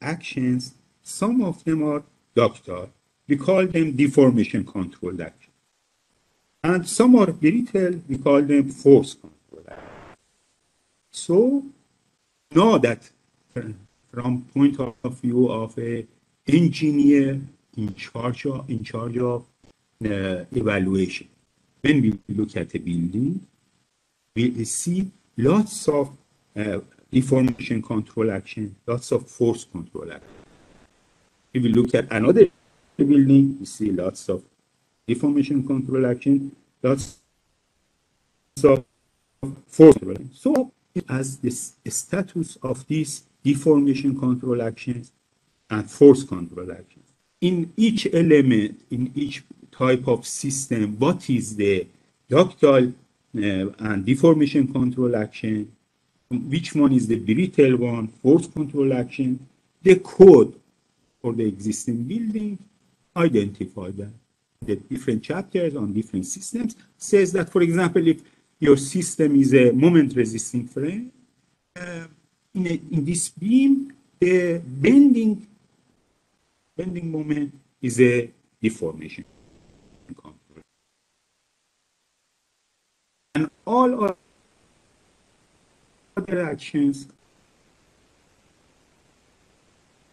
actions, some of them are ductile. We call them deformation control actions. And some are brittle, we call them force control actions. So know that from point of view of an engineer in charge of evaluation, when we look at a building, we see lots of deformation control action, lots of force control action. If we look at another building, we see lots of deformation control action, lots of force control action. So as this status of these deformation control actions and force control actions. In each element, in each type of system, what is the ductile and deformation control action, which one is the brittle one, force control action, the code for the existing building identify that. The different chapters on different systems says that, for example, if your system is a moment resisting frame, in this beam, the bending moment is a deformation control. And all other actions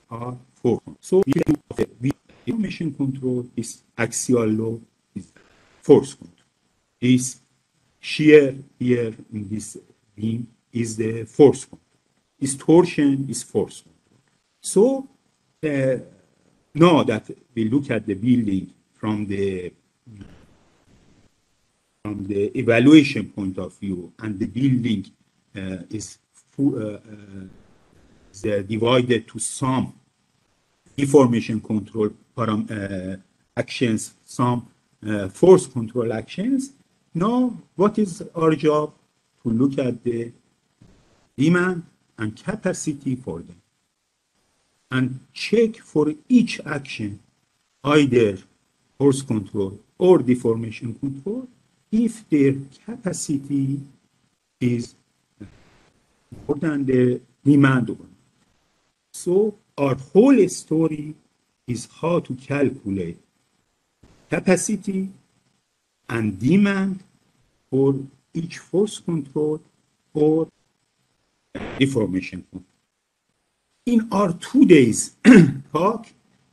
are force. So the deformation control is axial load, is force control. This shear here in this beam is the force control. This torsion is force control. So now that we look at the building from the evaluation point of view, and the building is divided to some deformation control actions, some force control actions. Now, what is our job? To look at the demand and capacity for them, and check for each action, either force control or deformation control, if their capacity is more than the demand. So our whole story is how to calculate capacity and demand for each force control or deformation control. In our 2 days talk,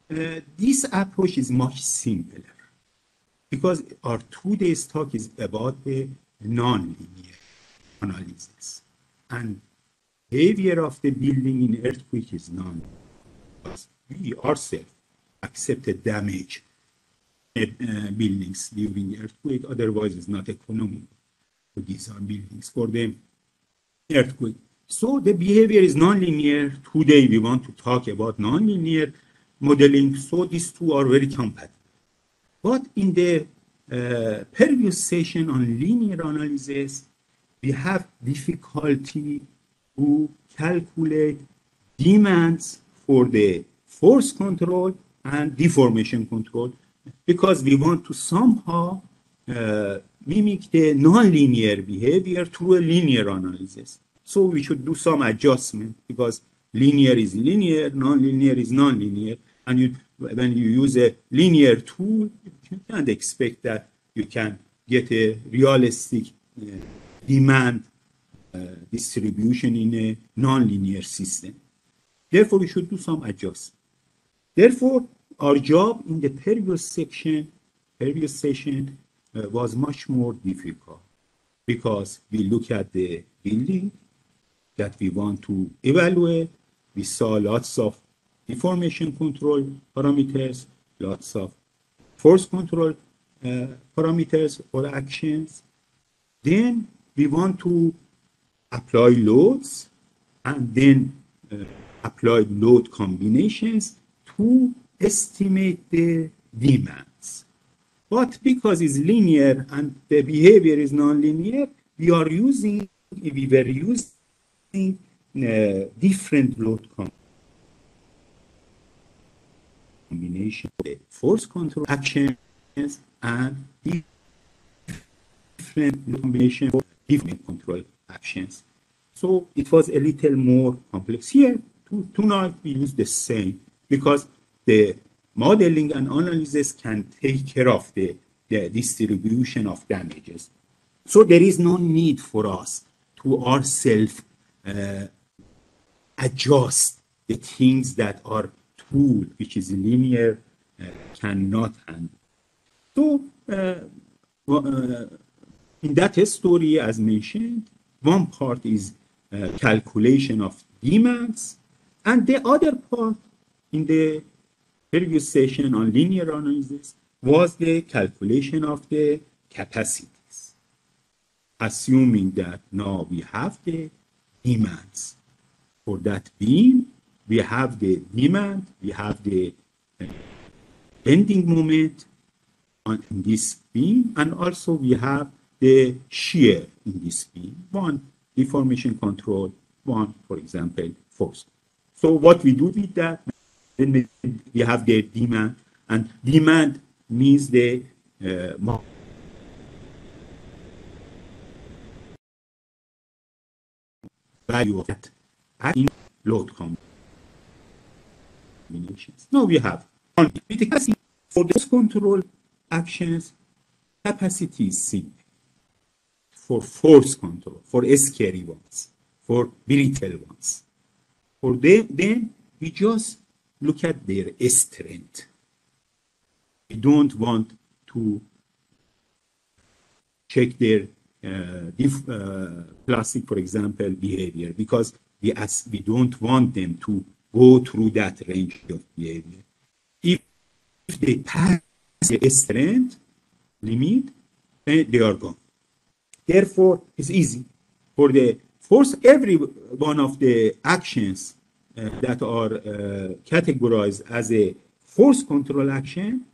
this approach is much simpler, because our 2 days talk is about the nonlinear analysis, and behavior of the building in earthquake is nonlinear. We ourselves accept the damage buildings during earthquake, otherwise it's not economical. So these are buildings for the earthquake. So the behavior is nonlinear. Today we want to talk about nonlinear modeling, so these two are very compatible. But in the previous session on linear analysis, we have difficulty to calculate demands for the force control and deformation control, because we want to somehow mimic the nonlinear behavior through a linear analysis. So we should do some adjustment, because linear is linear, nonlinear is nonlinear, and when you use a linear tool, you can't expect that you can get a realistic demand distribution in a nonlinear system. Therefore, we should do some adjustment. Therefore, our job in the previous session was much more difficult, because we look at the building that we want to evaluate. We saw lots of deformation control parameters, lots of force control parameters or actions. Then we want to apply loads, and then apply load combinations to estimate the demands. But because it's linear and the behavior is nonlinear, we were using different load combination, the force control actions, and different combination of different control actions. So it was a little more complex. Here tonight we use the same because the modeling and analysis can take care of the distribution of damages. So there is no need for us to ourselves adjust the things that our tool, which is linear, cannot handle. So in that story, as mentioned, one part is calculation of demands, and the other part in the previous session on linear analysis was the calculation of the capacities, assuming that now we have the demands for that beam, we have the demand, we have the bending moment on this beam, and also we have the shear in this beam. One, deformation control, one, for example, force. So what we do with that, then we have the demand, and demand means the value of that in load combinations. Now we have for those control actions, capacity is simple. For force control, for scary ones, for brittle ones. For them, then we just look at their strength. We don't want to check their plastic, for example, behavior, because we don't want them to go through that range of behavior. If they pass the strength limit, then they are gone. Therefore, it's easy. For the force, every one of the actions that are categorized as a force control action,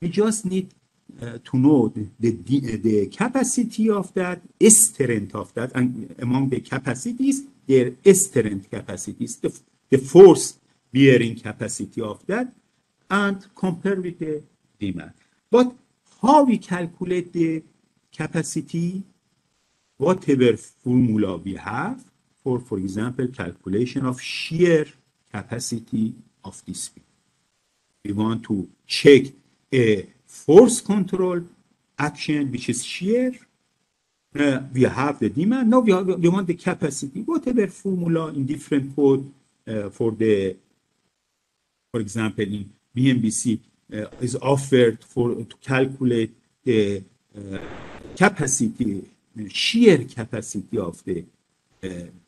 we just need to know the capacity of that, strength of that, and among the capacities, their strength capacities, the force bearing capacity of that, and compare with the demand. But how we calculate the capacity? Whatever formula we have for example, calculation of shear capacity of this beam. We want to check a force control action, which is shear. We have the demand. Now we want the capacity. Whatever formula in different code for example, in BMBC is offered to calculate the capacity, shear capacity of the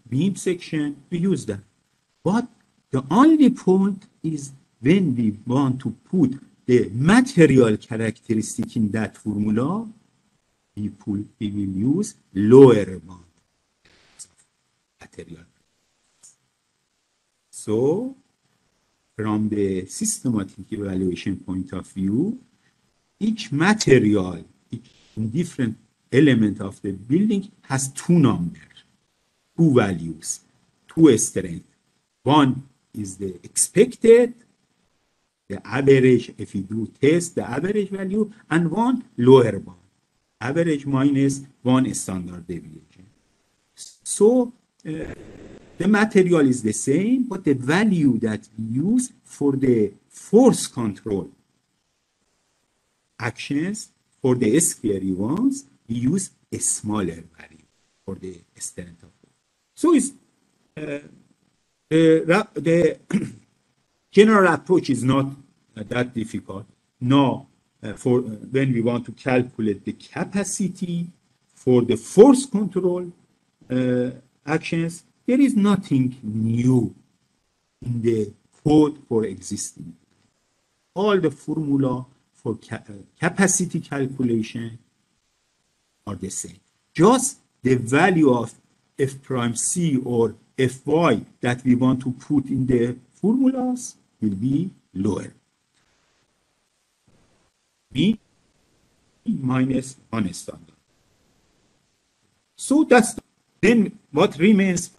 beam section, we use that. But the only point is when we want to put the material characteristic in that formula, we will use lower bound material. So, from the systematic evaluation point of view, each material, each different element of the building has two numbers, two values, two strengths. One is the expected, the average, if you do test, the average value, and one lower bound, average minus one standard deviation. So the material is the same, but the value that we use for the force control actions, for the scary ones, we use a smaller value for the strength of it. So it's, the general approach is not that difficult. Now, for when we want to calculate the capacity for the force control actions, there is nothing new in the code for existing. All the formula for capacity calculation are the same. Just the value of f prime c or fy that we want to put in the formulas will be lower. B minus 1 standard. So that's then what remains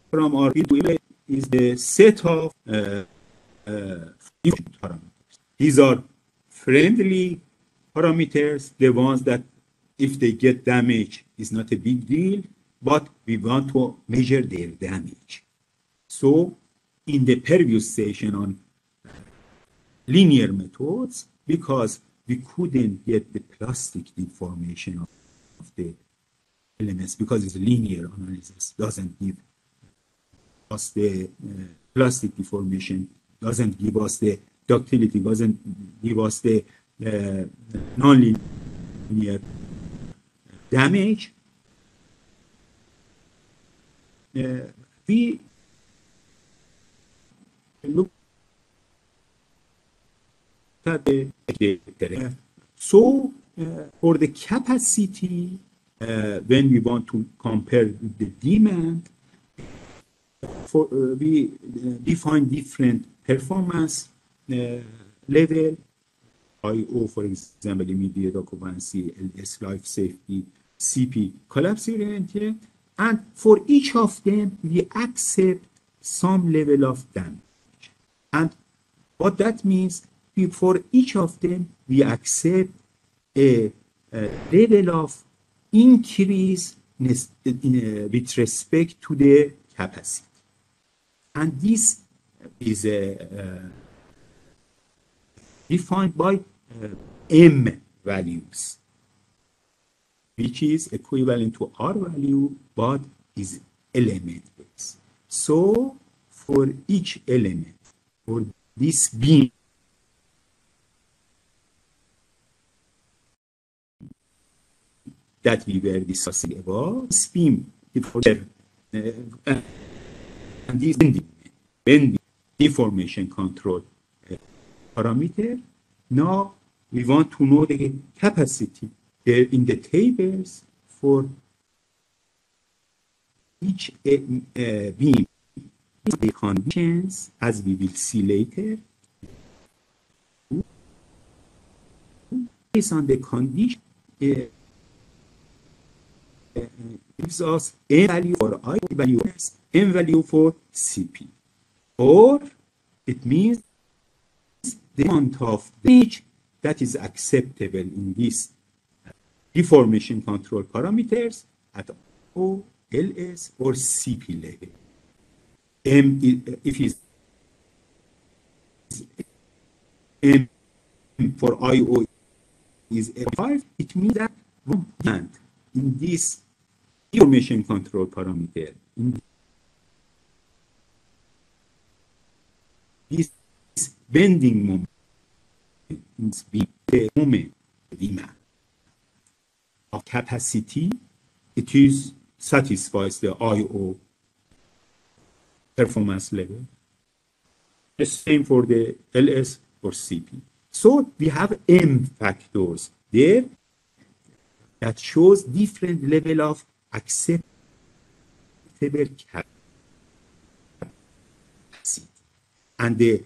from our video is the set of parameters. These are friendly parameters, the ones that if they get damaged is not a big deal. but we want to measure their damage. So in the previous session on linear methods, because we couldn't get the plastic deformation of the elements, because it's linear analysis doesn't give us the plastic deformation, doesn't give us the ductility, doesn't give us the nonlinear damage. We look at the data. So for the capacity, when we want to compare the demand, we define different performance level, IO, for example, immediate occupancy, LS, life safety, CP, collapse oriented, and for each of them, we accept some level of damage. And what that means, for each of them, we accept a level of increase with respect to the capacity. And this is defined by M values, which is equivalent to R value, but is element-based. So for each element, for this beam, that we were discussing about, this beam, and this bending deformation control parameter. Now we want to know the capacity there in the tables for each beam. The conditions, as we will see later, based on the condition, gives us M value for I value, M value for CP. Or it means the amount of damage that is acceptable in this deformation control parameters at O, LS, or CP level. M, if it's M for IO is M5, it means that in this deformation control parameter, in this bending moment, the moment demand of capacity, it is satisfies the IO performance level. The same for the LS or CP. So we have M factors there that shows different level of acceptable capacity. And the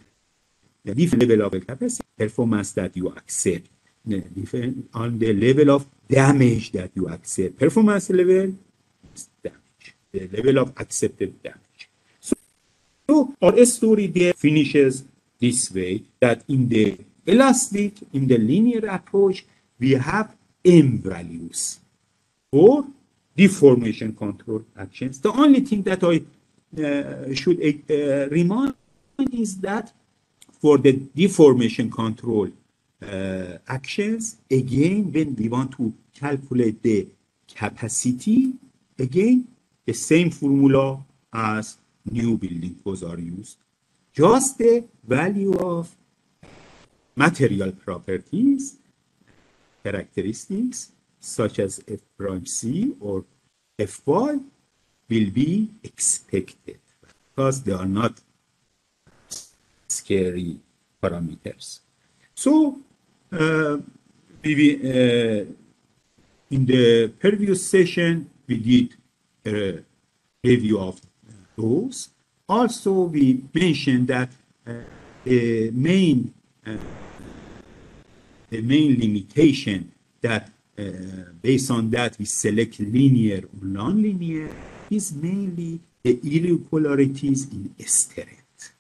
different level of capacity performance that you accept, different on the level of damage that you accept. Performance level is damage, the level of accepted damage. So our story there finishes this way, that in the elastic, in the linear approach, we have M values for deformation control actions. The only thing that I should remind is that for the deformation control actions, again, when we want to calculate the capacity, again, the same formula as new building codes are used. Just the value of material properties, characteristics, such as F prime C or Fy, will be expected because they are not scary parameters. So, in the previous session, we did a review of those. Also, we mentioned that the main limitation that based on that we select linear or nonlinear is mainly the irregularities in strength.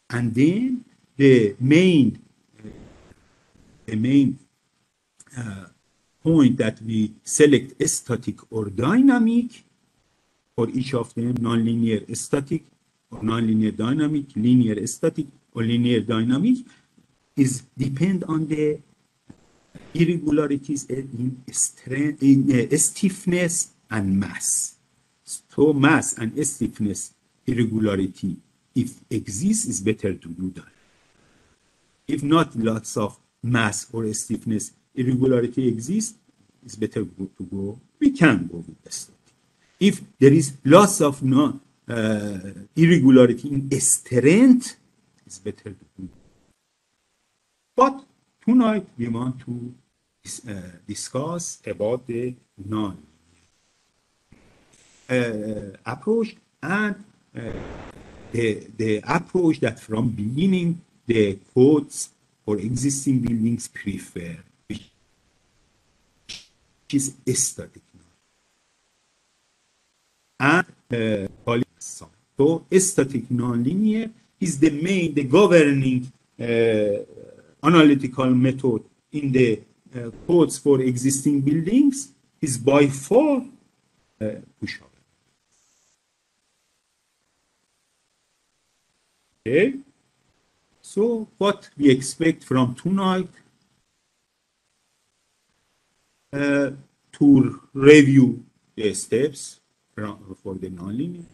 And then the main point that we select static or dynamic for each of them, nonlinear static or nonlinear dynamic, linear static or linear dynamic, is depend on the irregularities in strength, in stiffness and mass. So mass and stiffness irregularity, if exists, is better to do that. If not lots of mass or stiffness irregularity exists, it's better to go. We can go with the static. If there is lots of irregularity in strength, it's better to do. But tonight we want to discuss about the non approach and the approach that from beginning the codes for existing buildings prefer, which is static. And so static nonlinear is the governing analytical method in the codes for existing buildings, is by far push-up. Okay, so what we expect from tonight to review the steps for the nonlinear.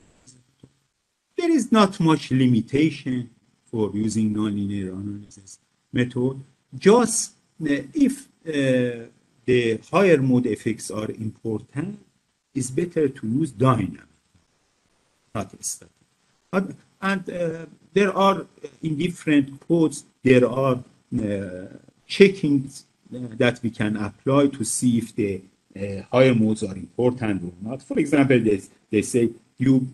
There is not much limitation for using nonlinear analysis method. Just if the higher mode effects are important, it's better to use dynamic, not static. And there are, in different codes, there are checkings that we can apply to see if the higher modes are important or not. For example, they say you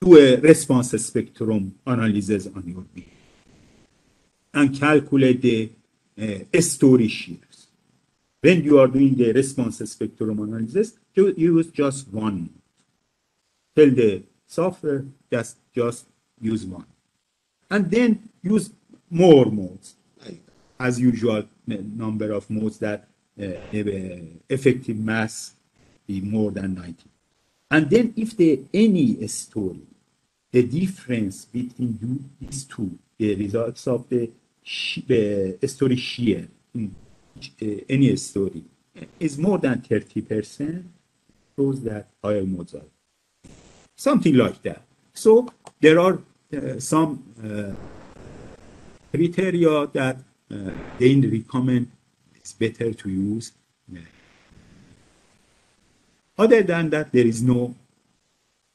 do a response spectrum analysis on your building and calculate the story shears. When you are doing the response spectrum analysis, you use just one mode. Tell the software just use one. And then use more modes. As usual, number of modes that effective mass be more than 90. And then if any story, the difference between these two, the results of the story shear in any story is more than 30%, shows that higher modes are. Something like that. So there are some criteria that they recommend it's better to use. Other than that, there is no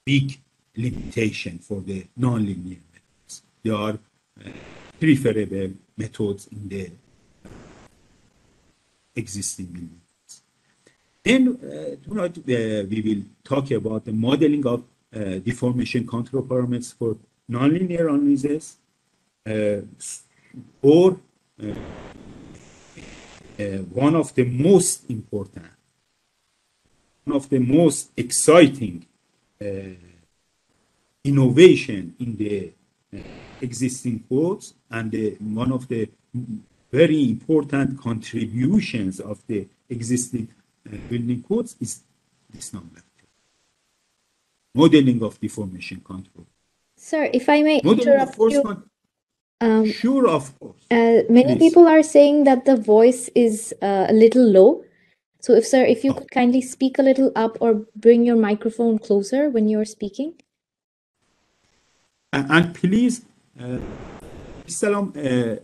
big limitation for the nonlinear methods. There are preferable methods in the existing methods. Then tonight we will talk about the modeling of deformation control parameters for nonlinear analysis, or one of the most important, one of the most exciting innovation in the existing codes, and one of the very important contributions of the existing building codes is this number. Modeling of deformation control. Sir, if I may interrupt you. Sure, of course. Many people are saying that the voice is a little low. So if you could kindly speak a little up or bring your microphone closer when you're speaking. And please, Salam,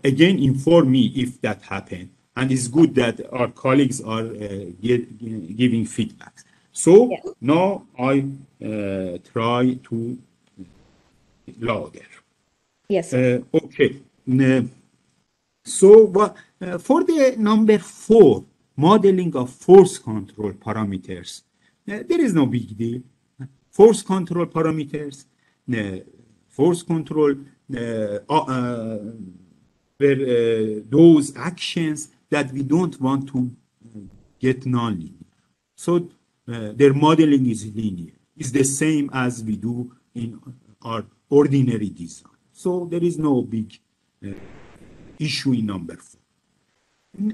again inform me if that happened. And it's good that our colleagues are giving feedback. So yes. Now I try to louder. Yes. Okay. So for the number 4, modeling of force control parameters, there is no big deal. Force control parameters, force control were those actions that we don't want to get nonlinear. So their modeling is linear. It's the same as we do in our ordinary design. So there is no big issue in number 4.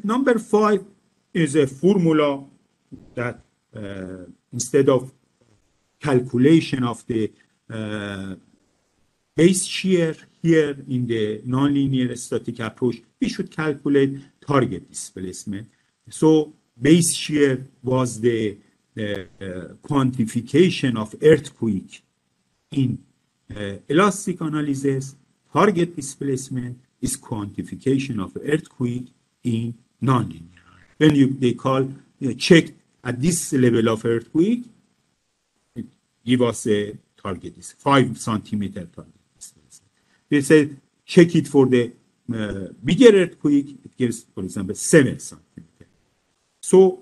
Number 5, is a formula that instead of calculation of the base shear here in the nonlinear static approach, we should calculate target displacement. So base shear was the quantification of earthquake in elastic analysis. Target displacement is quantification of earthquake in nonlinear. When they call check at this level of earthquake, it give us a target is 5 centimeter target displacement. They say check it for the bigger earthquake, it gives, for example, 7 centimeter. So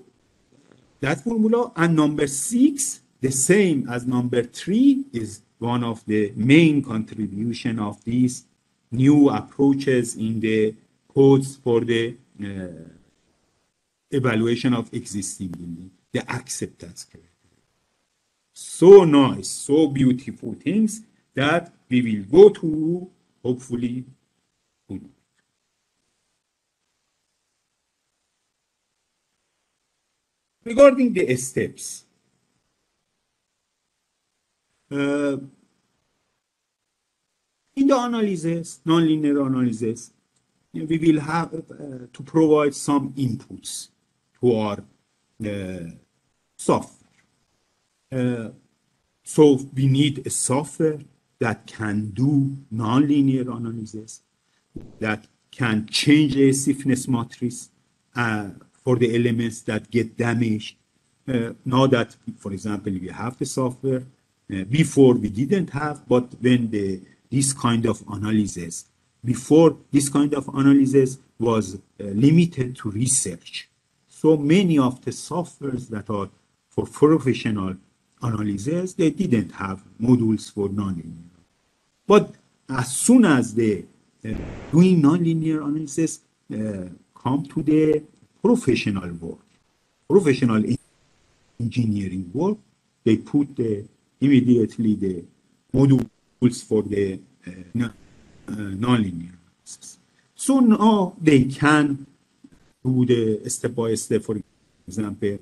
that formula, and number 6, the same as number 3, is one of the main contribution of these new approaches in the codes for the evaluation of existing building, the acceptance criteria. So nice, so beautiful things that we will go to, hopefully. Regarding the steps, in the analysis, nonlinear analysis, we will have to provide some inputs to our software. So we need a software that can do nonlinear analysis, that can change a stiffness matrix for the elements that get damaged. Now that, for example, we have the software, before we didn't have, but when this kind of analysis, before this kind of analysis was limited to research. So many of the softwares that are for professional analysis, they didn't have modules for nonlinear. But as soon as they doing nonlinear analysis come to the professional work, professional engineering work, they put immediately the modules for the nonlinear analysis. So now they can do the step-by-step, for example,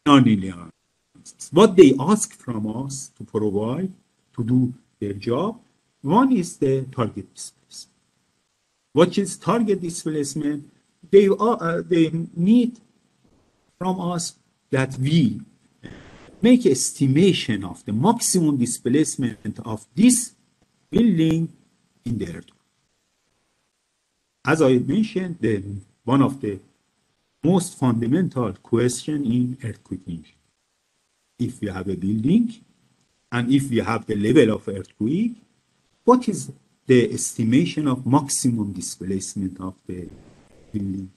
nonlinear analysis. What they ask from us to provide to do their job, one is the target displacement. What is target displacement? They need from us that we make estimation of the maximum displacement of this building in the earth. As I mentioned, one of the most fundamental question in earthquake engineering. If we have a building and if we have the level of earthquake, what is the estimation of maximum displacement of the building?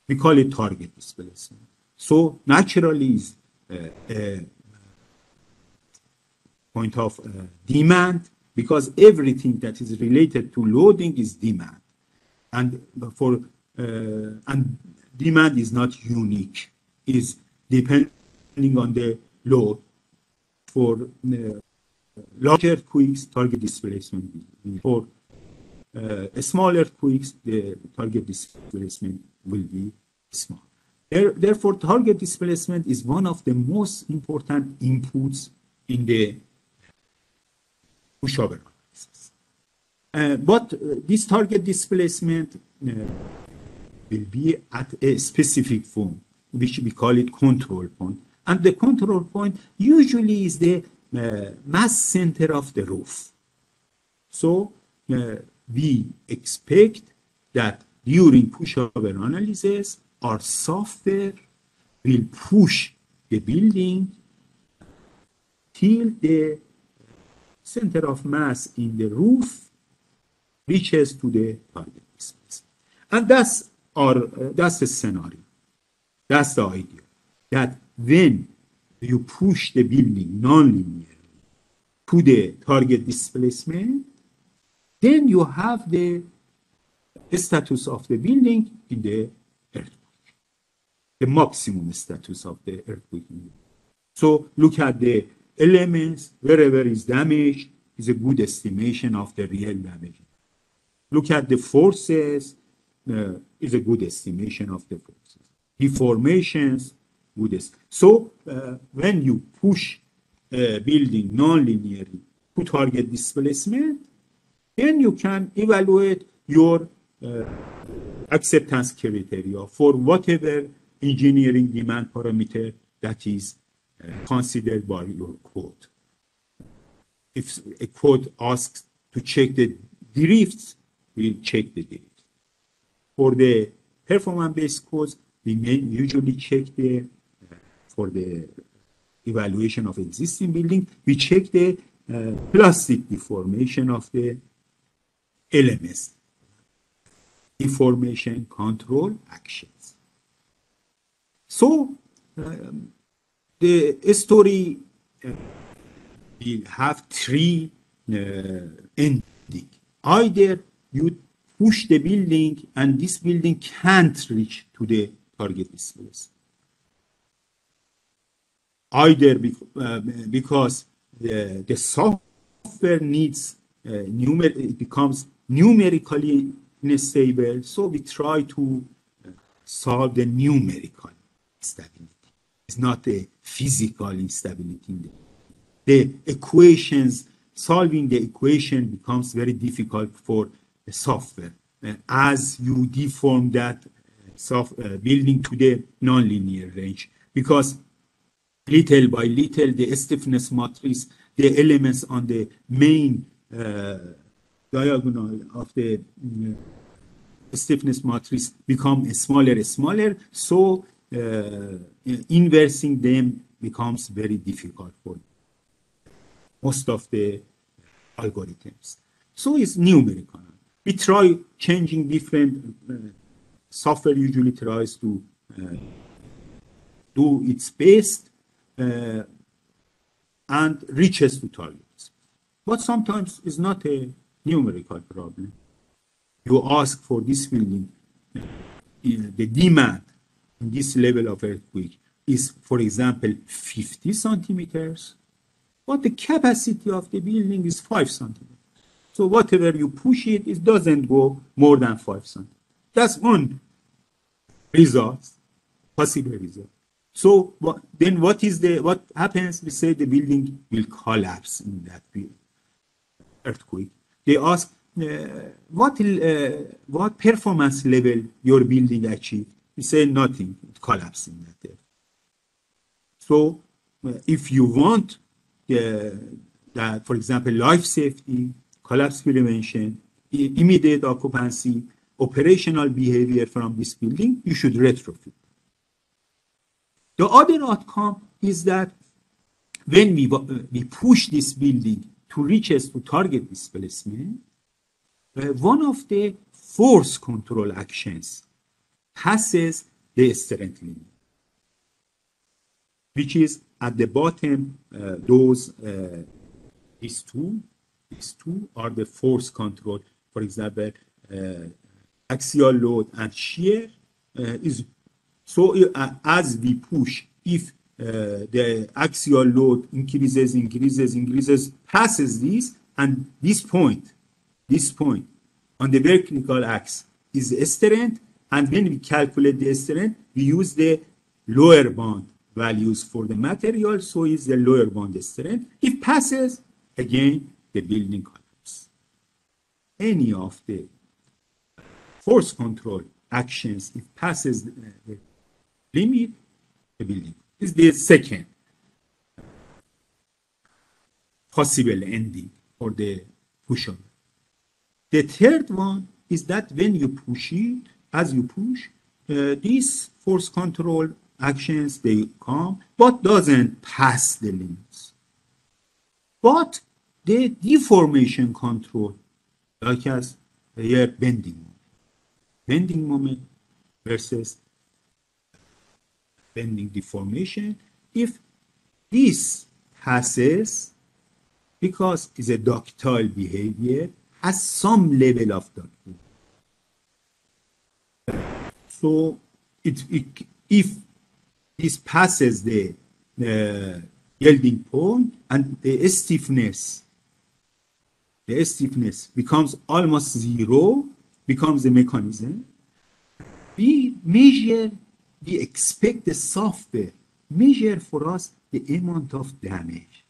We call it target displacement. So naturally is a point of demand, because everything that is related to loading is demand, and and demand is not unique, is depending on the load. For large earthquakes, target displacement will be, for smaller earthquakes, the target displacement will be small. Therefore, target displacement is one of the most important inputs in the pushover analysis. But this target displacement will be at a specific form, which we call it control point. And the control point usually is the mass center of the roof. So we expect that during pushover analysis, our software will push the building till the center of mass in the roof reaches to the target displacement. And that's the scenario. That's the idea. That when you push the building nonlinearly to the target displacement, then you have the status of the building in the earthquake, the maximum status of the earthquake. So look at the elements, wherever is damaged is a good estimation of the real damage. Look at the forces, is a good estimation of the forces. Deformations, good. So when you push a building non-linearly to target displacement, then you can evaluate your acceptance criteria for whatever engineering demand parameter that is considered by your code. If a code asks to check the drifts, we'll check the drifts. For the performance-based codes, we may usually check the, for the evaluation of existing building, we check the plastic deformation of the elements, deformation control actions. So the story will have three endings. Either you push the building and this building can't reach to the target displacement. Either because the software needs it becomes numerically unstable, so we try to solve the numerical instability. It's not a physical instability. The equations, solving the equation becomes very difficult for the software as you deform that building to the nonlinear range, because little by little the stiffness matrix, the elements on the main diagonal of the stiffness matrix become smaller and smaller, so inversing them becomes very difficult for most of the algorithms. So it's numerical. We try changing different, software usually tries to do its best and reaches to targets. But sometimes it's not a numerical problem. You ask for this building, the demand in this level of earthquake is, for example, 50 centimeters, but the capacity of the building is 5 centimeters. So whatever you push it, it doesn't go more than 5 centimeters. That's one result, possible result. So then what happens? We say the building will collapse in that earthquake. They ask, what performance level your building achieved? We say nothing, it collapsed in that area. So if you want that, for example, life safety, collapse prevention, immediate occupancy, operational behavior from this building, you should retrofit. The other outcome is that when we push this building to reach us to target displacement, one of the force control actions passes the strength limit, which is at the bottom. These two are the force control. For example, axial load and shear is so as we push, if the axial load increases, passes this, and this point on the vertical axis is strength, and when we calculate the strength, we use the lower bound values for the material, so is the lower bound strength. If passes, again, the building collapses. Any of the force control actions, if passes the limit, the building is the second possible ending for the pushover. The third one is that when you push it, as you push, these force control actions, they come, but doesn't pass the limits. But the deformation control, like as here bending moment versus bending deformation, if this passes, because it's a ductile behavior, has some level of ductility. So if this passes the yielding point and the stiffness becomes almost zero, becomes the mechanism, we measure, we expect the software measure for us the amount of damage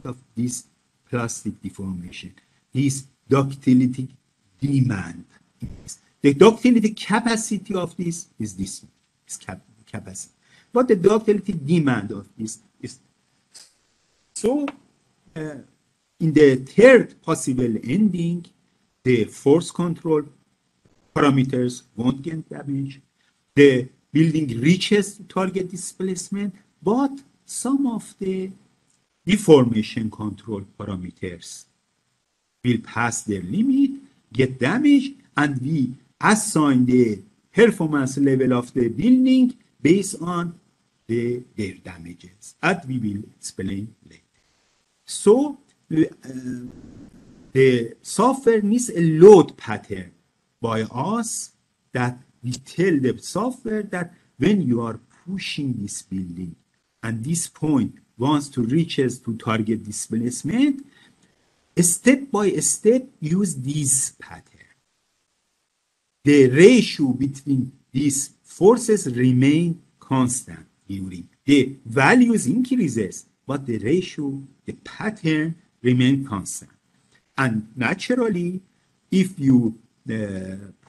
of this plastic deformation, this ductility demand. The ductility capacity of this is this capacity. But the ductility demand of this is so. In the third possible ending, the force control parameters won't get damaged. The building reaches target displacement, but some of the deformation control parameters will pass their limit, get damaged, and we assign the performance level of the building based on their damages, as we will explain later. So the software needs a load pattern by us that we tell the software that when you are pushing this building and this point wants to reaches to target displacement, step by step use this pattern. The ratio between these forces remain constant during. The values increases, but the ratio, the pattern remain constant. And naturally, if you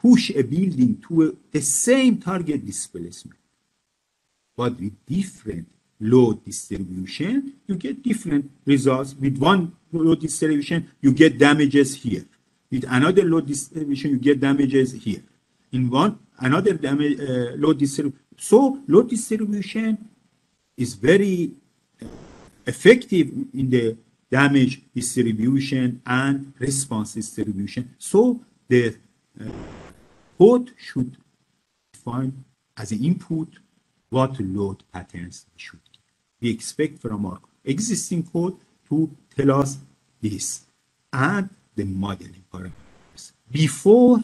push a building to the same target displacement, but with different load distribution, you get different results. With one load distribution, you get damages here. With another load distribution, you get damages here. In one another damage, load distribution. So load distribution is very effective in the damage distribution and response distribution. So the code should define as an input what load patterns we should give. We expect from our existing code to tell us this and the modeling parameters. Before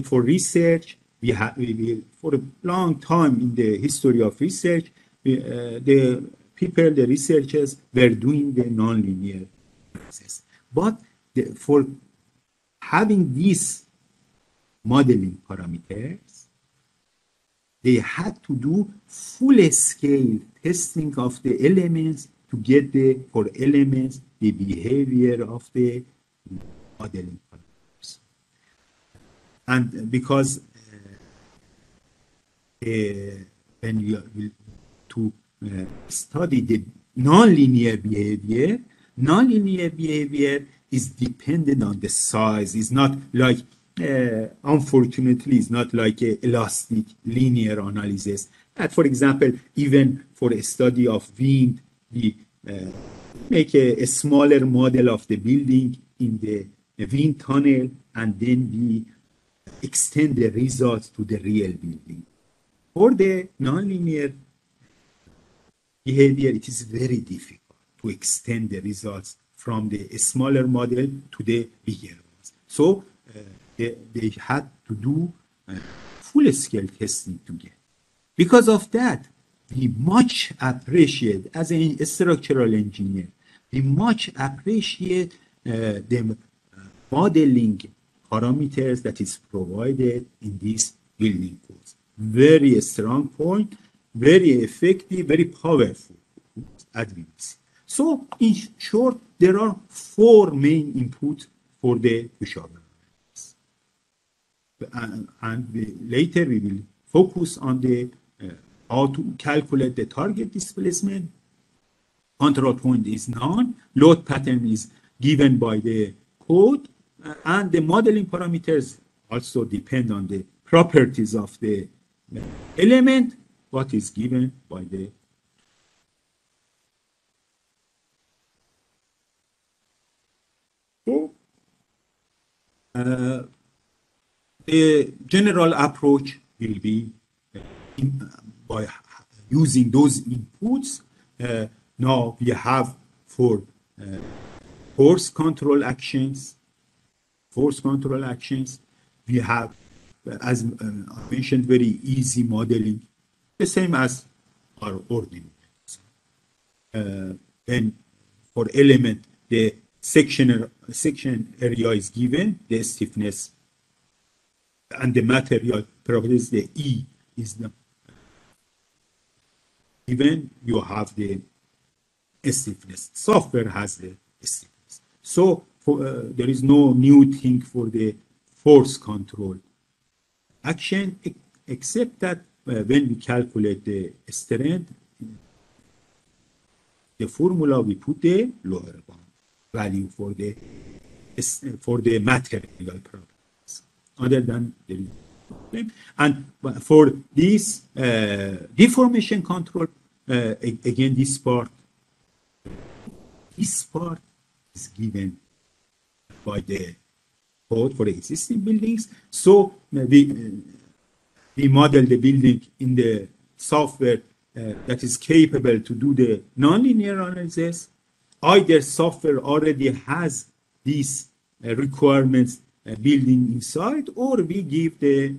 for research, we for a long time in the history of research, the researchers were doing the nonlinear process. But for having these modeling parameters, they had to do full-scale testing of the elements to get for elements the behavior of the modeling parameters. And because when you will to study the nonlinear behavior is dependent on the size. It's not like, unfortunately, it's not like an elastic linear analysis. That, for example, even for a study of wind, we make a smaller model of the building in the wind tunnel, and then we extend the results to the real building. For the nonlinear behavior, it is very difficult to extend the results from the smaller model to the bigger ones. So they had to do full-scale testing to get. Because of that, we much appreciate, as a structural engineer, we much appreciate the modeling parameters that is provided in these building codes. Very strong point, very effective, very powerful advances. So in short, there are 4 main inputs for the Ghosh analysis. And later we will focus on the how to calculate the target displacement. Control point is known, load pattern is given by the code, and the modeling parameters also depend on the properties of the element, what is given by the the general approach will be by using those inputs. Now we have for force control actions, we have, as I mentioned, very easy modeling, the same as our ordinary. Then for element, the section area is given, the stiffness and the material properties, the E is the, even you have the stiffness. Software has the stiffness. So there is no new thing for the force control action, except that when we calculate the strength, the formula we put the lower bound value for the material properties. Other than there is no problem. And for this deformation control, again, this part is given by the code for existing buildings. So we model the building in the software that is capable to do the nonlinear analysis. Either software already has these requirements building inside, or we give the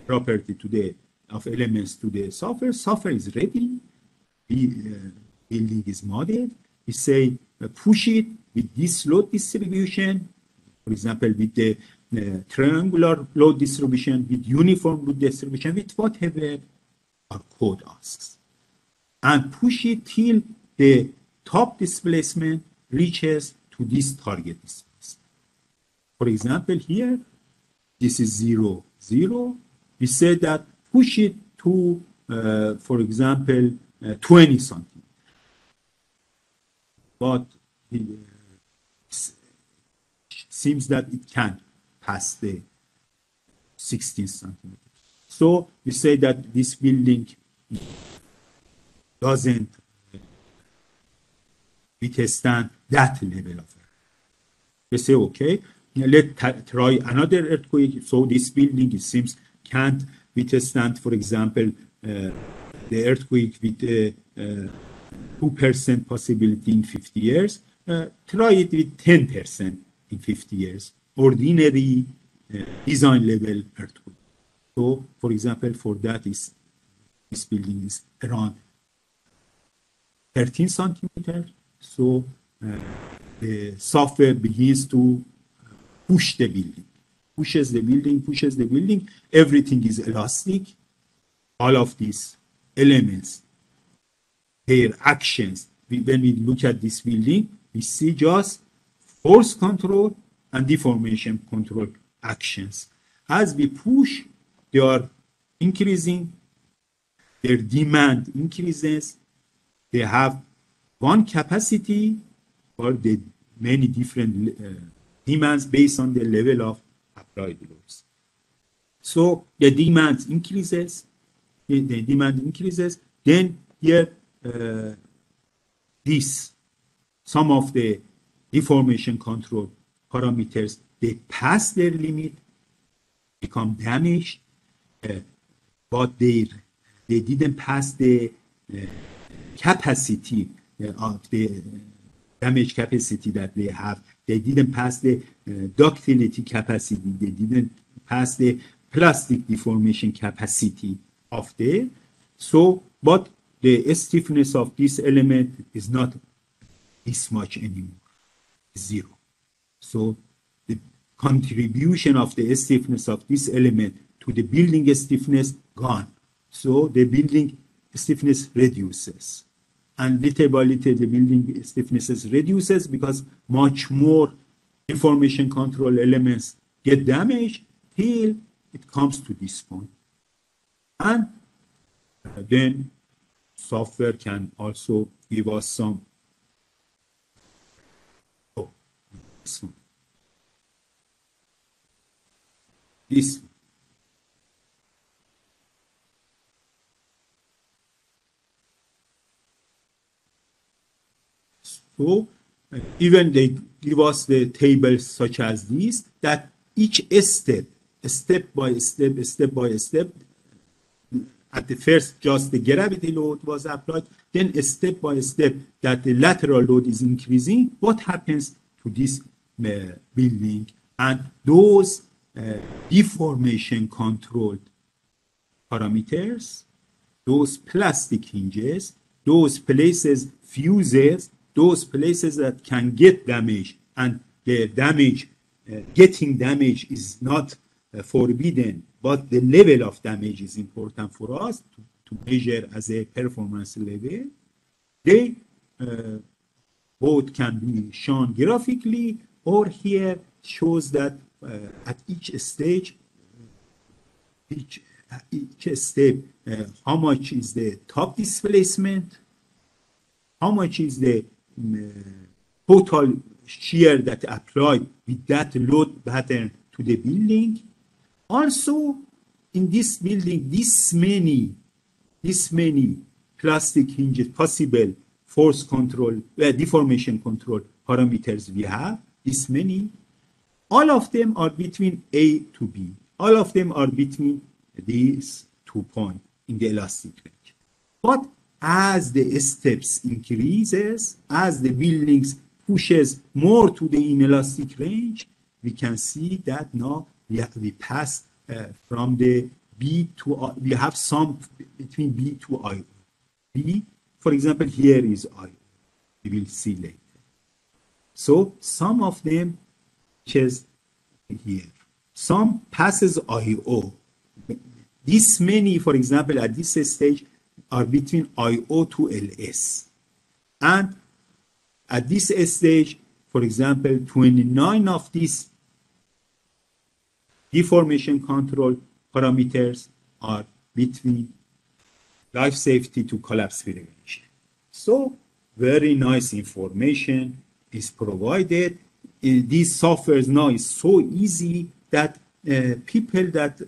property to the of elements to the software. Software is ready. Building is modeled. We say push it with this load distribution, for example, with the triangular load distribution, with uniform load distribution, with whatever our code asks, and push it till the top displacement reaches to this target displacement. For example, here, this is 0, 0. We say that push it to, for example, 20 centimeters. But it seems that it can't pass the 16 centimeters. So we say that this building doesn't withstand that level of earth. We say, okay, let's try another earthquake. So this building, it seems, can't withstand, for example, the earthquake with 2% possibility in 50 years. Try it with 10% in 50 years. Ordinary design level earthquake. So, for example, for that, this building is around 13 centimeters. So the software begins to push the building, pushes the building. Everything is elastic. All of these elements, their actions, when we look at this building, we see just force control and deformation control actions. As we push, they are increasing, their demand increases, they have one capacity for the many different demands based on the level of applied loads. So the demand increases, then here some of the deformation control parameters, they pass their limit, become damaged, but they didn't pass the capacity of the damage capacity that they have. They didn't pass the ductility capacity. They didn't pass the plastic deformation capacity of there. So, but the stiffness of this element is not this much anymore, 0. So the contribution of the stiffness of this element to the building stiffness gone. So the building stiffness reduces. And little by little, the building stiffness reduces because much more deformation control elements get damaged till it comes to this point. And then software can also give us some. Oh, this one. This one. So even they give us the tables such as these, that each step by step, at the first just the gravity load was applied, then step by step that the lateral load is increasing. What happens to this building? And those deformation controlled parameters, those plastic hinges, those places, fuses, those places that can get damaged, and the damage, getting damage is not forbidden, but the level of damage is important for us to measure as a performance level. They both can be shown graphically, or here shows that at each stage, each step, how much is the top displacement, how much is the total shear that applied with that load pattern to the building. Also, in this building, this many plastic hinges, possible force control, deformation control parameters we have, this many. All of them are between A to B. All of them are between these 2 points in the elastic range. But as the steps increases, as the buildings pushes more to the inelastic range, we can see that now we pass from the B to I. We have some between B to I. B, for example, here is I. We will see later. So some of them is here. Some passes IO. This many, for example, at this stage are between IO to LS. And at this stage, for example, 29 of these deformation control parameters are between life safety to collapse prevention. So very nice information is provided. These softwares now is so easy that people that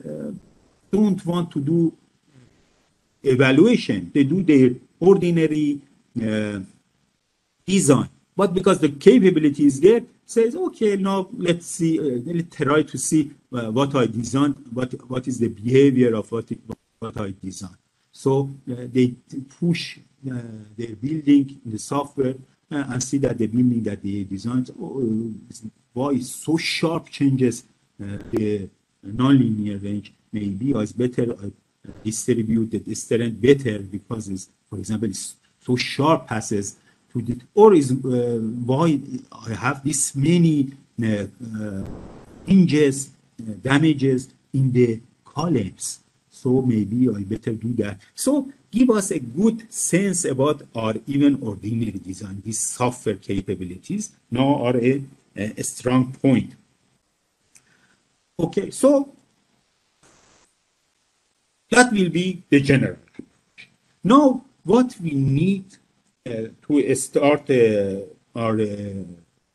don't want to do evaluation, they do their ordinary design. But because the capability is there, says, okay, now let's see, let's try to see what I designed, what is the behavior of what I designed. So they push their building in the software and see that the building that they designed, why so sharp changes the nonlinear range, maybe is better distributed, is better because it's, for example, it's so sharp passes to the, or is why I have this many hinges, damages in the columns. So maybe I better do that. So give us a good sense about our even ordinary design. These software capabilities now are a strong point. Okay, so that will be the general approach. Now, what we need to start our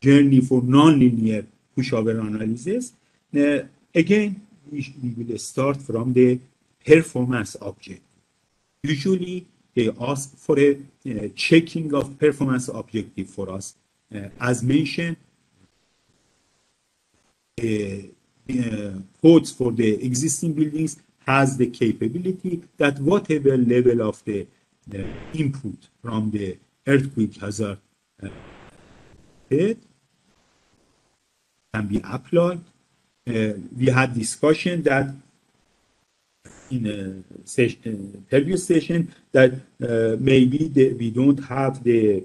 journey for nonlinear pushover analysis, again, we will start from the performance objective. Usually, they ask for a checking of performance objective for us. As mentioned, codes for the existing buildings has the capability that whatever level of the input from the earthquake hazard can be applied. We had discussion that in a session, previous session, that maybe we don't have the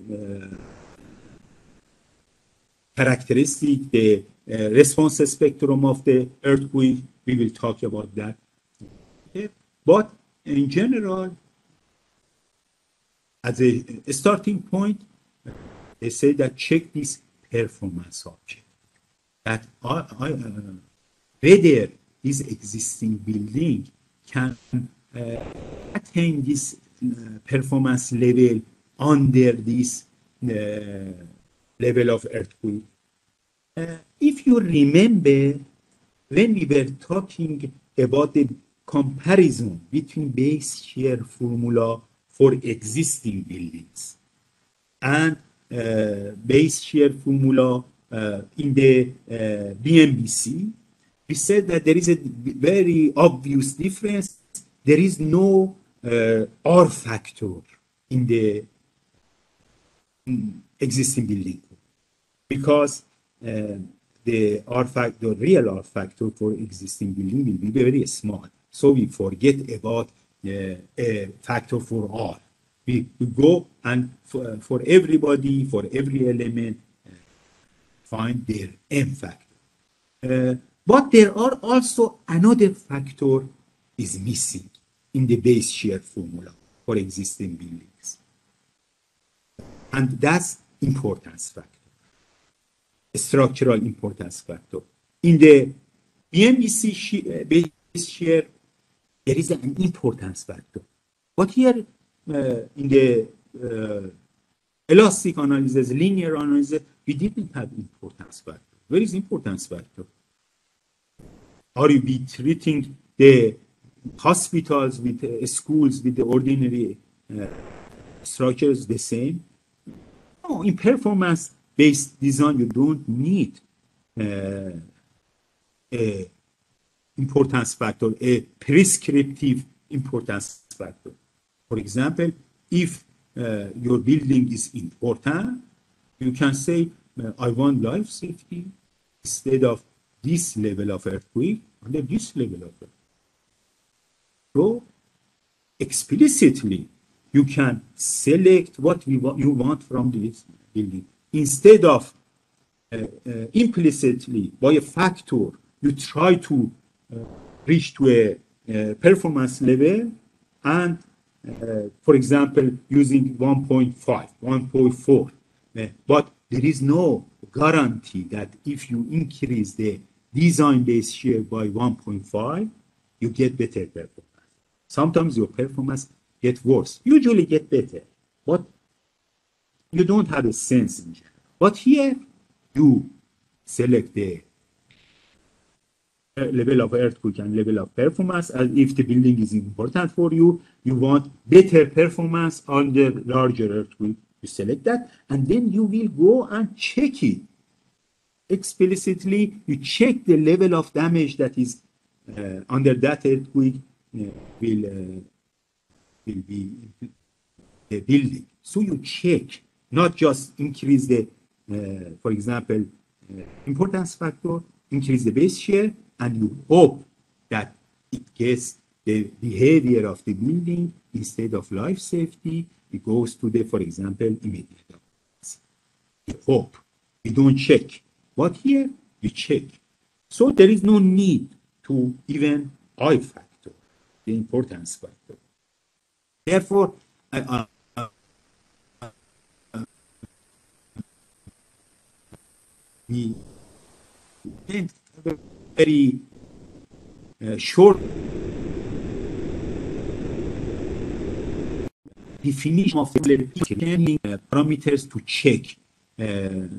characteristic, the response spectrum of the earthquake. We will talk about that. Okay. But in general, as a starting point, they say that check this performance object. That whether this existing building can attain this performance level under this level of earthquake. If you remember, when we were talking about the comparison between base shear formula for existing buildings and base shear formula in the BMBC, we said that there is a very obvious difference. There is no R factor in the existing building because the R factor, real R factor for existing building will be very small. So we forget about a factor for R. We go and for everybody, for every element, find their M factor. But there are also another factor is missing in the base shear formula for existing buildings. And that's importance factor, structural importance factor. In the BMBC base shear, there is an importance factor. But here in the elastic analysis, linear analysis, we didn't have importance factor. Where is importance factor? Are you be treating the hospitals with schools with the ordinary structures the same? No, in performance-based design, you don't need a importance factor, a prescriptive importance factor. For example, if your building is important, you can say, I want life safety instead of this level of earthquake under this level of earthquake. So explicitly, you can select what you want from this building. Instead of implicitly, by a factor, you try to reach to a performance level and, for example, using 1.5, 1.4. But there is no guarantee that if you increase the design base shear by 1.5, you get better performance. Sometimes your performance gets worse, usually get better, but you don't have a sense in general. But here, you select the level of earthquake and level of performance as if the building is important for you. You want better performance under larger earthquake. You select that, and then you will go and check it. Explicitly, you check the level of damage that is under that earthquake will be the building. So you check, not just increase the, for example, importance factor, increase the base shear, and you hope that it gets the behavior of the building instead of life safety. It goes to the, for example, immediate occupancy. You hope. You don't check. But here, you check. So there is no need to even I factor, the importance factor. Therefore, we very short definition of the parameters to check.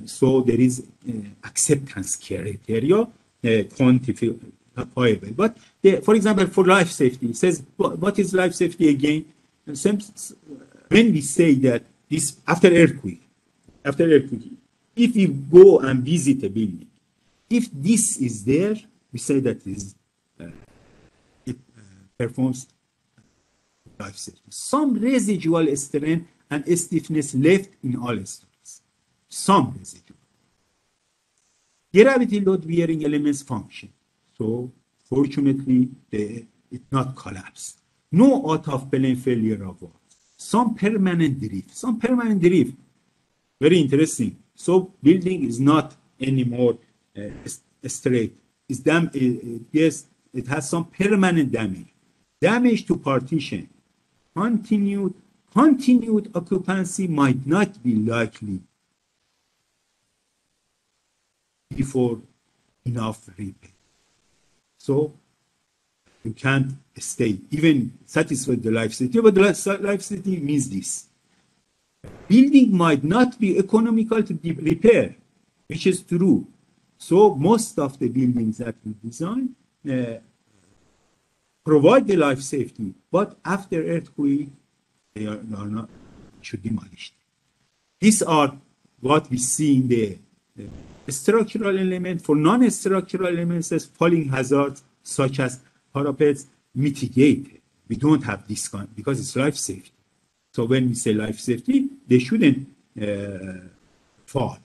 So there is acceptance criteria, quantifiable. But for example, for life safety, it says, what is life safety again? When we say that this after earthquake, if you go and visit a building, if this is there, we say that it performs life safety. Some residual strength and stiffness left in all structures. Some residual. Gravity load bearing elements function. So fortunately, it not collapsed. No out of plane failure of walls. Some permanent drift. Very interesting. So building is not anymore straight. Yes, it has some permanent damage. Damage to partition. Continued occupancy might not be likely before enough repair. So you can't stay, even satisfied the life safety, but the life safety means this. Building might not be economical to repair, which is true. So most of the buildings that we design provide the life safety, but after earthquake, they are not, should be demolished. These are what we see in the structural element. For non-structural elements, as falling hazards, such as parapets, mitigated. We don't have this kind because it's life safety. So when we say life safety, they shouldn't fall.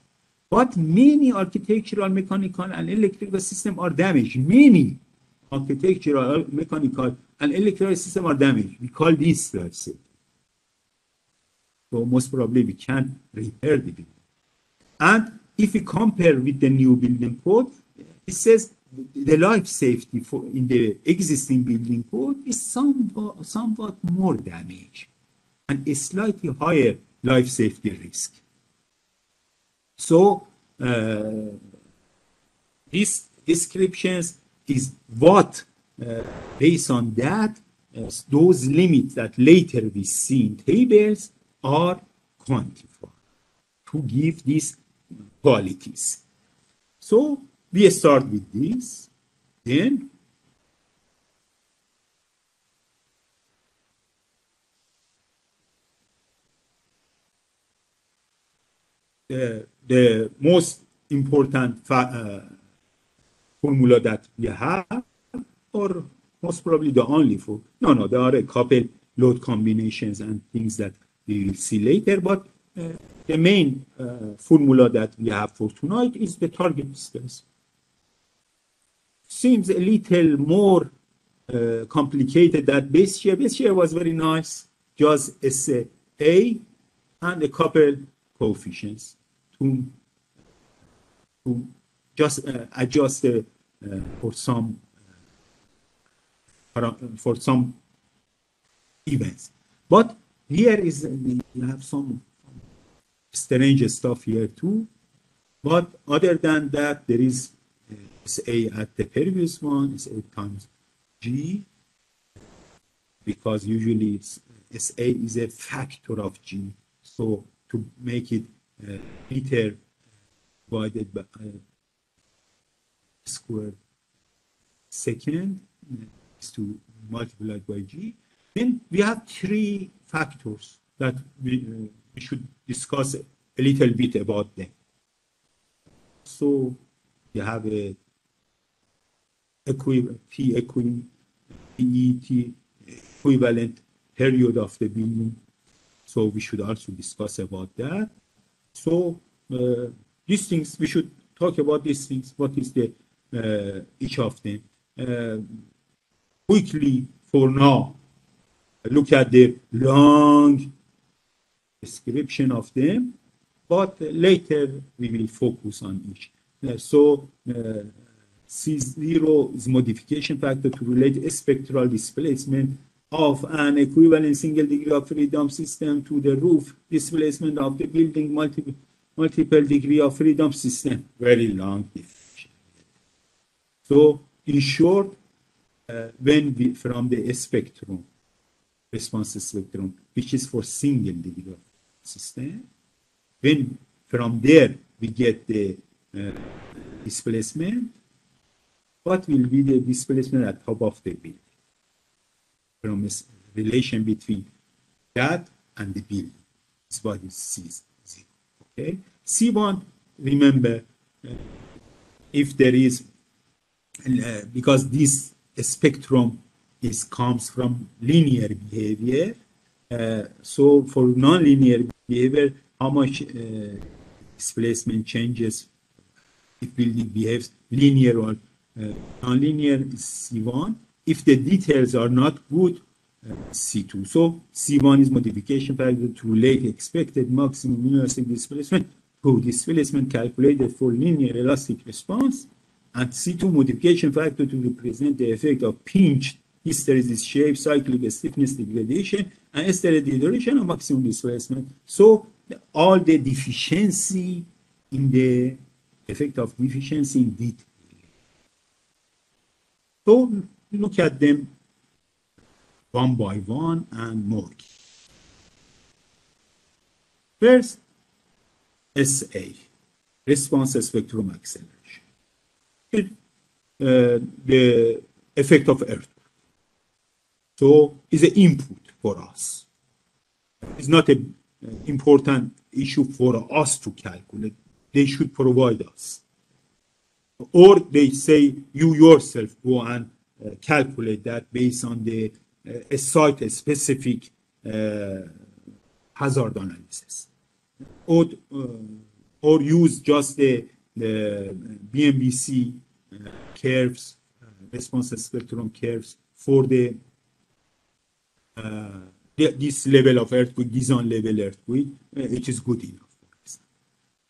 But many architectural, mechanical, and electrical systems are damaged. Many architectural, mechanical, and electrical systems are damaged. We call this life safety. So most probably we can't repair the building. And if we compare with the new building code, it says the life safety for in the existing building code is somewhat more damage and a slightly higher life safety risk. So these descriptions is what, based on that, those limits that later we see in tables are quantified to give these qualities. So we start with this, then the most important formula that we have, or most probably the only for, no, there are a couple load combinations and things that we will see later, but the main formula that we have for tonight is the target distance. Seems a little more complicated than base shear. Base shear was very nice, just SA and a couple coefficients to just adjust for some events. But here is we have some strange stuff here too. But other than that, there is SA at the previous one is A times G, because usually it's SA is a factor of G. So to make it meter divided by square second is to multiply by G. Then we have three factors that we should discuss a little bit about them. So you have a equivalent period of the building. So we should also discuss about that. So these things, we should talk about these things. What is the each of them? Quickly for now, look at the long description of them, but later we will focus on each. So C0 is modification factor to relate a spectral displacement of an equivalent single degree of freedom system to the roof displacement of the building multiple degree of freedom system. Very long definition. So in short, when we from the spectrum, response spectrum, which is for single degree of system, when from there we get the displacement, what will be the displacement at top of the building? From a relation between that and the building. This is what is C0. Okay? C1, remember, if there is, because this spectrum comes from linear behavior, so for nonlinear behavior, how much displacement changes if building behaves linear or nonlinear is C1. If the details are not good, C2. So C1 is modification factor to relate expected maximum universal displacement to displacement calculated for linear elastic response, and C2 modification factor to represent the effect of pinched hysteresis shape, cyclic stiffness degradation, and hysteresis duration of maximum displacement. So all the deficiency in the effect of deficiency in detail. So look at them one by one and more. First, SA, response spectrum acceleration. The effect of Earth. So it's an input for us. It's not an important issue for us to calculate. They should provide us. Or they say you yourself go and calculate that based on the site-specific hazard analysis. Or use just the BMBC curves, response spectrum curves for the this level of earthquake, design level earthquake, it is good enough.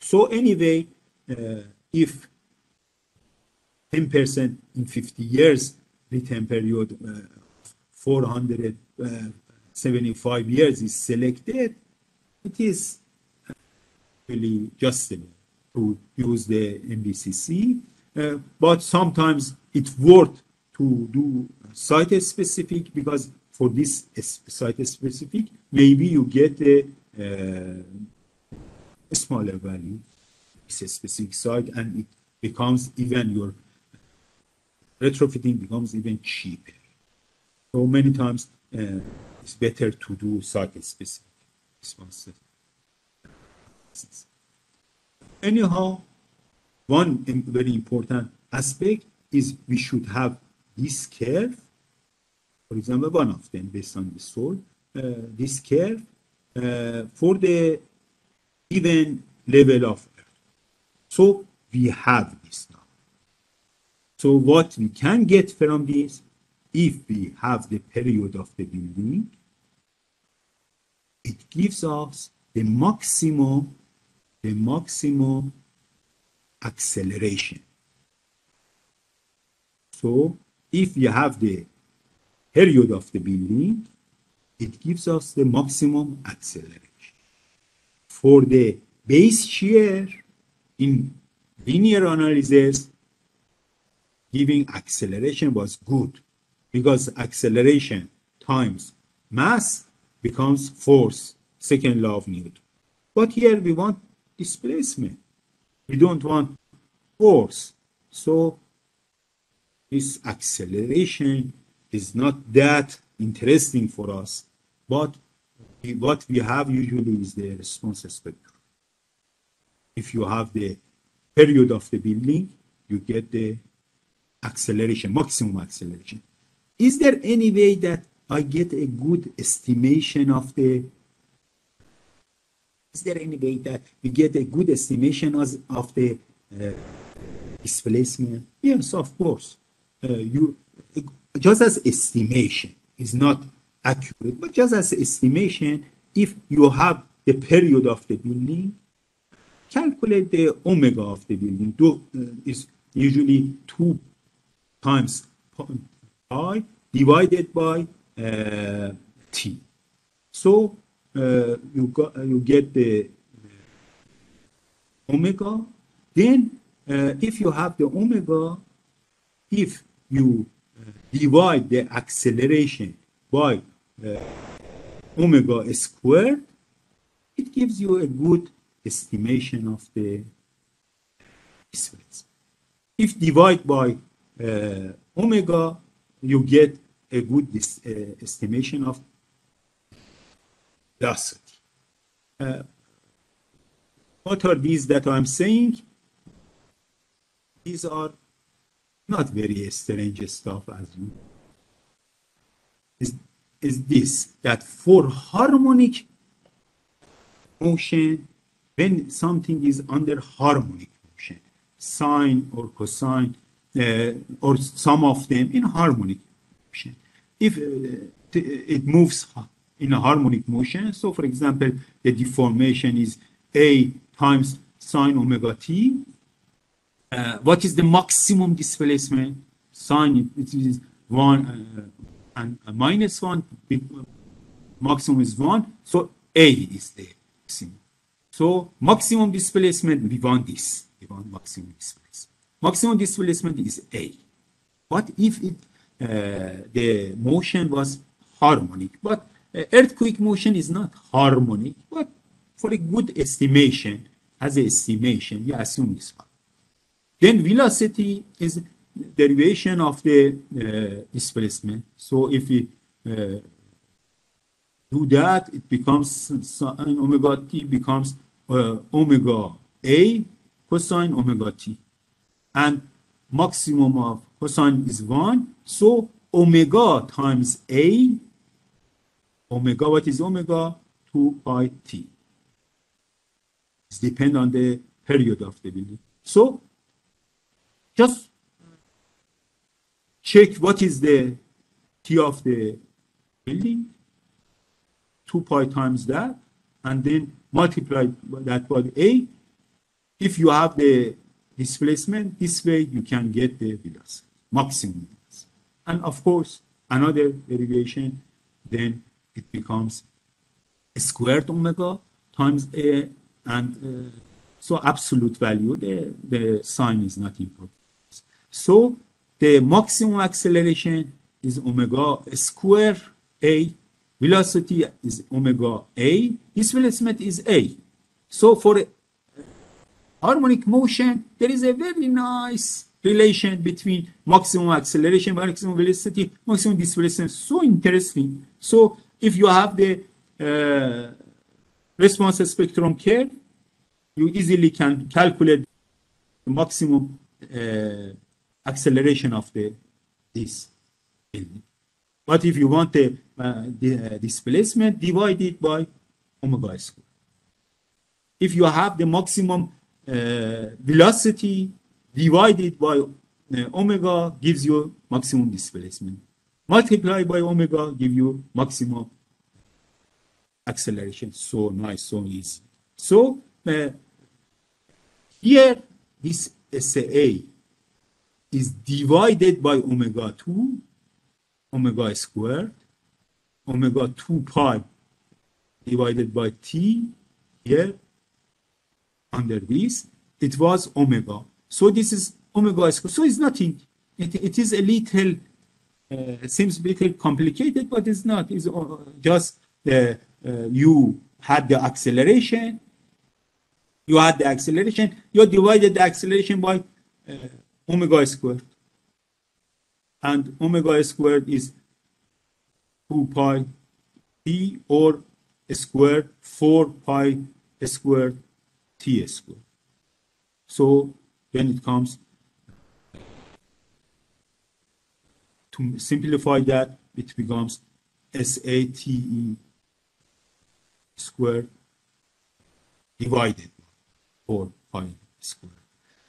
So anyway, if 10% in 50 years return period, 475 years is selected, it is really just to use the MBCC, but sometimes it's worth to do site-specific, because for this site-specific, maybe you get a smaller value. It's a specific site, and it becomes even your retrofitting becomes even cheaper. So many times it's better to do site-specific responses. Anyhow, one very important aspect is we should have this curve. For example, one of them based on the soil, this curve for the given level of Earth. So we have this now. So what we can get from this, if we have the period of the building, it gives us the maximum acceleration. So if you have the period of the building, it gives us the maximum acceleration. For the base shear in linear analysis, giving acceleration was good, because acceleration times mass becomes force, second law of Newton. But here we want displacement. We don't want force. So this acceleration is not that interesting for us, but what we have usually is the response spectrum. If you have the period of the building, you get the acceleration, maximum acceleration. Is there any way that I get a good estimation of the, is there any way that we get a good estimation of the displacement? Yes, of course. Just as estimation is not accurate, but just as estimation, if you have the period of the building, calculate the omega of the building. Is usually 2 times pi divided by t. So you get the omega. Then if you have the omega, if you divide the acceleration by omega squared, it gives you a good estimation of the displacement. If divide by omega, you get a good estimation of velocity. What are these that I'm saying? These are not very strange stuff as you. Is this that for harmonic motion, when something is under harmonic motion, sine or cosine, or some of them in harmonic motion, if it moves in a harmonic motion, so for example, the deformation is A times sine omega t, what is the maximum displacement? Sine, it is 1 and minus 1, maximum is 1, so A is the maximum. So maximum displacement, we want this, we want maximum displacement. Maximum displacement is A. What if it, the motion was harmonic? But earthquake motion is not harmonic, but for a good estimation, as an estimation, you assume this one. Then velocity is derivation of the displacement. So if we do that, it becomes sine omega t becomes omega A cosine omega t. And maximum of cosine is 1. So omega times A, omega, what is omega? 2 pi t. It depends on the period of the building. So just check what is the T of the building, 2 pi times that, and then multiply that by A. If you have the displacement. This way you can get the velocity, maximum velocity. And of course, another derivation, then it becomes squared omega times A, and so absolute value, the sign is not important. So the maximum acceleration is omega square A, velocity is omega A, displacement is A. So for harmonic motion, there is a very nice relation between maximum acceleration, maximum velocity, maximum displacement. So interesting. So if you have the response spectrum curve, you easily can calculate the maximum acceleration of this building. But if you want the displacement, divide it by omega squared. If you have the maximum velocity divided by omega gives you maximum displacement. Multiply by omega give you maximum acceleration. So nice, so easy. So here this SA is divided by omega 2, omega squared, omega 2 pi divided by t here under this. It was omega. So this is omega squared. So it's nothing. It is a little, seems a little complicated, but it's not. It's just you had the acceleration. You had the acceleration. You divided the acceleration by omega squared. And omega squared is 2 pi t, or squared 4 pi squared t squared. So when it comes to simplify that, it becomes SATE squared divided by 4 pi squared.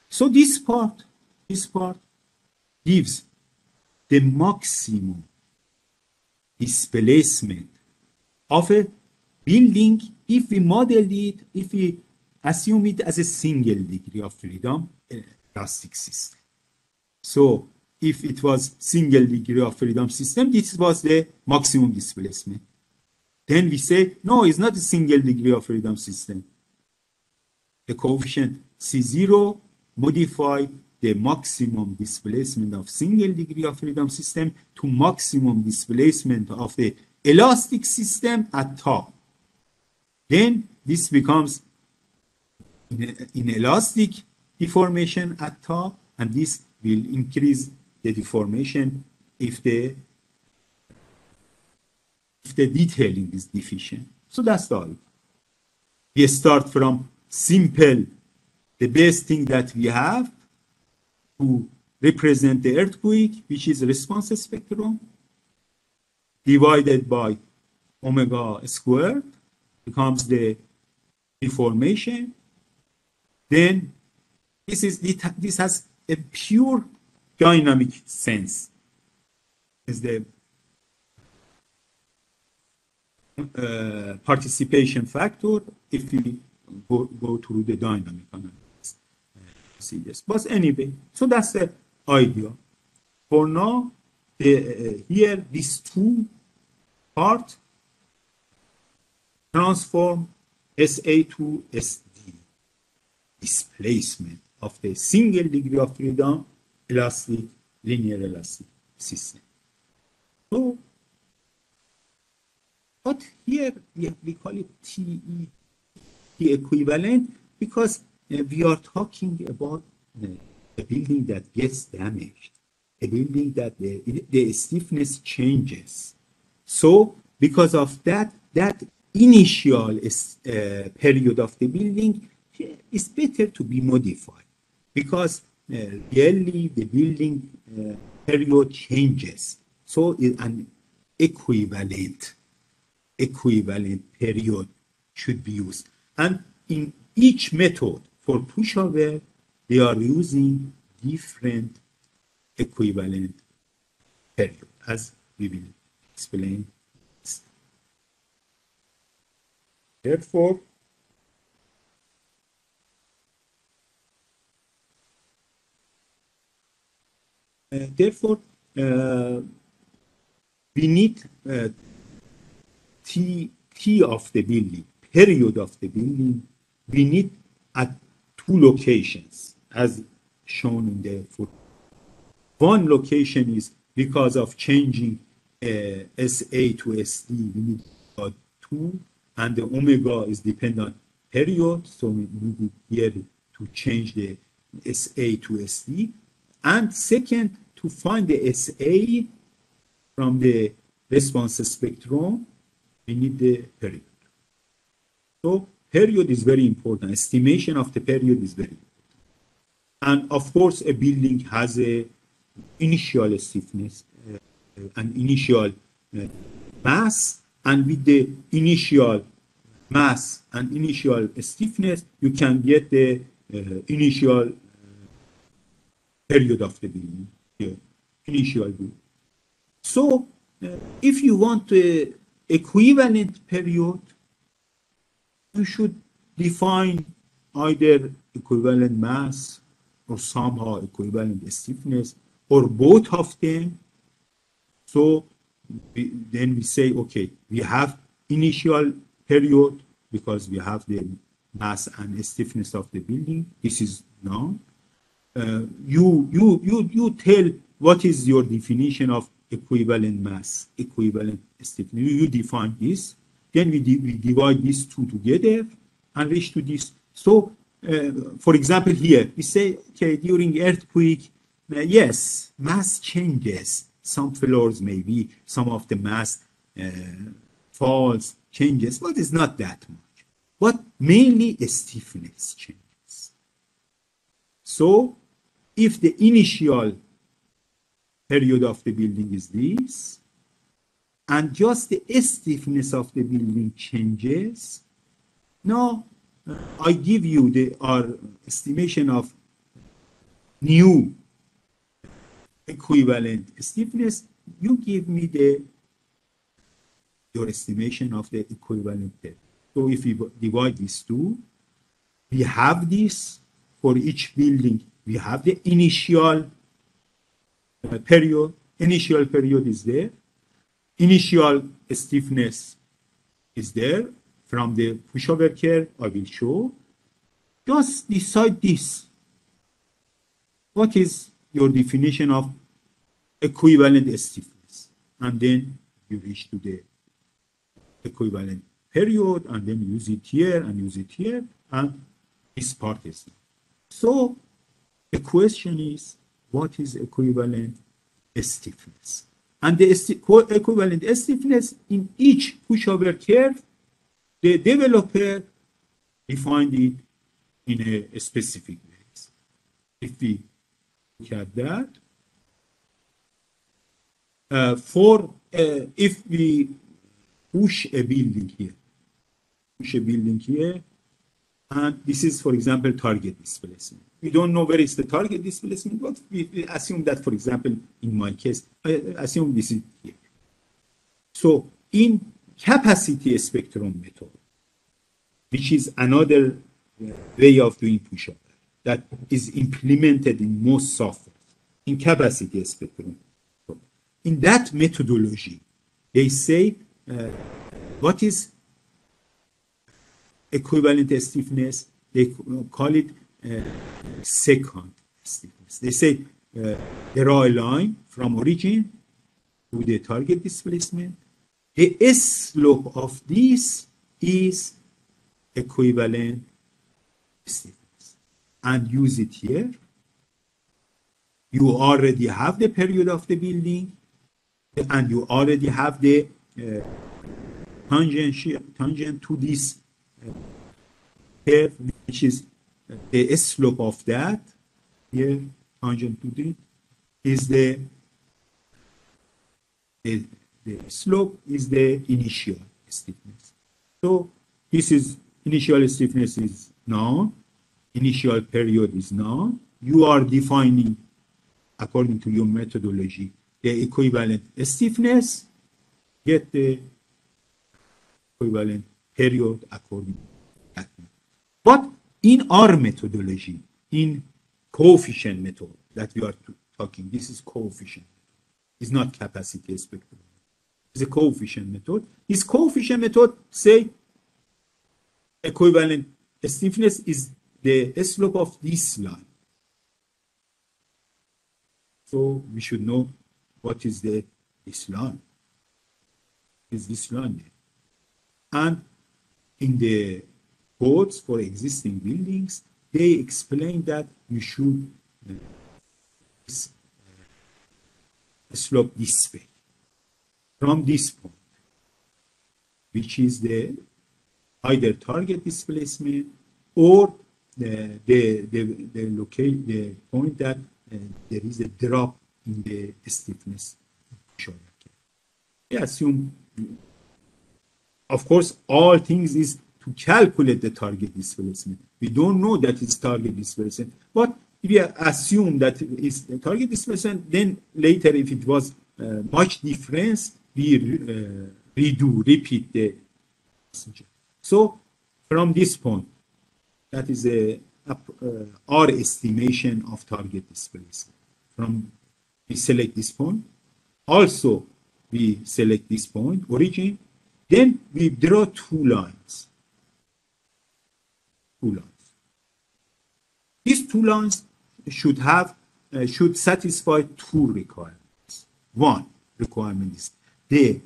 So this part gives the maximum displacement of a building if we model it, if we assume it as a single degree of freedom elastic system. So if it was single degree of freedom system, this was the maximum displacement. Then we say, no, it's not a single degree of freedom system. The coefficient C0 modify the maximum displacement of single degree of freedom system to maximum displacement of the elastic system at top. Then this becomes in elastic deformation at top, and this will increase the deformation if the detailing is deficient. So that's all. We start from simple, the best thing that we have to represent the earthquake, which is response spectrum, divided by omega squared, becomes the deformation. Then this has a pure dynamic sense. Is the participation factor if we go through the dynamic analysis. See this. But anyway, so that's the idea. For now, here these two parts transform SA to SD, displacement of the single degree of freedom elastic, linear elastic system. So, but here we call it TE, the equivalent, because we are talking about a building that gets damaged, a building that the stiffness changes. So because of that initial period of the building is better to be modified, because really the building period changes. So an equivalent period should be used. And in each method for pushover, they are using different equivalent period, as we will explain. Therefore, Therefore, we need T of the building, period of the building, we need at two locations, as shown in the photo. One location is because of changing SA to SD, we need 2, and the omega is dependent on period, so we need it here to change the SA to SD. And second, to find the SA from the response spectrum, we need the period. So period is very important. Estimation of the period is very important. And of course, a building has a initial stiffness, an initial mass, and with the initial mass and initial stiffness, you can get the initial period of the building, initial building. So if you want an equivalent period, you should define either equivalent mass or somehow equivalent stiffness or both of them. So then we say, okay, we have initial period because we have the mass and stiffness of the building. This is known. You tell what is your definition of equivalent mass, equivalent stiffness. You define this. Then we divide these two together and reach to this. So, for example, here we say, okay, during earthquake, yes, mass changes. Some floors maybe, some of the mass falls, changes, but it's not that much. But mainly stiffness changes. So, if the initial period of the building is this, and just the stiffness of the building changes, now I give you our estimation of new equivalent stiffness, you give me your estimation of the equivalent period. So if we divide these two, we have this for each building. We have the initial period. Initial period is there. Initial stiffness is there from the pushover curve. I will show. Just decide this. What is your definition of equivalent stiffness? And then you reach to the equivalent period, and then use it here and use it here, and this part is done. So the question is, what is equivalent stiffness? And the equivalent stiffness in each pushover curve, the developer defined it in a specific way. If we look at that, if we push a building here, and this is, for example, target displacement. We don't know where is the target displacement, but we assume that, for example, in my case, I assume this is here. So in capacity spectrum method, which is another way of doing pushover that is implemented in most software, in capacity spectrum. In that methodology, they say, what is equivalent stiffness? They call it second stiffness. They say draw a line from origin to the target displacement. The slope of this is equivalent stiffness. And use it here. You already have the period of the building, and you already have the tangent to this curve, which is the slope of that. Here, tangent to this is the slope is the initial stiffness. So this is initial stiffness is known, initial period is known. You are defining, according to your methodology, the equivalent stiffness, get the equivalent period according to that. But in our methodology, in coefficient method that we are talking. This is coefficient. It's not capacity spectrum. It's a coefficient method. This coefficient method say equivalent stiffness is the slope of this line. So we should know what is this line. Is this line there? And in the codes for existing buildings, they explain that you should slope this way from this point, which is the either target displacement or the point that there is a drop in the stiffness. We assume, of course, all things is to calculate the target displacement. We don't know that it's target displacement, but if we assume that it's the target displacement, then later if it was much difference, we repeat the procedure. So from this point, that is our estimation of target displacement. From we select this point, also we select this point, origin, then we draw two lines. These two lines should satisfy two requirements. One requirement is the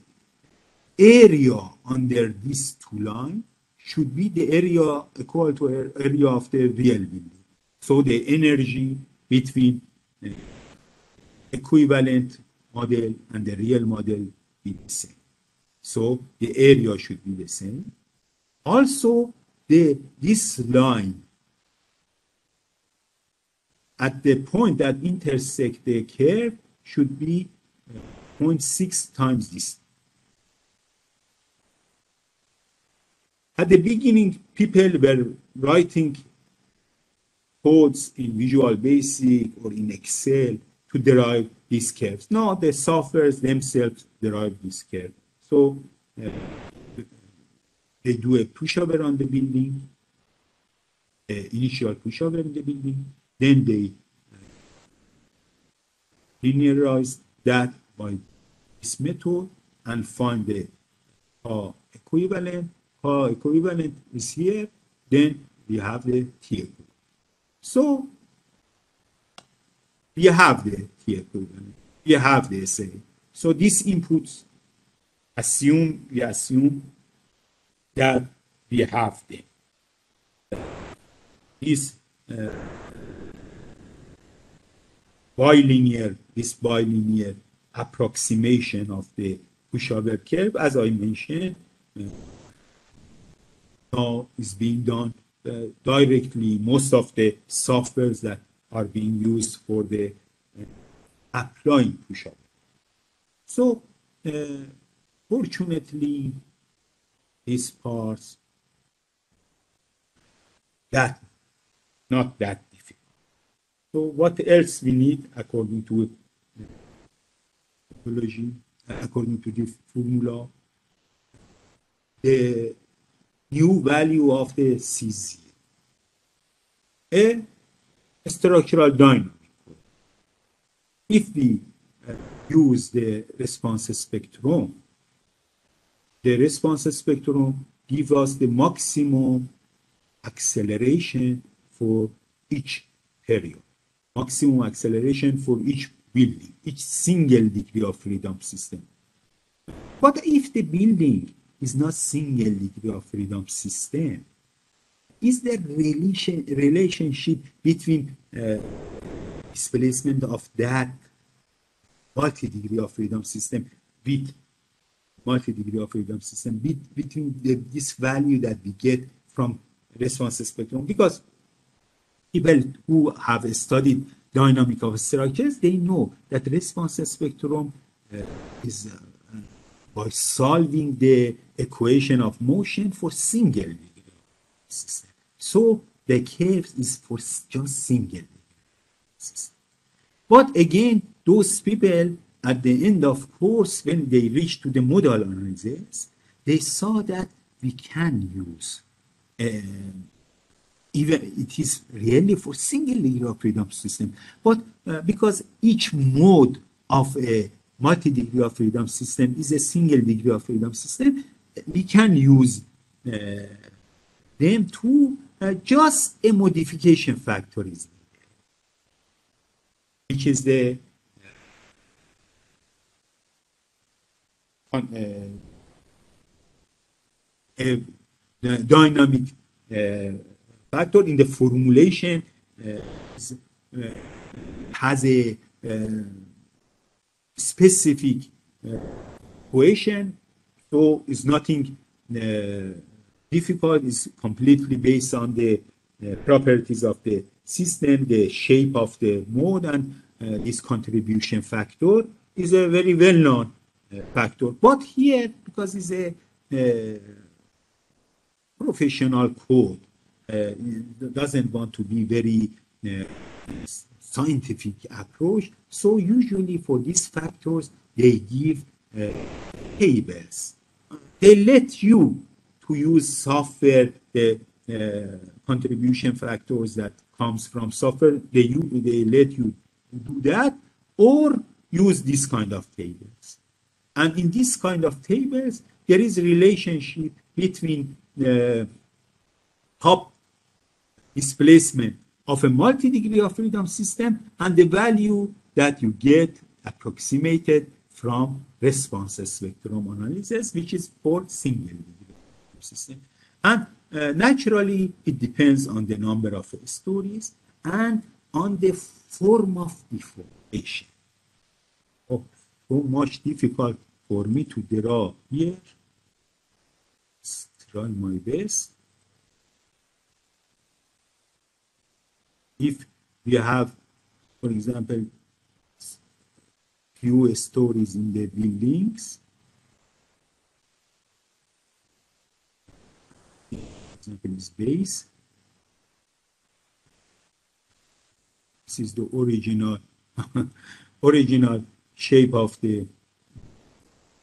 area under these two lines should be the area equal to area of the real building. So the energy between the equivalent model and the real model be the same. So the area should be the same. Also, this line at the point that intersect the curve should be 0.6 times this. At the beginning, people were writing codes in Visual Basic or in Excel to derive these curves. Now the softwares themselves derive this curve. So they do a pushover on the building, initial pushover in the building, then they linearize that by this method and find the equivalent. Equivalent is here, then we have the T equivalent. So we have the T equivalent, we have the SA. So these inputs we assume that we have them. This bilinear approximation of the pushover curve, as I mentioned, now is being done directly. Most of the softwares that are being used for the applying pushover. So fortunately, these parts not that difficult. So what else we need according to topology, according to the formula? The new value of the CZ, a structural dynamic. If we use the response spectrum, the response spectrum gives us the maximum acceleration for each period, maximum acceleration for each building, each single degree of freedom system. But if the building is not single degree of freedom system, is there relationship between displacement of that multi-degree of freedom system with multi-degree of freedom system between this value that we get from response spectrum? Because people who have studied dynamic of structures, they know that response spectrum is by solving the equation of motion for single degree system. So the curve is for just single degree system. But again, those people at the end of course, when they reach to the model analysis, they saw that we can use even it is really for single degree of freedom system, but because each mode of a multi-degree of freedom system is a single degree of freedom system, we can use them to just a modification factor is needed, which is the dynamic factor in the formulation has a specific equation, so it's nothing difficult. It's completely based on the properties of the system, the shape of the mode, and this contribution factor is a very well-known factor. But here, because it's a professional code, it doesn't want to be very scientific approach, so usually for these factors they give tables. They let you to use software, the contribution factors that comes from software, they let you do that, or use this kind of tables. And in this kind of tables, there is a relationship between the top displacement of a multi-degree of freedom system and the value that you get approximated from response spectrum analysis, which is for single degree system. And naturally, it depends on the number of stories and on the form of deformation. Oh, so much difficult for me to draw here. Let's try my best. If we have, for example, few stories in the buildings, for example, this base. This is the original original shape of the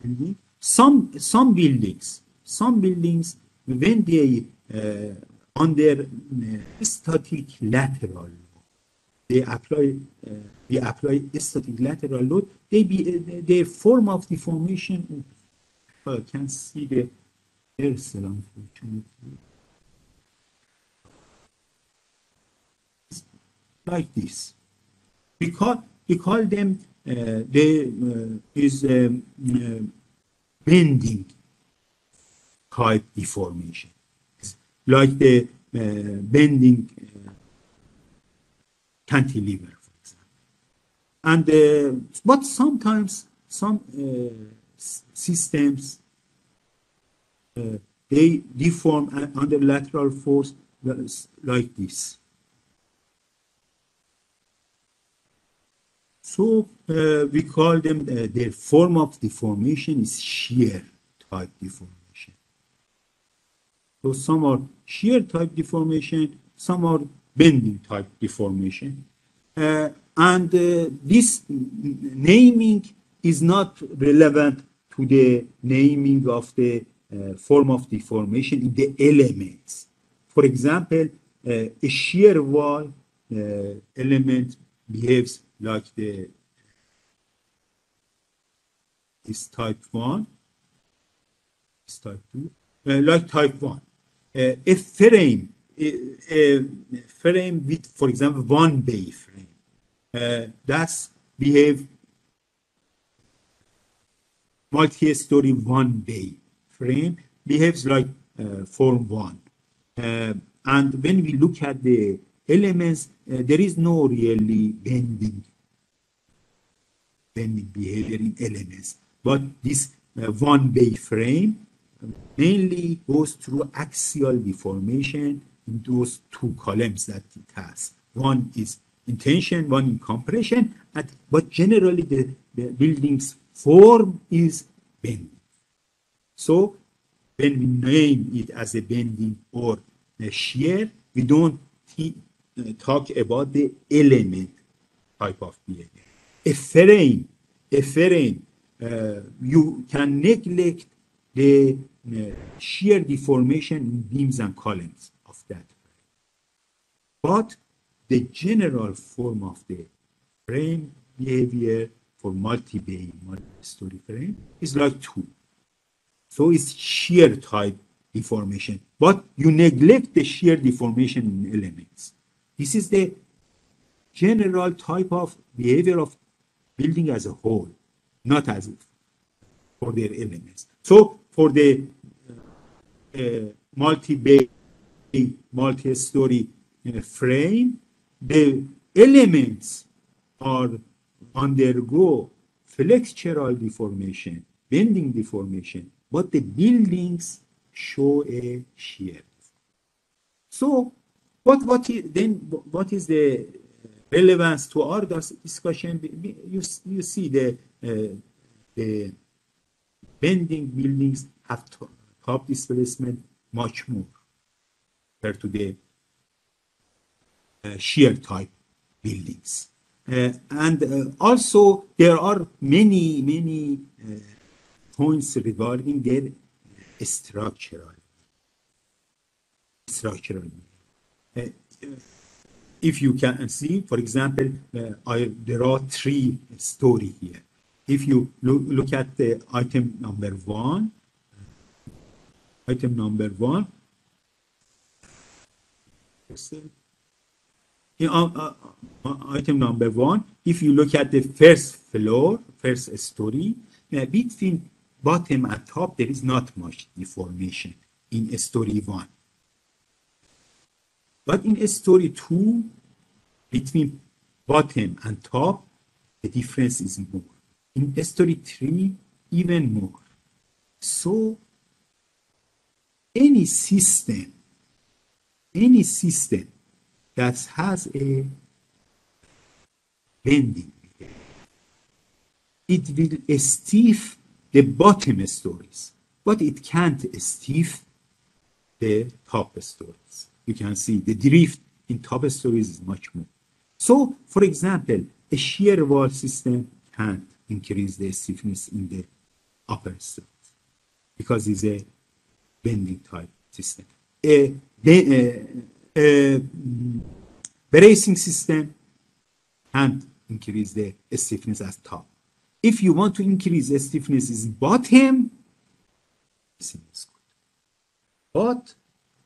building. Some buildings, when they under static lateral load, we apply static lateral load. The form of deformation. I can see the cursor, unfortunately. Like this. We call them bending type deformation, like the bending cantilever, for example. And but sometimes some systems they deform under lateral force like this. So we call them, their form of deformation is shear type deformation. So some are shear type deformation, some are bending type deformation. And this naming is not relevant to the naming of the form of deformation in the elements. For example, a shear wall element behaves like this type 1, this type 2, like type 1. A frame with, for example, one bay frame, that's behave multi-story one bay frame behaves like form 1. And when we look at the elements, there is no really bending behavior in elements. But this one bay frame mainly goes through axial deformation in those two columns that it has. One is in tension, one in compression, but generally the building's form is bending. So when we name it as a bending or a shear, we don't talk about the element type of behavior. A frame, you can neglect the shear deformation in beams and columns of that. But the general form of the frame behavior for multi-bay, multi-story frame is like 2. So it's shear type deformation, but you neglect the shear deformation in elements. This is the general type of behavior of building as a whole, not as if for their elements. So for the multi-bay, multi-story frame, the elements are undergo flexural deformation, bending deformation, but the buildings show a shear. So what is the relevance to our discussion? You see the bending buildings have top displacement much more compared to the shear type buildings. And also there are many points regarding their structural. If you can see, for example, there are 3 stories here. If you look at the item number 1, item number 1, item number 1, if you look at the first floor, first story, between bottom and top, there is not much deformation in story 1. But in story 2, between bottom and top, the difference is more. In story 3, even more. So any system that has a bending, it will stiff the bottom stories, but it can't stiff the top stories. You can see the drift in top stories is much more. So, for example, a shear wall system can't increase the stiffness in the upper stories because it's a bending type system. A bracing system can't increase the stiffness as top. If you want to increase the stiffness in bottom, it's good. But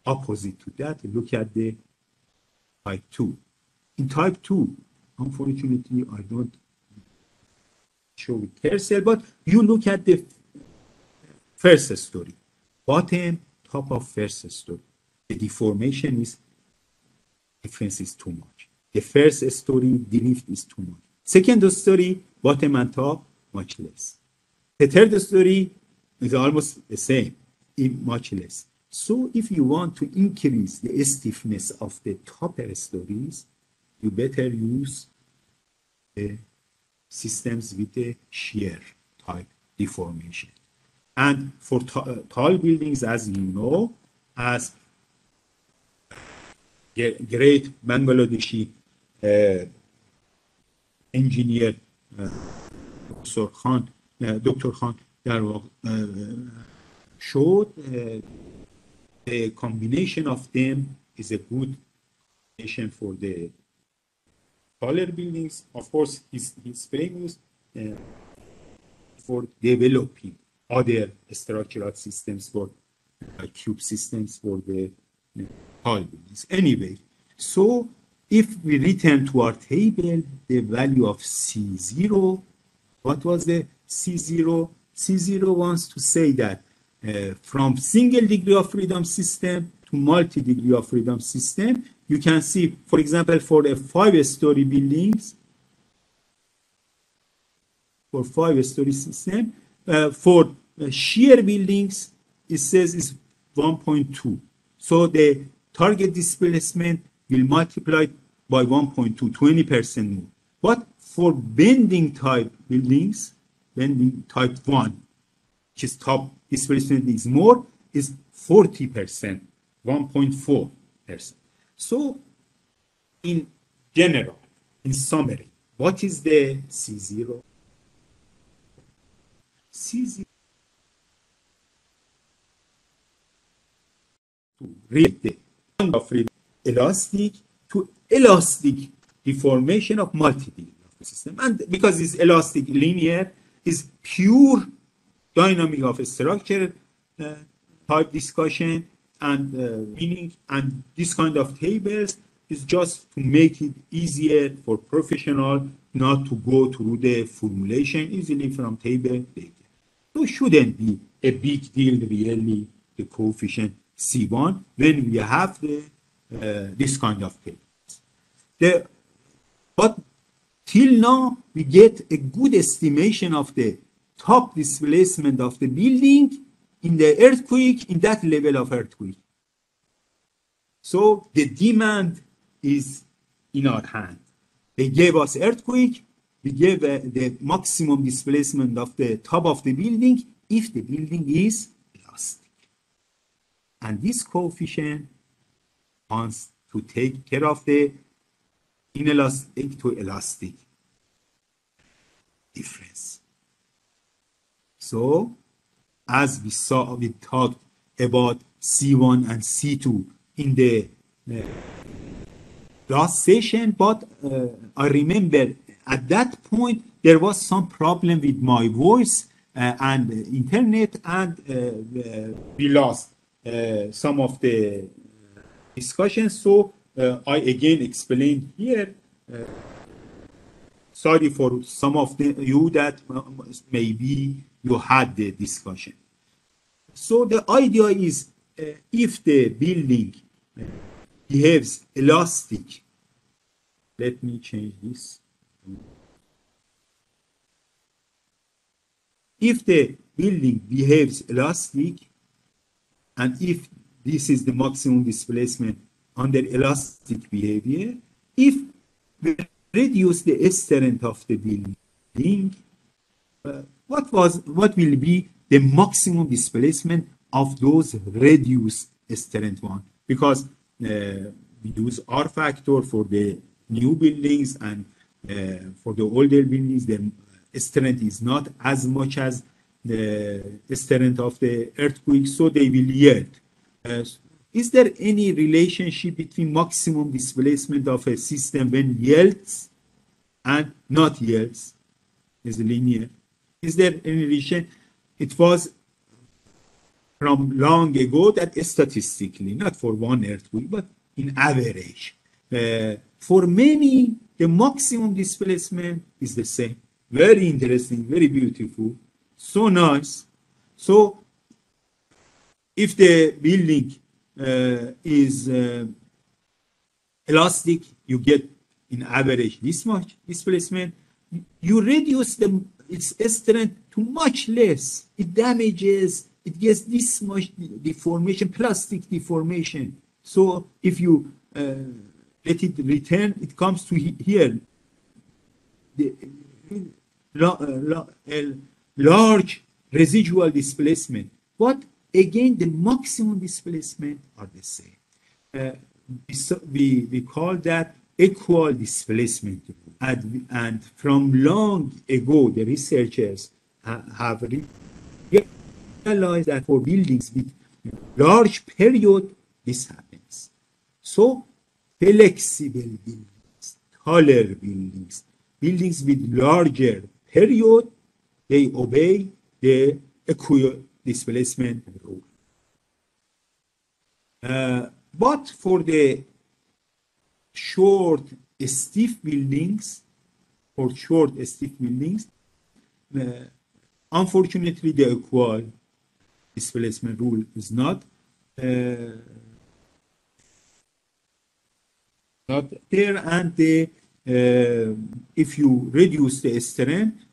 opposite to that, look at the type 2. In type 2, unfortunately, I don't show it cursor, but you look at the first story. Bottom, top of first story. The deformation difference is too much. The first story drift is too much. Second story, bottom and top, much less. The third story is almost the same, much less. So if you want to increase the stiffness of the top stories, you better use the systems with the shear type deformation. And for tall buildings, as you know, as great Bangladeshi engineer Dr. Khan showed, the combination of them is a good combination for the taller buildings. Of course, he's famous for developing other structural systems for cube systems for the tall buildings. Anyway, so if we return to our table, the value of C0, what was the C0? C0 wants to say that from single degree of freedom system to multi-degree of freedom system, you can see, for example, for the 5-story buildings, for 5-story system, for shear buildings, it says is 1.2. So the target displacement will multiply by 1.2, 20% more. But for bending type buildings, bending type 1, which is top displacement is more, is 40%, 1.4%. So in general, in summary, what is the C0? C0 to read the of elastic to elastic deformation of multi-degree of the system. And because it's elastic linear, is pure dynamic of structure type discussion and meaning, and this kind of tables is just to make it easier for professional not to go through the formulation easily from table data. So it shouldn't be a big deal really, the coefficient C1 when we have the this kind of tables. But till now we get a good estimation of the top displacement of the building in the earthquake, in that level of earthquake. So the demand is in our hand. They gave us earthquake, we gave the maximum displacement of the top of the building if the building is elastic. And this coefficient wants to take care of the inelastic to elastic difference. So, as we saw, we talked about C1 and C2 in the last session, but I remember at that point there was some problem with my voice and internet, and we lost some of the discussions. So I again explained here. Sorry for some of you that maybe you had the discussion. So the idea is if the building behaves elastic, let me change this. If the building behaves elastic, and if this is the maximum displacement under elastic behavior, if we reduce the strength of the building, what will be the maximum displacement of those reduced strength one? Because we use R factor for the new buildings, and for the older buildings, the strength is not as much as the strength of the earthquake, so they will yield. Is there any relationship between maximum displacement of a system when yields and not yields? Is linear? Is there any relation? It was from long ago that statistically, not for one earthquake, but in average, for many, the maximum displacement is the same. Very interesting, very beautiful, so nice. So if the building is elastic, you get in average this much displacement. You reduce its strength to much less. It damages, it gets this much deformation, plastic deformation. So if you let it return, it comes to here. The large residual displacement. But again, the maximum displacement are the same. We call that equal displacement. And from long ago, the researchers have realized that for buildings with large period, this happens. So flexible buildings, taller buildings, buildings with larger period, they obey the equal displacement rule. But for the short, stiff buildings, unfortunately, the equal displacement rule is not there, and if you reduce the strength,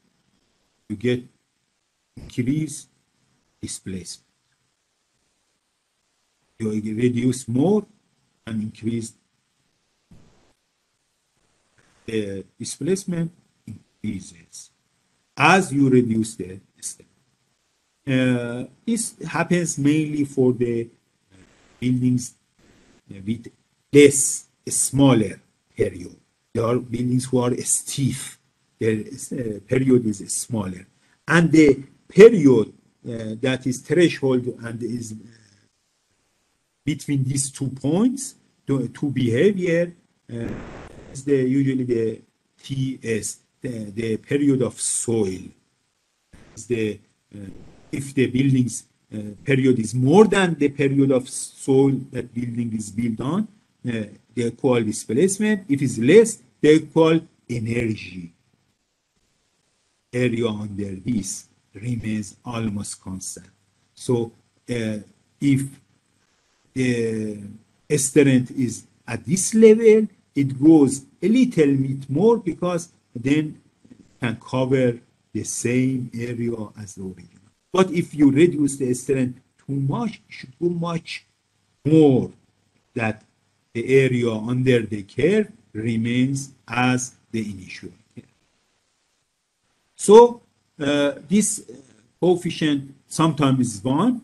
you get increased displacement. You reduce more and increase the displacement increases as you reduce the strength. This happens mainly for the buildings with less, smaller period. There are buildings who are stiff, their period is smaller. And the period that is threshold and is between these 2 points, two behavior, is usually the TS, the period of soil. If the building's period is more than the period of soil that building is built on, they call displacement. If it's less, they call energy. Area under this remains almost constant. So if the strength is at this level, it goes a little bit more because then it can cover the same area as the original. But if you reduce the strength too much, it should go much more, that the area under the curve remains as the initial curve. So this coefficient sometimes is 1,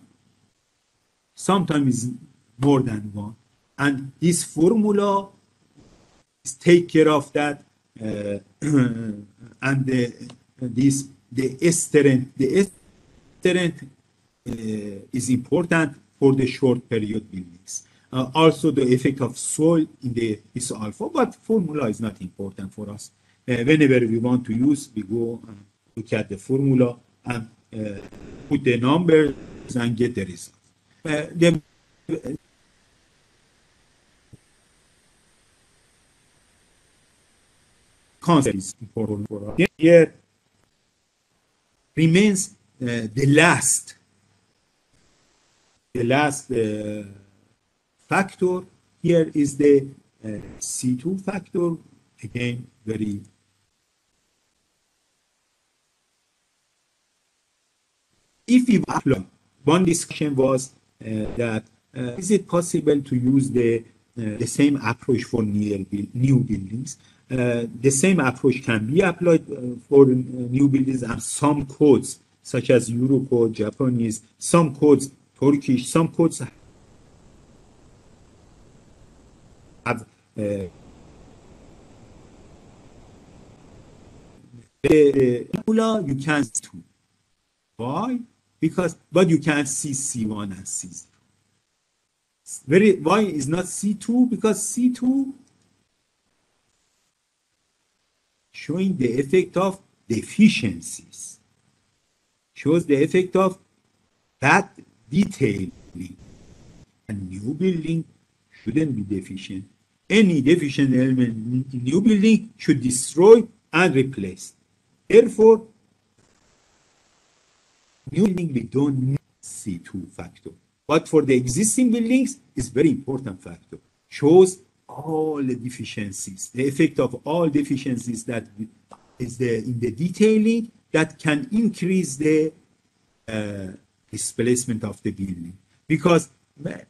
sometimes is more than 1. And this formula is take care of that, and the strength is important for the short period buildings. Also the effect of soil in this alpha, but formula is not important for us. Whenever we want to use, we go and look at the formula and put the numbers and get the result. The concept is important for us. Here remains the last factor. Here is the C2 factor. Again, very if you apply, one discussion was that is it possible to use the same approach for new buildings? The same approach can be applied for new buildings, and some codes, such as Euro code, Japanese, some codes, Turkish, some codes have the formula you can see. Why? But you can't see C1 and C0. Why is not C2? Because C2 showing the effect of deficiencies, shows the effect of bad detailing. A new building shouldn't be deficient. Any deficient element in new building should destroy and replace. Therefore, new building we don't need C2 factor. But for the existing buildings, it's very important factor. Shows all the deficiencies, the effect of all deficiencies that is in the detailing that can increase the displacement of the building. Because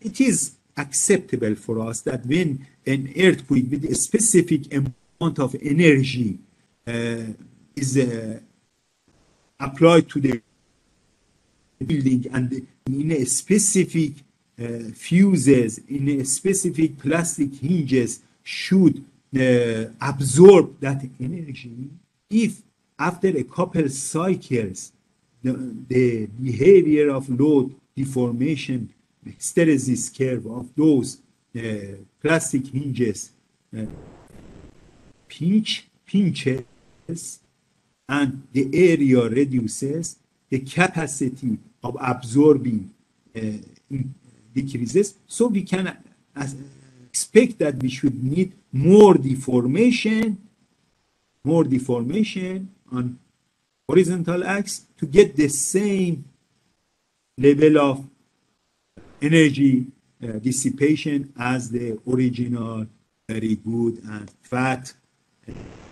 it is acceptable for us that when an earthquake with a specific amount of energy is applied to the building and in a specific fuses, in a specific plastic hinges should absorb that energy. If after a couple cycles the behavior of load deformation, hysteresis curve of those plastic hinges pinches and the area reduces, the capacity of absorbing decreases. So we can expect that we should need more deformation on horizontal axis to get the same level of energy dissipation as the original very good and fat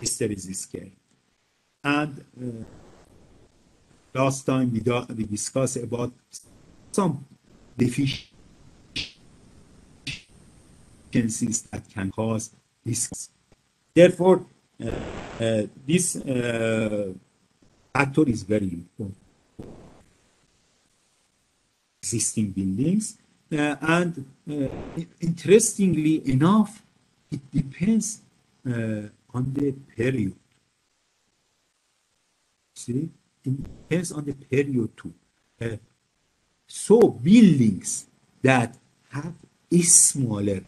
hysteresis curve. And last time we discussed about some deficiencies that can cause this. Therefore, this factor is very important. Existing buildings, and interestingly enough, it depends on the period. See, it depends on the period too. So buildings that have a smaller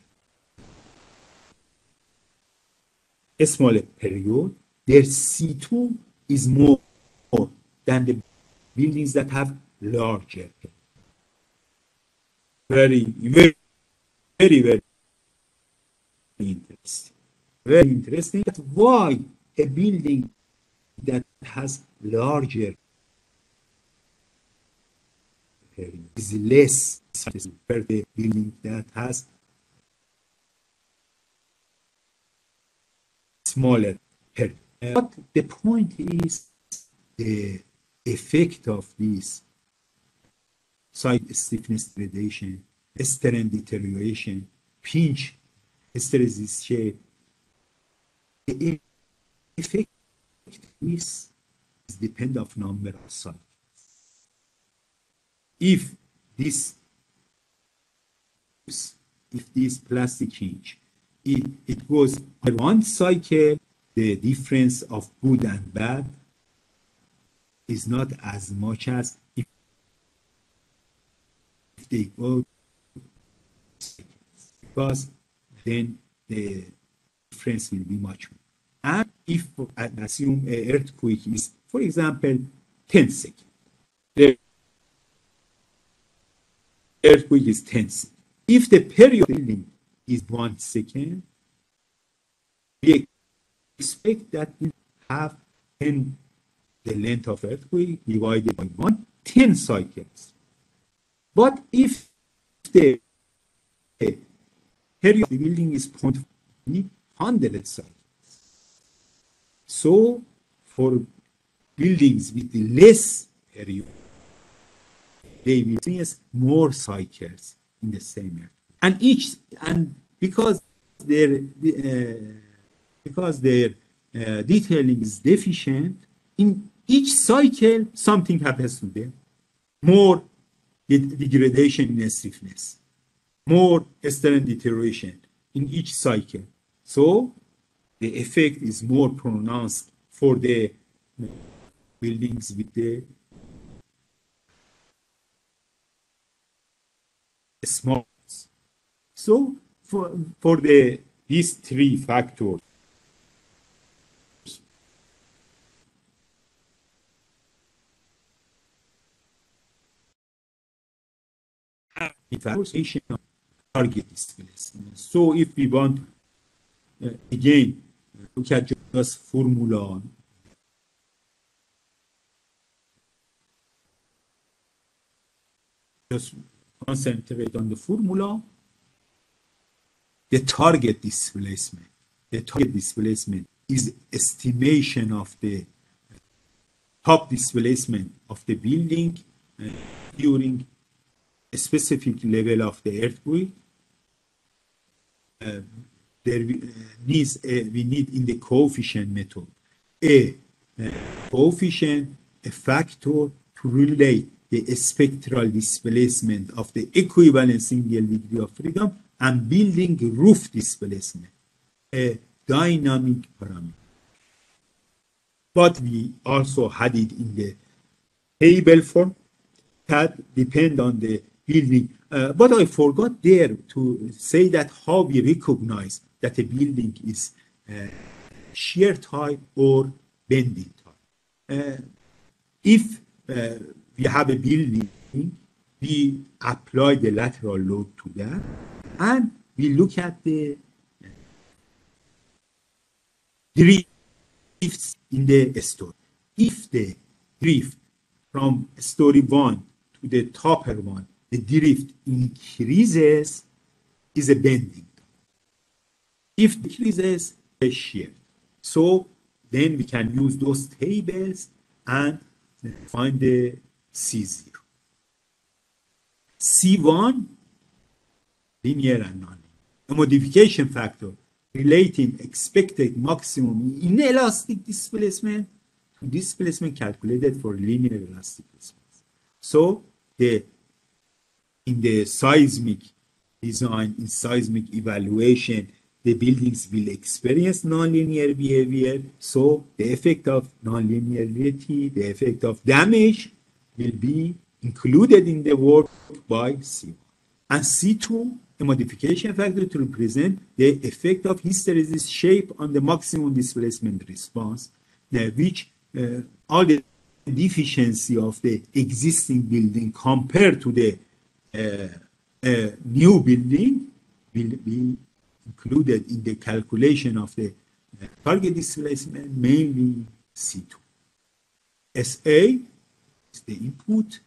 smaller period, their C2 is more than the buildings that have larger. Very, very, very interesting. Very interesting. But why a building that has larger is less compared to a building that has smaller period? But the point is the effect of this side stiffness degradation, strength deterioration, pinch, hysteresis shape. The effect is depend of number of cycles. If this plastic hinge, it goes by one cycle, the difference of good and bad is not as much as if they go, because then the difference will be much more. And if I assume an earthquake is, for example, 10 seconds, the earthquake is 10 seconds. If the period of building is 1 second, we expect that we have 10, the length of earthquake divided by 1, 10 cycles. But if the period of the building is 100 cycles, so for buildings with less period, they will experience more cycles in the same earthquake. And because their detailing is deficient, in each cycle something happens to them. More degradation in stiffness, more strength deterioration in each cycle. So the effect is more pronounced for the buildings with the small. So for these three factors, evaluation of target displacement. So if we want, again, look at just formula, just concentrate on the formula, the target displacement. The target displacement is estimation of the top displacement of the building during a specific level of the earthquake. We need in the coefficient method a coefficient, a factor to relate the spectral displacement of the equivalent single degree of freedom and building roof displacement, a dynamic parameter. But we also had it in the table form that depend on the building. But I forgot there to say that how we recognize that a building is shear type or bending type. If we have a building, we apply the lateral load to that, and we look at the drifts in the story. If the drift from story 1 to the topper one, the drift increases, is a bending. If it decreases, a shear. So then we can use those tables and find the C0. C1, linear and nonlinear. A modification factor relating expected maximum inelastic displacement to displacement calculated for linear elastic displacement. So in the seismic design, in seismic evaluation, the buildings will experience nonlinear behavior. So the effect of nonlinearity, the effect of damage will be included in the work by C1. and C2, a modification factor to represent the effect of hysteresis shape on the maximum displacement response, which all the deficiency of the existing building compared to the new building will be included in the calculation of the target displacement, mainly C2. SA is the input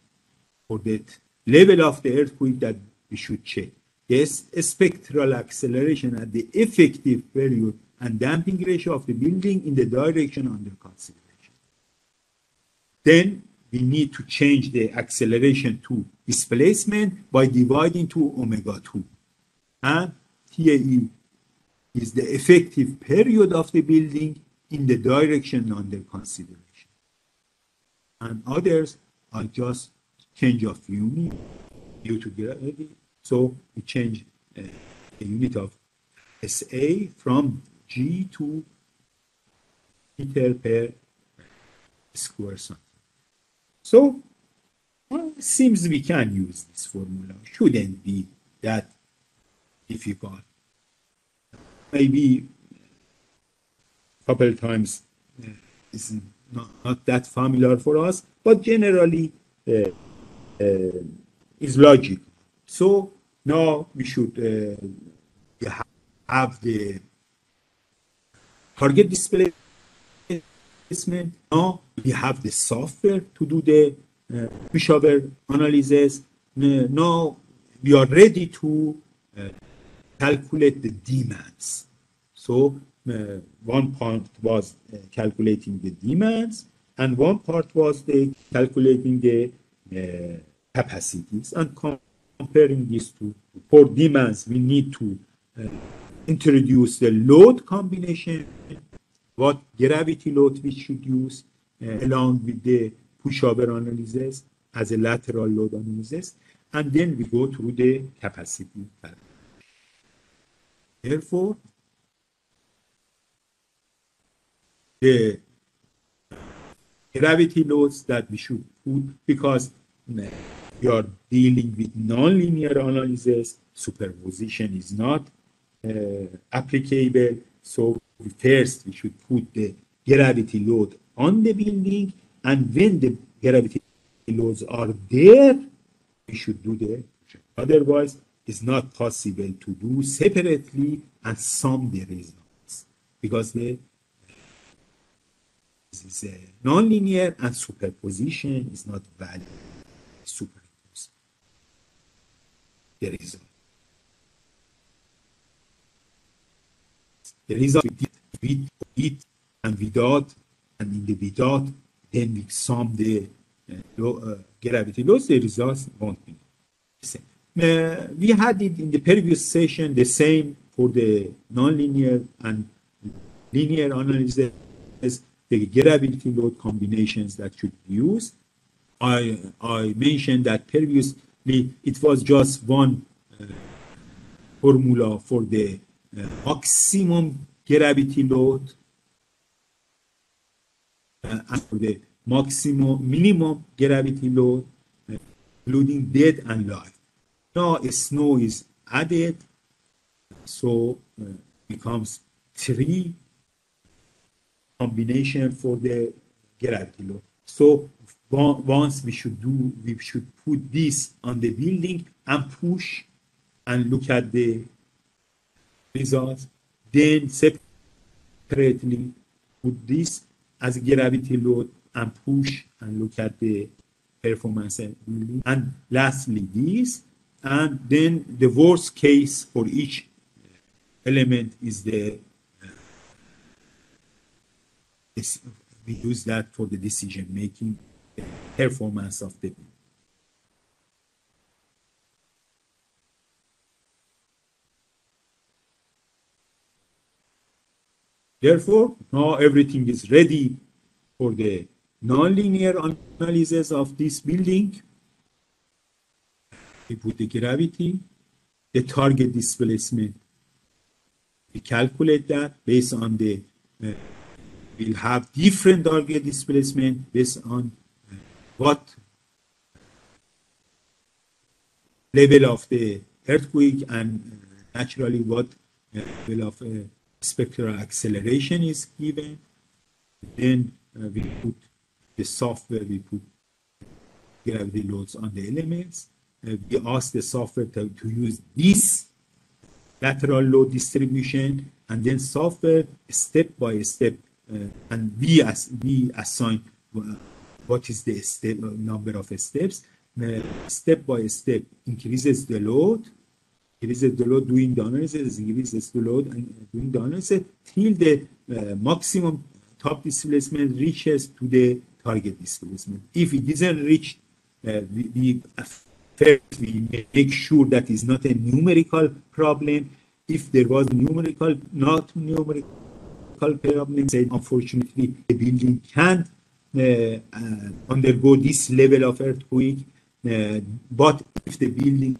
for the level of the earthquake that we should check. The spectral acceleration at the effective period and damping ratio of the building in the direction under consideration. Then we need to change the acceleration to displacement by dividing to omega 2. And TAE is the effective period of the building in the direction under consideration. And others are just change of unit due to gravity. So we change the unit of SA from G to meter per square centimeter. So it seems we can use this formula. Shouldn't be that difficult. Maybe a couple times is not that familiar for us, but generally is logic. So now we should have the target displacement. Now we have the software to do the pushover analysis. Now we are ready to calculate the demands. So one part was calculating the demands, and one part was the calculating the capacities and comparing these two. For demands, we need to introduce the load combination, what gravity load we should use along with the pushover analysis as a lateral load analysis, and then we go through the capacity. Therefore, the gravity loads that we should put, because we are dealing with nonlinear analysis, superposition is not applicable. So first we should put the gravity load on the building, and when the gravity loads are there, we should do the push. Otherwise, it's not possible to do separately and sum the results, because this is a nonlinear and superposition is not valid. Superimpose the result. The result with it and without, and in the without, then we sum the gravity loads, the results won't be the same. We had it in the previous session, the same for the nonlinear and linear analysis, the gravity load combinations that should be used. I mentioned that previously it was just one formula for the maximum gravity load and for the minimum gravity load, including dead and live. Now snow is added, so becomes 3 combination for the gravity load. So once we should put this on the building and push and look at the results, then separately put this as a gravity load and push and look at the performance building. And lastly this, and then the worst case for each element is the we use that for the decision making, the performance of the building. Therefore, now everything is ready for the nonlinear analysis of this building. We put the gravity, the target displacement. We calculate that based on the, we'll have different target displacement based on what level of the earthquake and naturally what level of spectral acceleration is given. Then we put the software, we put gravity loads on the elements. We ask the software to use this lateral load distribution, and then software step by step, and we assign what is the step number of steps. Step by step increases the load, doing the analysis, increases the load and doing the analysis till the maximum top displacement reaches to the target displacement. If it doesn't reach, first we make sure that is not a numerical problem. If there was not numerical problem, say unfortunately the building can't undergo this level of earthquake. But if the building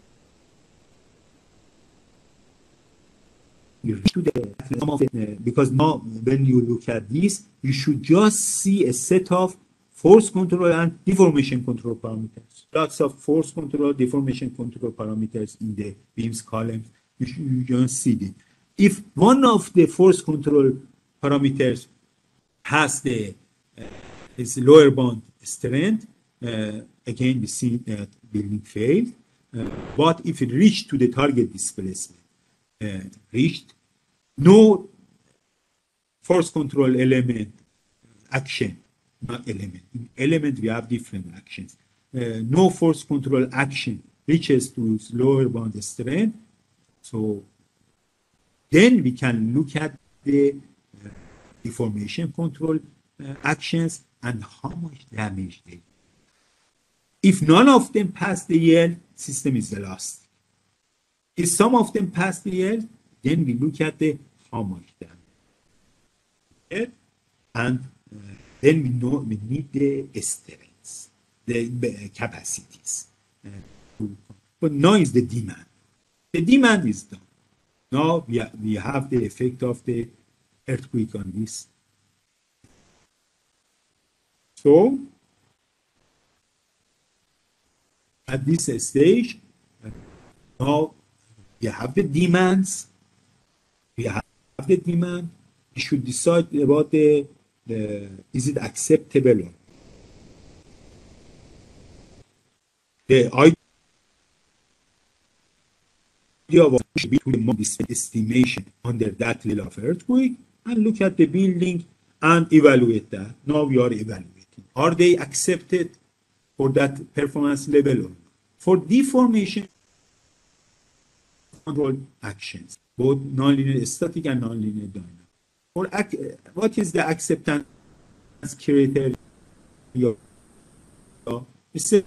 because now when you look at this, you should just see a set of force control and deformation control parameters. Lots of force control, deformation control parameters in the beams columns. You just see it. If one of the force control parameters has the is lower bound strength, again we see that building failed. But if it reached to the target displacement, no force control element action, not element. In element we have different actions. No force control action reaches to lower bound strength. So then we can look at the deformation control actions and how much damage they do. If none of them pass the yield, system is elastic. If some of them pass the yield, then we look at the how much damage. And then we know we need the strengths, the capacities. But now is the demand. The demand is done. Now we have the effect of the earthquake on this. So at this stage, now we have the demands. We have the demand. We should decide about the is it acceptable or not. The idea of should be to this estimation under that level of earthquake and look at the building and evaluate that. Now we are evaluating. Are they accepted for that performance level or not? For deformation control actions, both nonlinear static and nonlinear dynamic. For what is the acceptance criteria? It says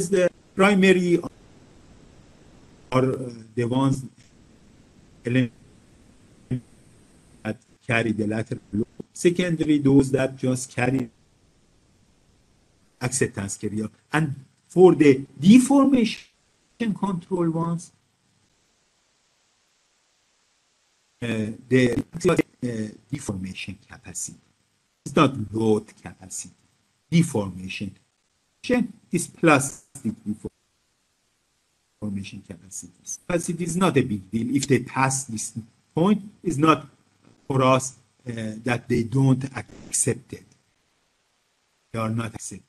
the primary are the ones that carry the lateral load. Secondary, those that just carry acceptance criteria. And for the deformation control ones, the deformation capacity. It's not load capacity. Deformation is plastic deformation capacity. Capacity is not a big deal. If they pass this point, it's not for us that they don't accept it. They are not accepted.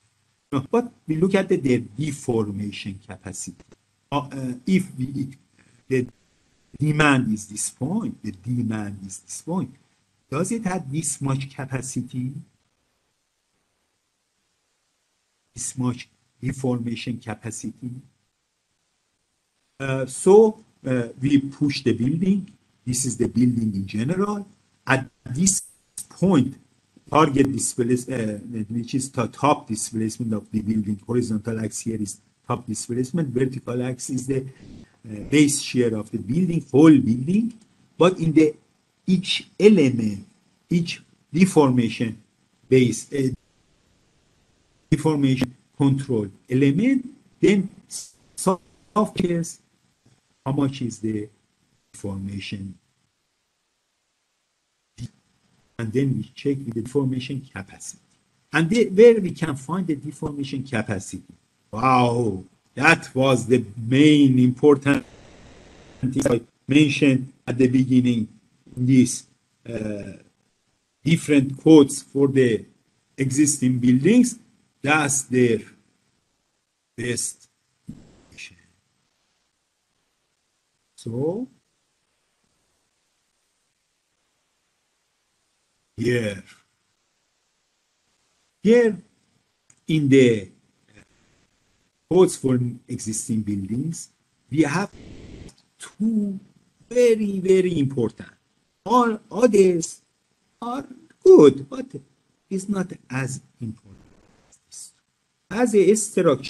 No, but we look at the deformation capacity. If the demand is this point, does it have this much capacity? This much deformation capacity? So we push the building. This is the building in general. At this point, target displacement, which is the top displacement of the building. Horizontal axis here is top displacement. Vertical axis is the base shear of the building, whole building. But in the each element, each deformation base, deformation control element, then software, how much is the deformation? And then we check with the deformation capacity. And where we can find the deformation capacity. Wow, that was the main important I mentioned at the beginning, these different codes for the existing buildings, that's their best. So here in the codes for existing buildings, we have two very important. All others are good, but it's not as important as a structural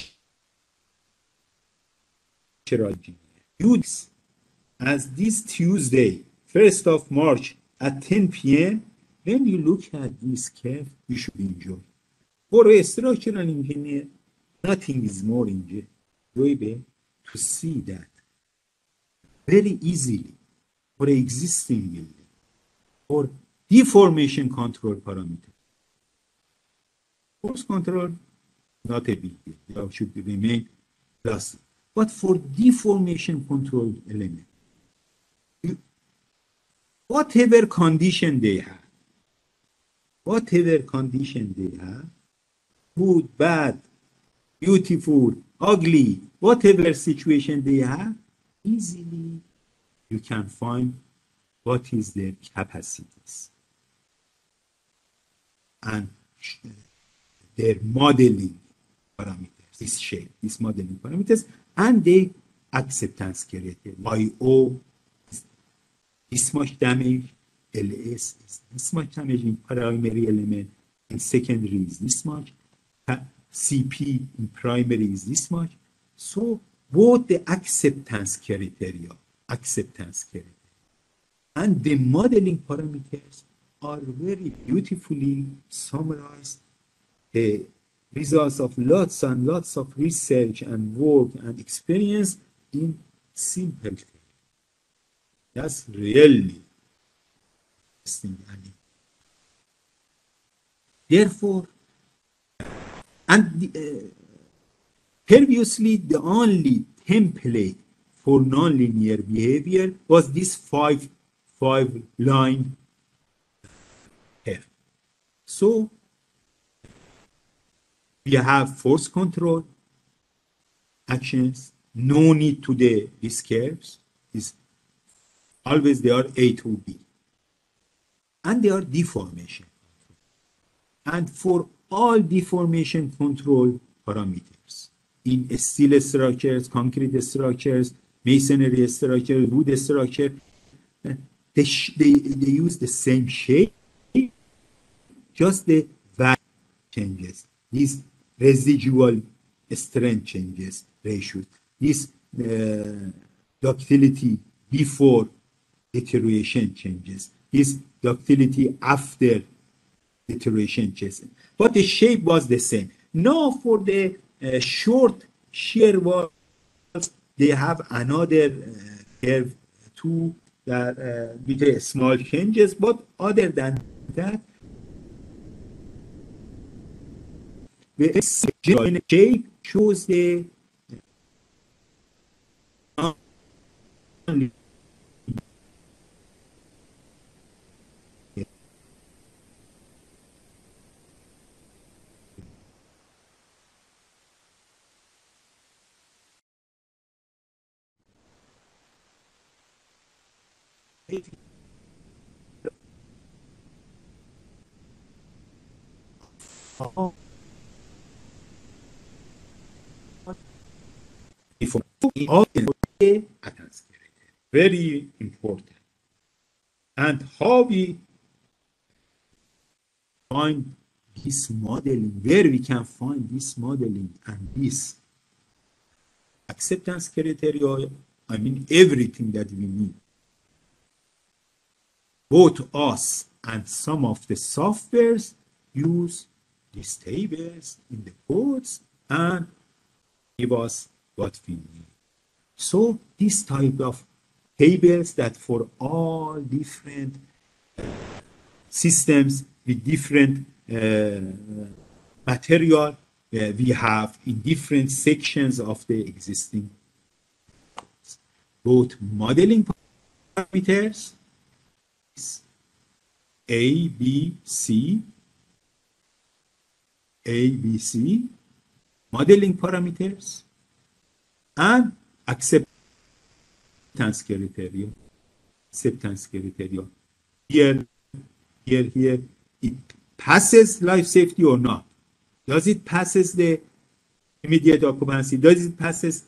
engineer. Use as this Tuesday, 1st of March at 10 p.m., when you look at this curve, you should enjoy. For a structural engineer, nothing is more enjoyable to see that very easily for an existing building or deformation control parameter. Force control, not a big deal. That should remain plus. But for deformation control element, whatever condition they have, good, bad, beautiful, ugly, whatever situation they have, easily you can find what is their capacities and their modeling parameters, this shape, these modeling parameters, and the acceptance criteria. YO is this much damage, LS is this much damage in primary element, in secondary is this much, CP in primary is this much. So both the acceptance criteria, and the modeling parameters are very beautifully summarized. The results of lots and lots of research and work and experience in simple terms. That's really interesting. Therefore, and previously the only template for nonlinear behavior was this five line curve. So we have force control actions, no need to these curves. Is always they are A to B. And they are deformation. And for all deformation control parameters in steel structures, concrete structures, masonry structures, wood structure, they use the same shape, just the value changes. These residual strength changes, ratios. This ductility before deterioration changes. This ductility after deterioration changes. But the shape was the same. Now for the short shear walls, they have another curve too that with small changes. But other than that, the shape shows the very important. And how we find this modeling, where we can find this modeling and this acceptance criteria, I mean everything that we need. Both us and some of the softwares use these tables in the codes and give us what we need. So this type of tables that for all different systems with different material we have in different sections of the existing. both modeling parameters, A, B, C, modeling parameters, and acceptance criteria. Here, it passes life safety or not? Does it passes the immediate occupancy? Does it passes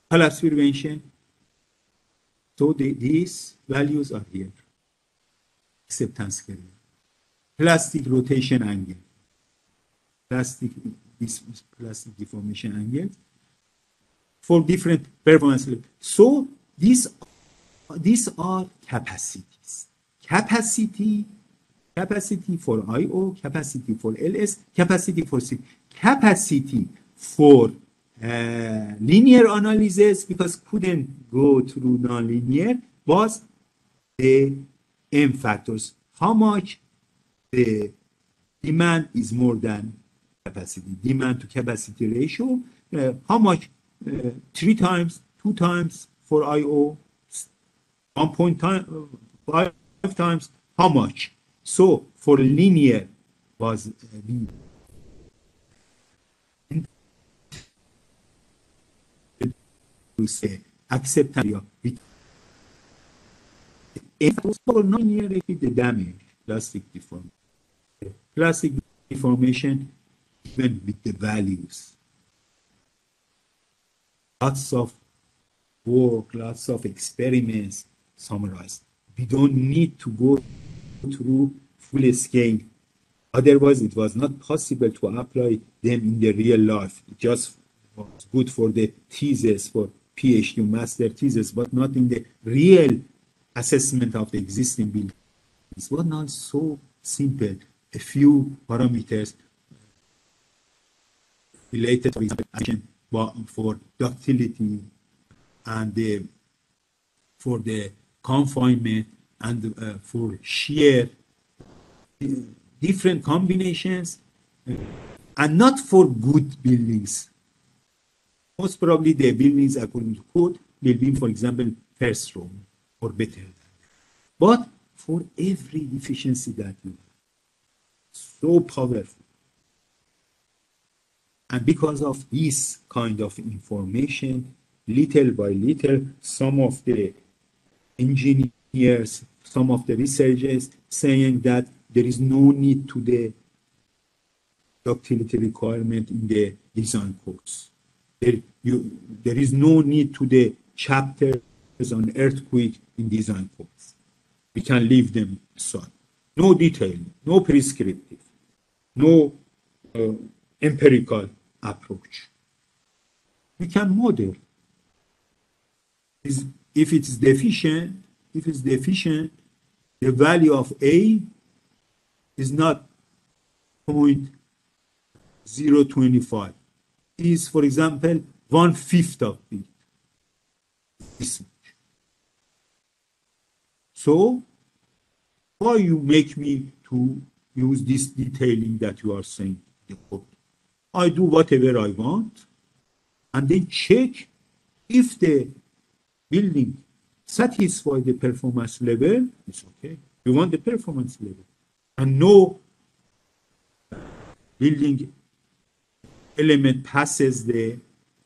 collapse prevention? So these values are here. Acceptance criteria. Plastic rotation angle. Plastic deformation angle for different performance levels. So these are capacities. Capacity for I/O, capacity for LS, capacity for C. Capacity for linear analysis, because couldn't go through nonlinear, was the M factors. How much the demand is more than capacity. Demand to capacity ratio, how much? 3 times, 2 times for I/O, 1.5 times, how much? So for linear was to say acceptance. For nonlinear, the damage, plastic deformation. Plastic deformation, even with the values. Lots of work, lots of experiments summarized. We don't need to go through full scale. Otherwise, it was not possible to apply them in the real life. It just was good for the thesis, for PhD, master thesis, but not in the real assessment of the existing buildings. It was not so simple. A few parameters related to action for ductility and for the confinement and for shear, different combinations, and not for good buildings. Most probably the buildings according to code will be, for example, first row or better. But for every deficiency that you have, so powerful. And because of this kind of information, little by little, some of the engineers, some of the researchers saying that there is no need to the ductility requirement in the design codes. There is no need to the chapters on earthquake in design codes. We can leave them aside. No detail, no prescriptive, no empirical approach. We can model. If it's deficient, the value of A is not 0.025. Is, for example, 1/5 of B. This much. So why you make me to use this detailing that you are saying? I do whatever I want and then check if the building satisfies the performance level. It's okay. We want the performance level and no building element passes the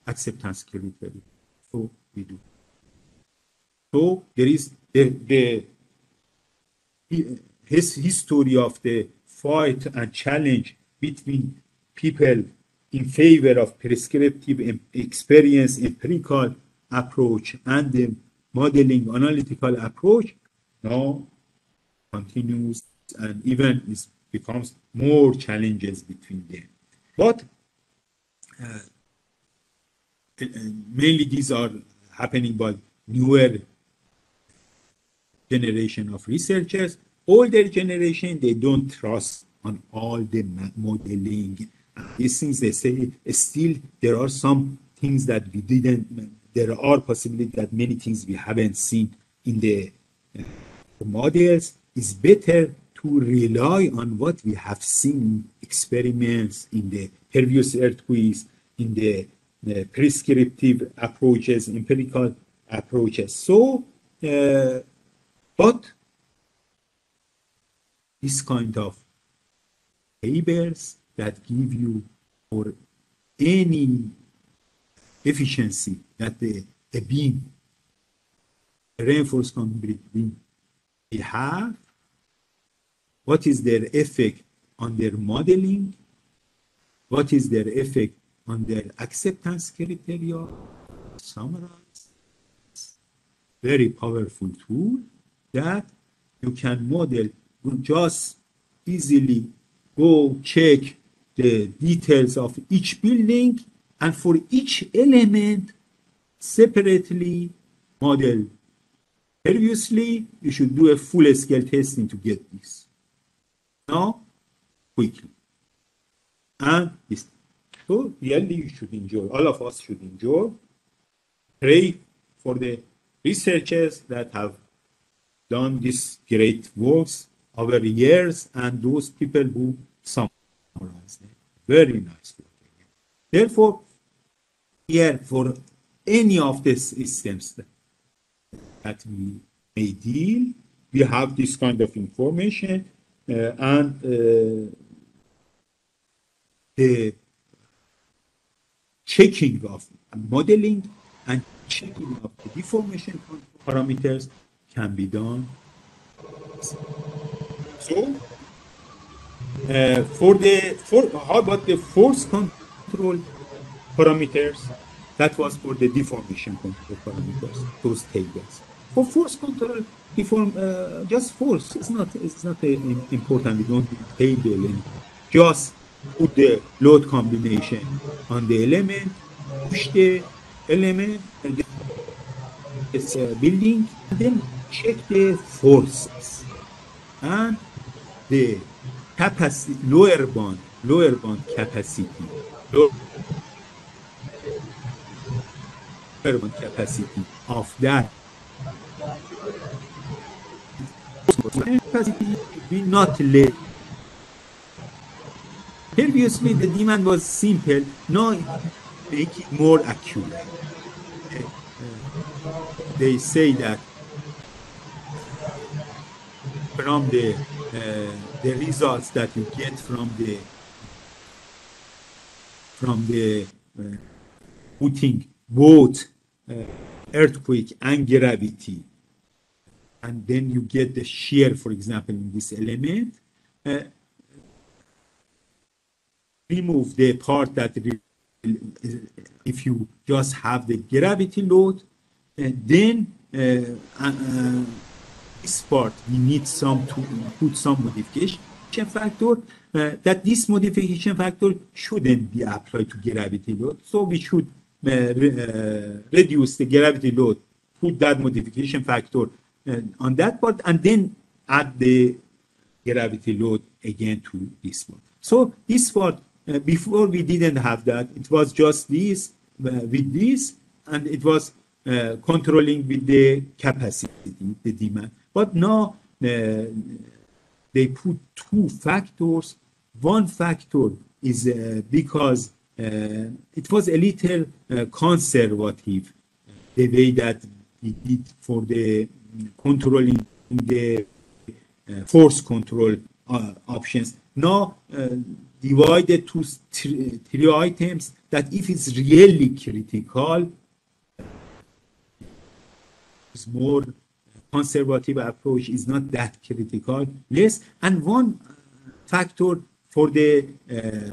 acceptance criteria. So we do. So there is his history of the fight and challenge between people in favor of prescriptive experience, empirical approach, and the modeling analytical approach now continues and even becomes more challenges between them. But mainly these are happening by newer generation of researchers. Older generation, they don't trust on all the modeling. These things, they say, still there are some things that we didn't, there are possibilities that many things we haven't seen in the models. It's better to rely on what we have seen in experiments, in the previous earthquakes, in the prescriptive approaches, empirical approaches. So, but this kind of tables that give you for any efficiency that a beam, a reinforced concrete beam, they have, what is their effect on their modeling, what is their effect on their acceptance criteria, summarize. Very powerful tool that you can model, just easily go check the details of each building, and for each element separately model. Previously, you should do a full-scale testing to get this. Now, quickly. And this. So, really, you should enjoy. All of us should enjoy. Pray for the researchers that have done this great works over the years, and those people who summarize them. Very nice work. Therefore, here for any of the systems that we may deal, we have this kind of information, and the checking of modeling and checking of the deformation parameters can be done. So, how about the force control parameters? That was for the deformation control parameters, those tables. For force control, just force. It's not important. We don't need table, and just put the load combination on the element, push the element and this building, and then check the forces and the capacity, lower bound capacity, lower bound capacity of that capacity will not let. Previously, the demand was simple. Now, make it more accurate. They say that from the results that you get from the putting both earthquake and gravity, and then you get the shear, for example, in this element. Remove the part that if you just have the gravity load, then this part we need to put some modification factor, that this modification factor shouldn't be applied to gravity load. So we should reduce the gravity load, put that modification factor on that part, and then add the gravity load again to this one. So this part, before we didn't have that. It was just this with this, and it was controlling with the capacity, the demand. But now they put two factors. One factor is because it was a little conservative, the way that we did for the controlling the force control options. Now divided to three items, that if it's really critical, it's more conservative approach, is not that critical, less, and one factor for the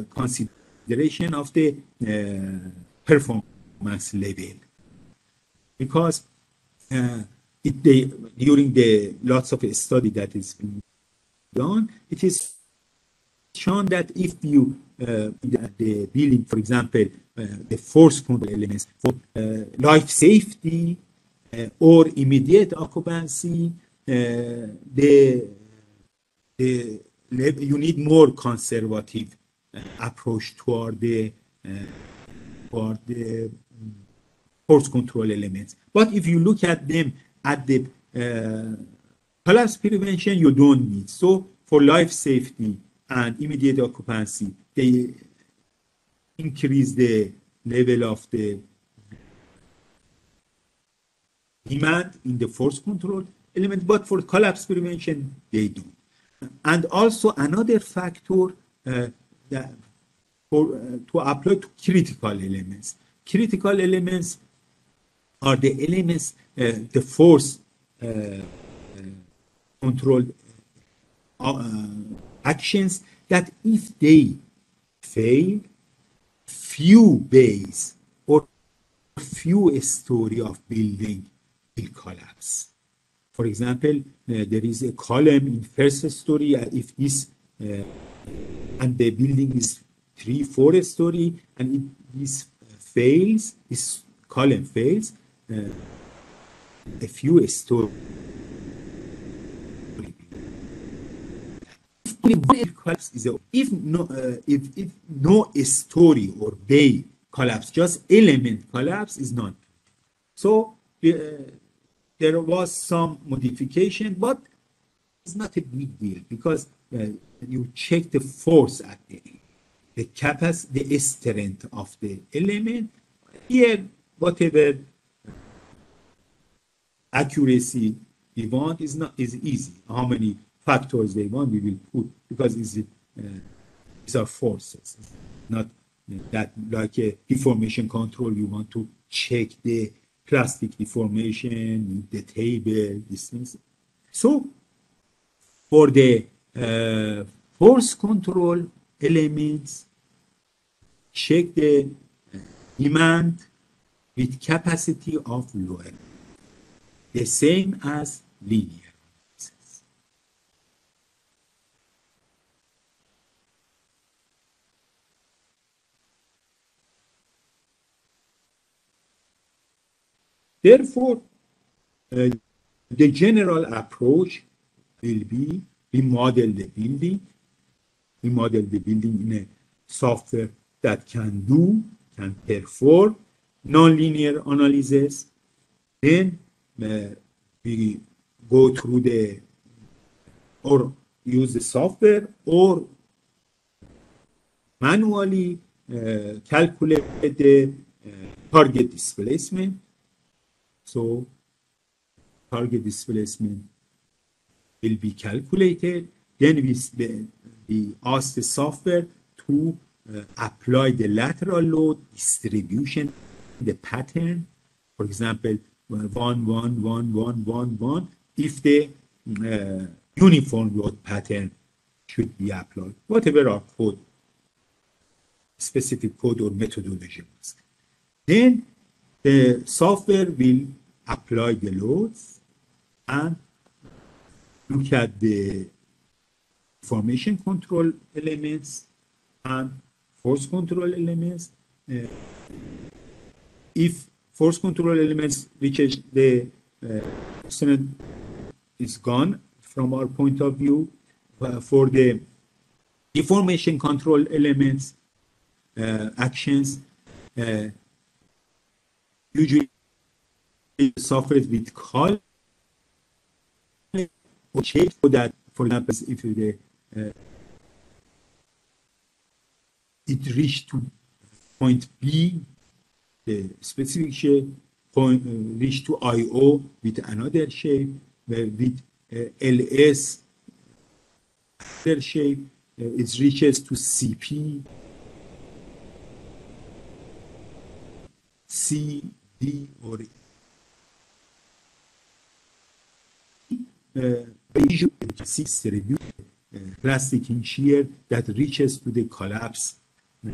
consideration of the performance level, because during the lots of study that is being done, it is shown that if you the building, for example, the force control elements for life safety or immediate occupancy, you need more conservative approach toward the force control elements. But if you look at them at the collapse prevention, you don't need. So for life safety and immediate occupancy, they increase the level of the demand in the force control element, but for collapse prevention, they do. And also another factor that to apply to critical elements. Critical elements are the elements, the force control actions that if they fail, few bays or few story of building will collapse. For example, there is a column in first story. If this and the building is 3-4 story, and if this fails, this column fails, a few story. If no story or bay collapse, just element collapse is not. So there was some modification, but it's not a big deal because you check the force at the capacity, the strength of the element. Here, whatever accuracy we want is easy. How many factors they want, we will put, because these are forces. It's not that like a deformation control, you want to check the plastic deformation, the table, these things. So for the force control elements, check the demand with capacity of load, the same as linear. Therefore, the general approach will be we model the building. We model the building in a software that can perform nonlinear analysis. Then we go through or use the software or manually calculate the target displacement. So target displacement will be calculated. Then we ask the software to apply the lateral load distribution, the pattern. For example, 1, 1, 1, 1, 1, 1, if the uniform load pattern should be applied, whatever our code, specific code or methodology was. Then the software will apply the loads and look at the formation control elements and force control elements. If force control elements reaches the extent is gone from our point of view, for the deformation control elements actions, usually software with call or check so that, for example, if it reached to point B, the specific shape, point reach to IO with another shape, with LS other shape, it reaches to CP, C, D, or plastic in shear that reaches to the collapse at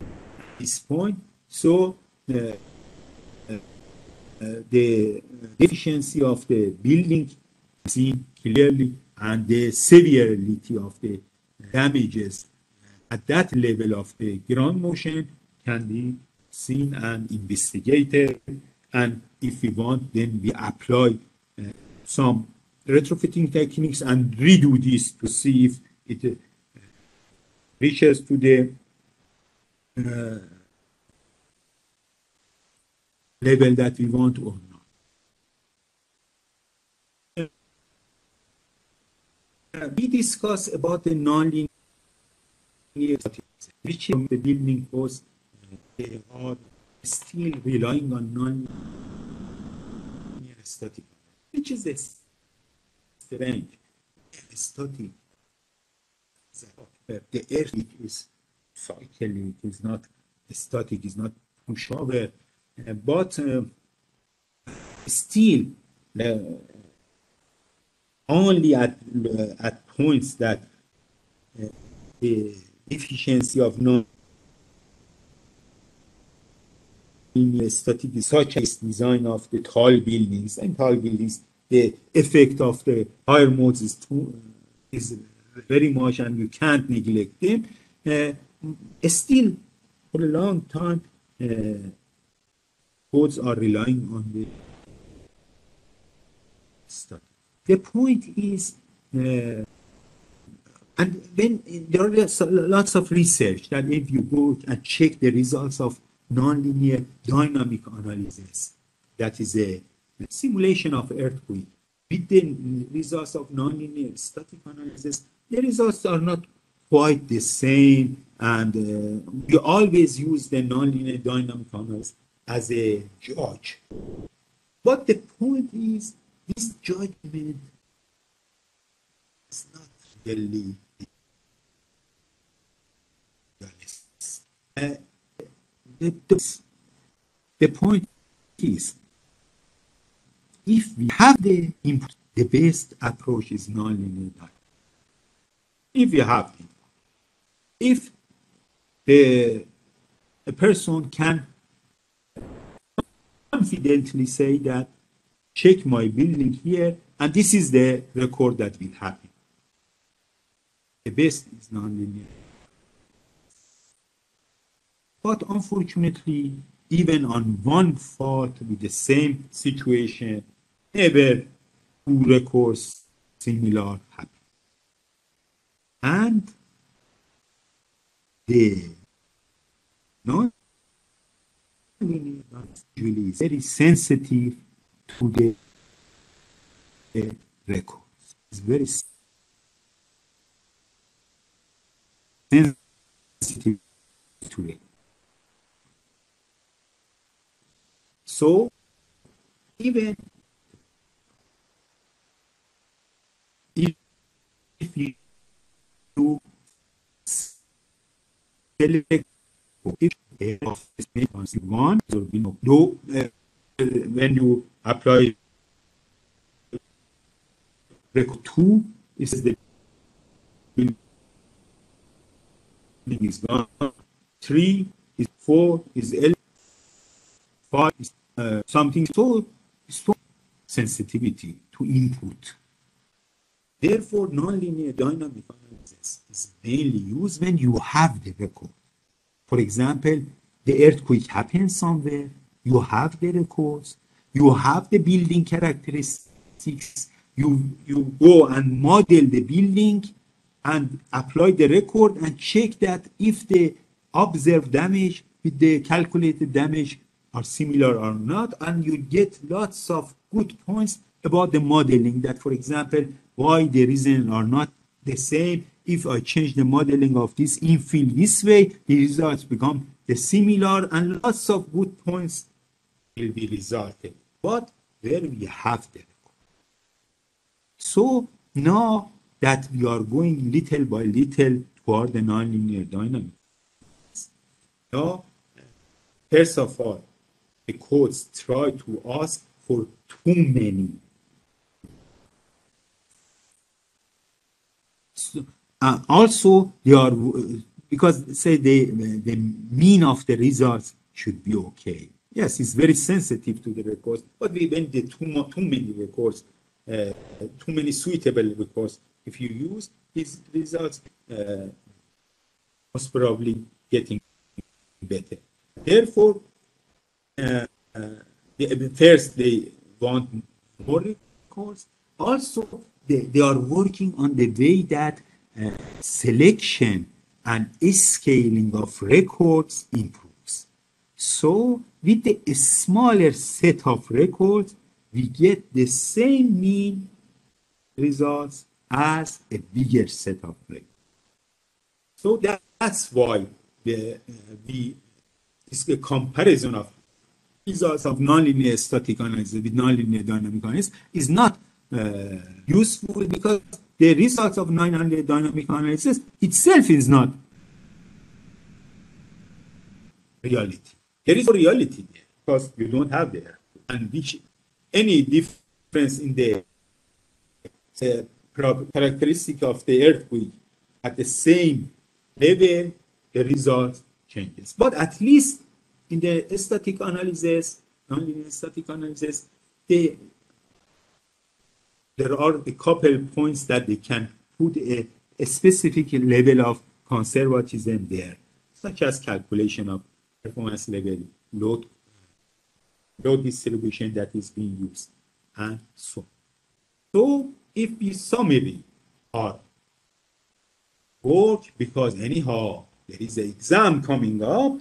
this point. So the deficiency of the building is seen clearly, and the severity of the damages at that level of the ground motion can be seen and investigated. And if we want, then we apply some retrofitting techniques and redo this to see if it reaches to the level that we want or not. We discuss about the nonlinear which the building costs. They are still relying on non-linear static, which is a strange static. The earth is cyclic, is not static, is not pushover, but still only at points that the efficiency of non-linear static is such as design of the tall buildings, and tall buildings, the effect of the higher modes is very much, and you can't neglect them. Still, for a long time, codes are relying on the static. The point is, and when there are lots of research that if you go and check the results of nonlinear dynamic analysis, that is a simulation of earthquake, with the results of nonlinear static analysis, the results are not quite the same, and we always use the nonlinear dynamic analysis as a judge. But the point is, this judgment is not really the point is, if we have the input, the best approach is nonlinear dynamics. If you have it, if a person can confidently say that, check my building here, and this is the record that will happen. The best is nonlinear. But unfortunately, even on one fault with the same situation, never two records similar happen. And the nonlinear usually is very sensitive to the records. It's very sensitive to it. So even if you select one, when you apply record 2, it says the building is gone. 3 is 4 is L, 5 is something. So sensitivity to input. Therefore, nonlinear dynamic analysis is mainly used when you have the record. For example, the earthquake happens somewhere, you have the records, you have the building characteristics, you go and model the building and apply the record and check that if the observed damage with the calculated damage are similar or not, and you get lots of good points about the modeling, that, for example, why the reason are not the same. If I change the modeling of this infill this way, the results become the similar, and lots of good points will be resulted. But where we have the record. So now that we are going little by little toward the nonlinear dynamics, now, first of all, the codes try to ask for too many. So, also, they are, because say the mean of the results should be okay. Yes, it's very sensitive to the records, but we went the too many records, too many suitable records. If you use these results, most probably getting better. Therefore, first they want more records. Also, they are working on the way that selection and scaling of records improves. So with the smaller set of records, we get the same mean results as a bigger set of records. So that's why we It's a comparison of results of nonlinear static analysis with nonlinear dynamic analysis is not useful because the results of nonlinear dynamic analysis itself is not reality. There is no reality there because you don't have there. And which any difference in the characteristic of the earthquake at the same level, the result changes. But at least in the static analysis, nonlinear static analysis, there are a couple points that they can put a specific level of conservatism there, such as calculation of performance level, load distribution that is being used, and so on. So if we summary our work, because anyhow there is an exam coming up,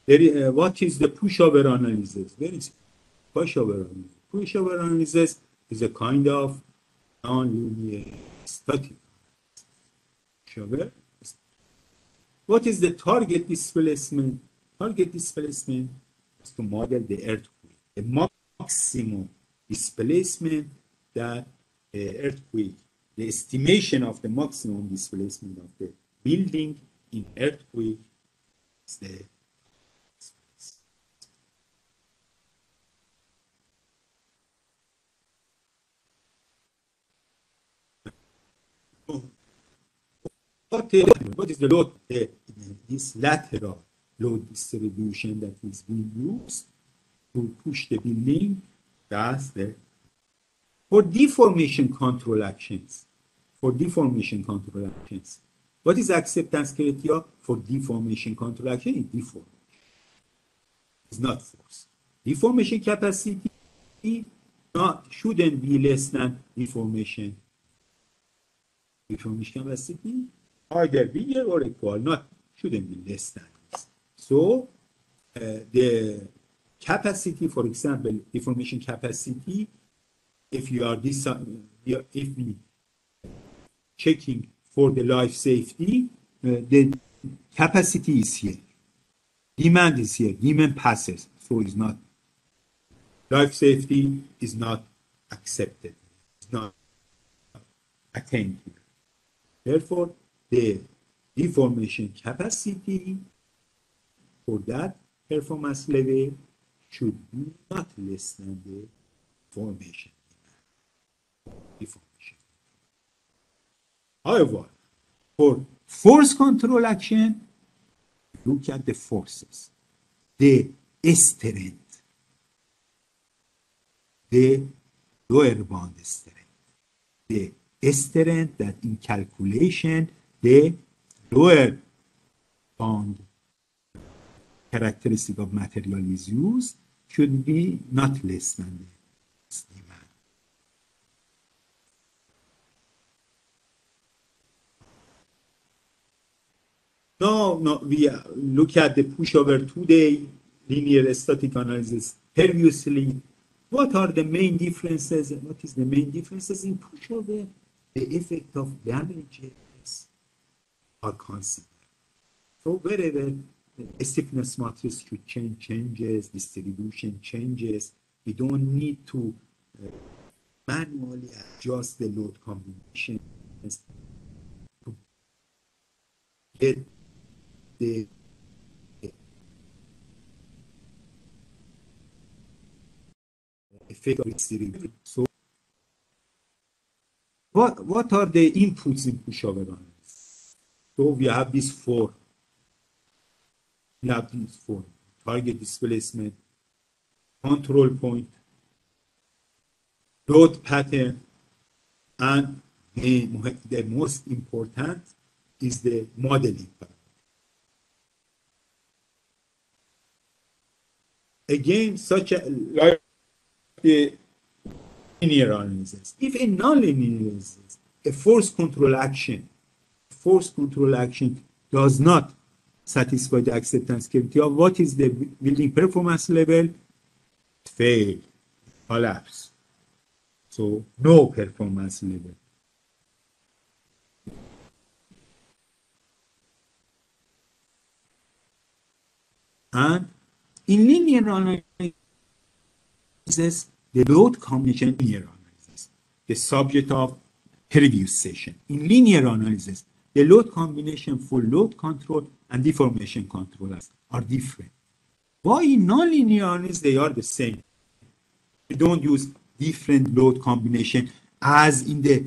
there is, what is the pushover analysis? There is pushover analysis. Pushover analysis is a kind of nonlinear static pushover. What is the target displacement? Target displacement is to model the earthquake. The maximum displacement that the earthquake, the estimation of the maximum displacement of the building in earthquake is the what is the load? This lateral load distribution that is being used to push the building. That's the for deformation control actions. For deformation control actions, what is acceptance criteria for deformation control action? Is deformation. It's not force. Deformation capacity shouldn't be less than deformation. Deformation capacity either bigger or equal, shouldn't be less than this. So the capacity, for example, deformation capacity, if you are if we checking for the life safety, the capacity is here, demand is here, demand passes, so it's not life safety is not accepted, it's not attained here. Therefore, the deformation capacity for that performance level should be not less than the deformation. However, for force control action, look at the forces, the strength, the lower bound strength, the strength that in calculation, the lower bound characteristic of material is used should be not less than the demand. Now we look at the pushover today, linear static analysis previously. What are the main differences? What is the main differences in pushover? The effect of damages are considered. So wherever the stiffness matrix should changes, distribution changes, we don't need to manually adjust the load combinations to get the effect of distribution. So what are the inputs in pushover analysis? So we have these four. We have these four: target displacement, control point, load pattern, and the most important is the modeling part. Again, like the linear analysis. If a nonlinear analysis, a force control action does not satisfy the acceptance criteria, what is the building performance level? Fail, collapse. So no performance level. And In linear analysis, the load combination linear analysis, the subject of previous session. In linear analysis, the load combination for load control and deformation control are different. Why in nonlinear analysis they are the same? We don't use different load combination as in the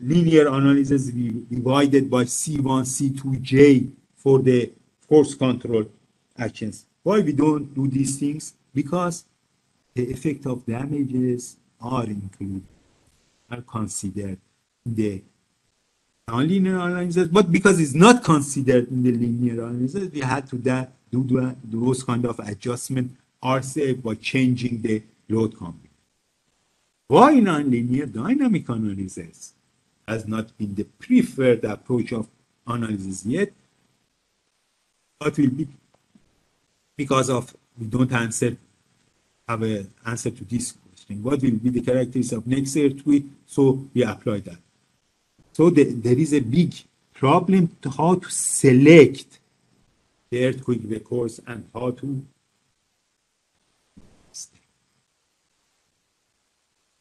linear analysis we divided by C1, C2, J for the force control actions. Why we don't do these things? Because the effect of damages are included, are considered in the nonlinear analysis, but because it's not considered in the linear analysis, we had to do those kind of adjustment ourselves by changing the load combination. Why nonlinear dynamic analysis has not been the preferred approach of analysis yet? What will be because of we don't have an answer to this question. What will be the characteristics of next earthquake? So we apply that. So there is a big problem to how to select the earthquake records and how to.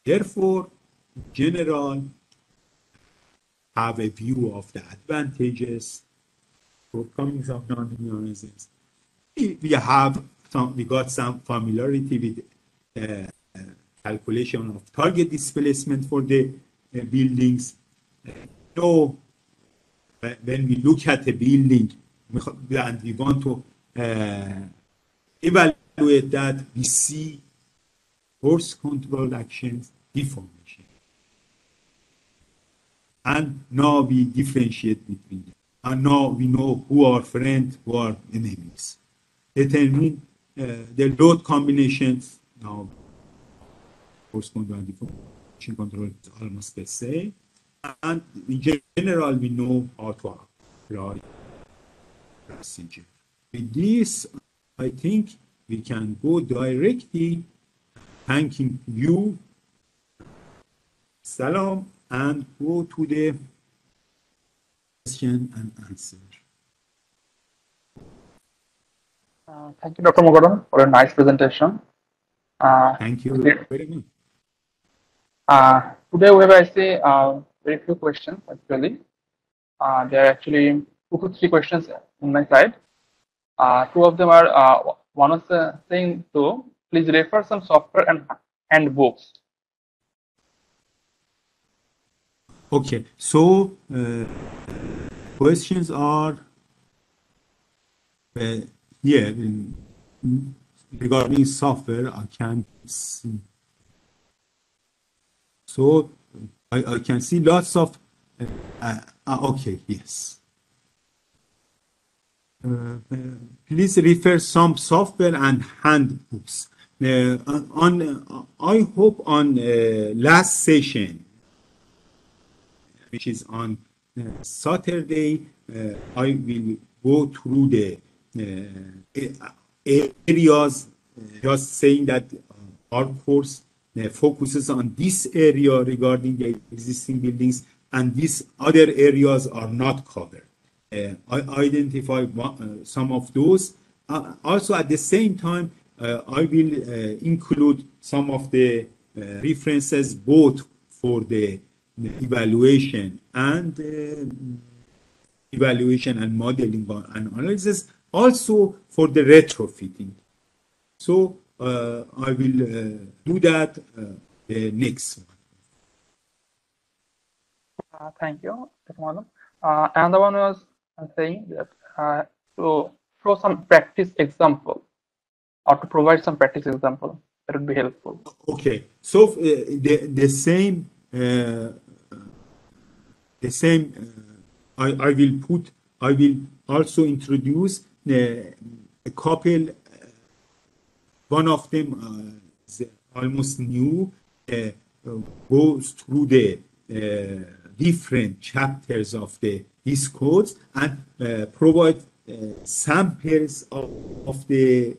Therefore, in general, have a view of the advantages, shortcomings of nonlinear analysis. We got some familiarity with calculation of target displacement for the buildings. So when we look at a building and we want to evaluate that, we see force control actions, deformation. And now we differentiate between them. And now we know who are friends, who are enemies. Determine the load combinations. Now, force control and deformation control is almost the same. And in general, we know how to apply procedure. With this, I think we can go directly, thanking you, salam, and go to the question and answer. Thank you, Dr. Moghadam, for a nice presentation. Thank you very much. Today we have, I say, very few questions actually. There are actually 2 to 3 questions on my side. 2 of them are, one is saying to please refer some software and handbooks. Okay, so questions are here regarding software. I can see. So I can see lots of. Okay, yes. Please refer some software and handbooks. I hope on last session, which is on Saturday, I will go through the areas, just saying that our course focuses on this area regarding the existing buildings, and these other areas are not covered. I identify some of those. Also, at the same time, I will include some of the references both for the evaluation and modeling and analysis, also for the retrofitting. So I will do that the next one. Thank you, Dr. Moghadam. Another one was saying that to show some practice example or to provide some practice example, that would be helpful. Okay, so the same I will also introduce a couple. One of them is almost new, goes through the different chapters of these codes and provide samples of the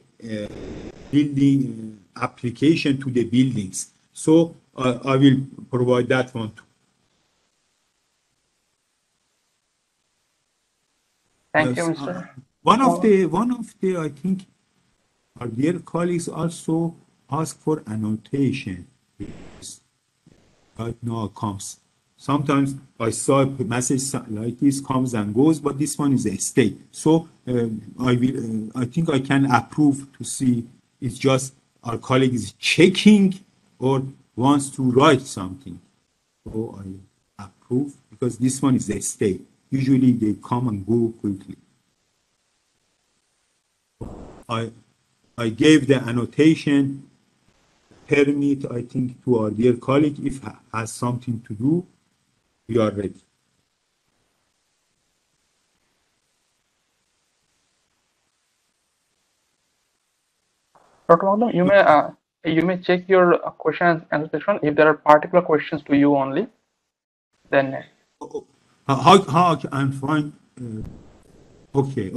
building application to the buildings. So I will provide that one too. Thank you, Mr. One of the I think our dear colleagues also ask for annotation. Right now comes. Sometimes I saw a message like this comes and goes, but this one is a state. So I think I can approve to see it's just our colleague is checking or wants to write something. So I approve because this one is a state. Usually they come and go quickly. I gave the annotation permit, I think, to our dear colleague. If has something to do, we are ready. Dr. Moghadam, you may check your question and answer section. If there are particular questions to you only, then How I'm fine. Okay.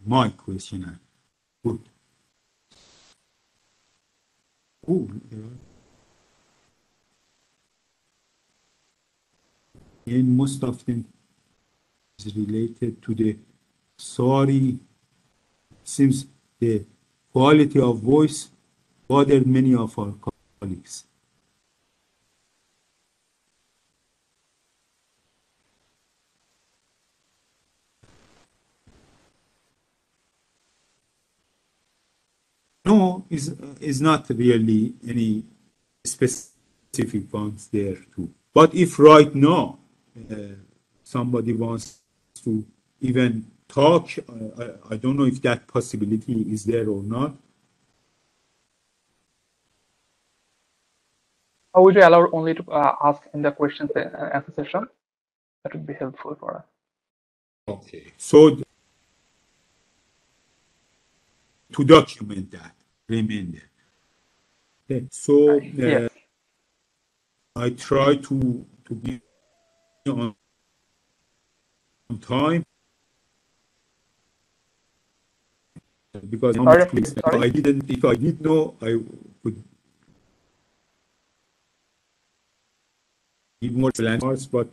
My question. Good. Oh, and most of them is related to the sorry. Seems the quality of voice bothered many of our colleagues. No, is not really any specific ones there too. But if right now somebody wants to even talk, I don't know if that possibility is there or not. how would you allow only to ask in the questions and answer session? That would be helpful for us. Okay. So to document that, remainder. Okay. So Yes. I try to be on time because Sorry. if I did know, I would give more landmarks, but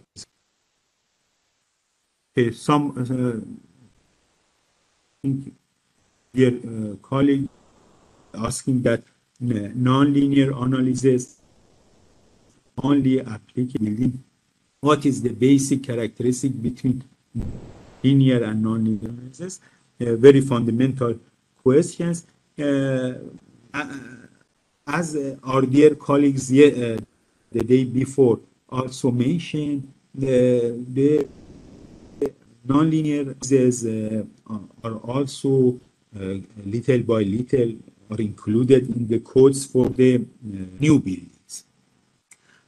okay, some dear colleague asking that nonlinear analysis only applicable. What is the basic characteristic between linear and nonlinear analysis? Very fundamental questions. As our dear colleagues the day before also mentioned, the nonlinear analysis are also little by little are included in the codes for the new buildings.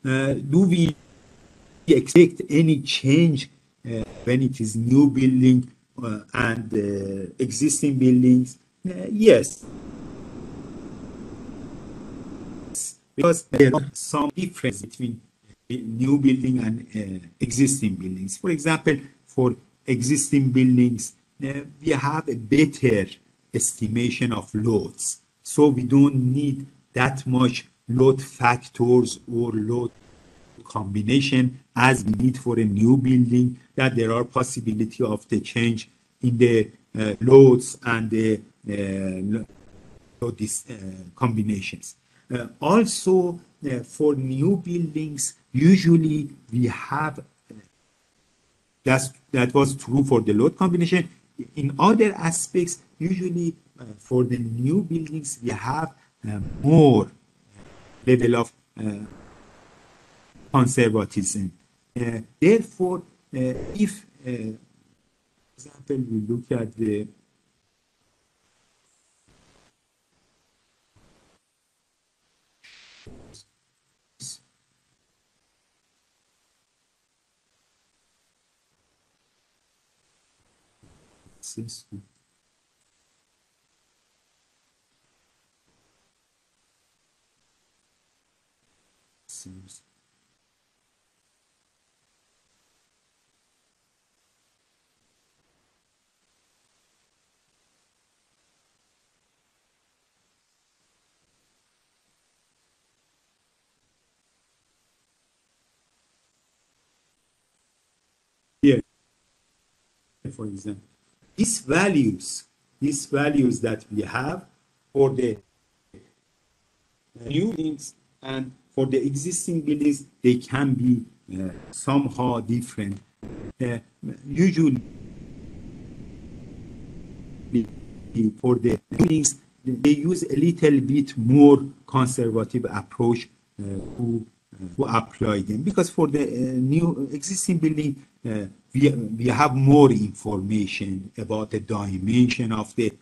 Do we expect any change when it is new building and existing buildings? Yes, because there are some difference between new building and existing buildings. For example, for existing buildings, we have a better estimation of loads. So we don't need that much load factors or load combination as we need for a new building, that there are possibility of the change in the loads and the combinations. Also, for new buildings, usually we have, that was true for the load combination. In other aspects, usually for the new buildings, we have more level of conservatism. Therefore, if, for example, we look at the here, for example, these values that we have for the new buildings, and for the existing buildings, they can be somehow different. Usually, for the buildings, they use a little bit more conservative approach to apply them, because for the new existing building, we have more information about the dimension of the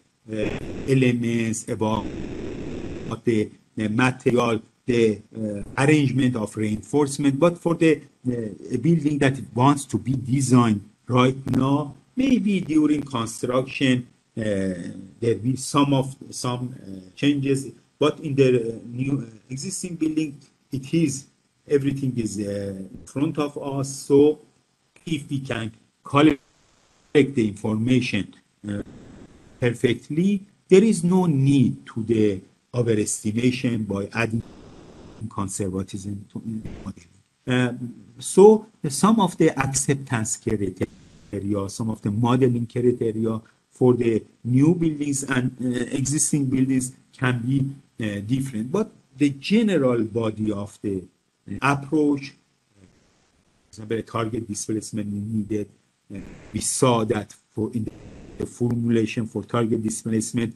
elements, about the material, the arrangement of reinforcement. But for the building that wants to be designed right now, maybe during construction there will be some changes, but in the new existing building, everything is in front of us. So if we can collect the information perfectly, there is no need to the overestimation by adding conservatism to modeling. So some of the acceptance criteria, some of the modeling criteria for the new buildings and existing buildings can be different, but the general body of the approach, for example, target displacement needed, we saw that in the formulation for target displacement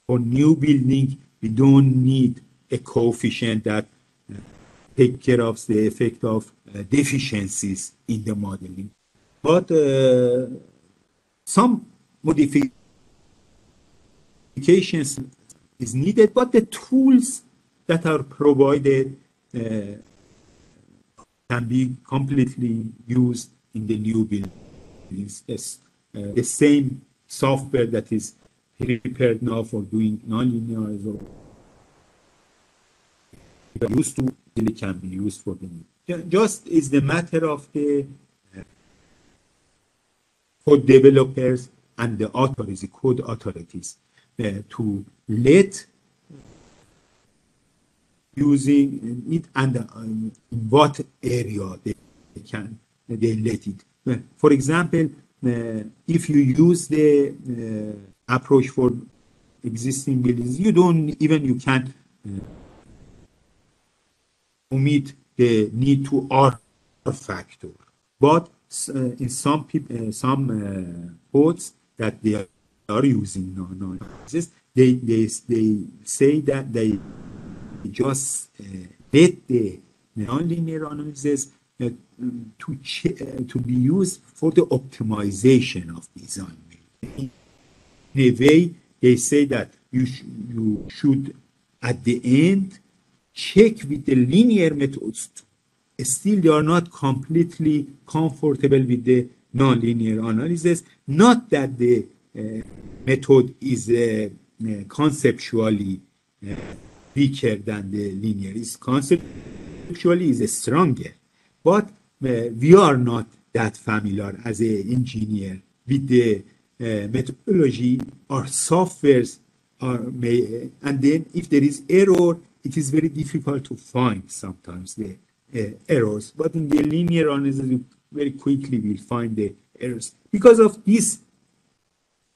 for new building, we don't need a coefficient that take care of the effect of deficiencies in the modeling. But some modifications is needed, but the tools that are provided can be completely used in the new buildings. The same software that is prepared now for doing nonlinear is used to, it can be used for the new. Just is the matter of the code developers and the authorities, the code authorities, to let using it and in what area they let it. For example, if you use the approach for existing buildings, you can omit the need to R factor. But in some people, some codes that they are using non-analysis, they say that they just let the nonlinear analysis to be used for the optimization of design. In a way, they say that you should, at the end, check with the linear methods. Still, they are not completely comfortable with the nonlinear analysis. Not that the method is conceptually weaker than the linear. It's conceptually is stronger. But we are not that familiar as an engineer with the methodology. Our softwares and then if there is error, it is very difficult to find sometimes the errors. But in the linear analysis, you very quickly will find the errors. Because of these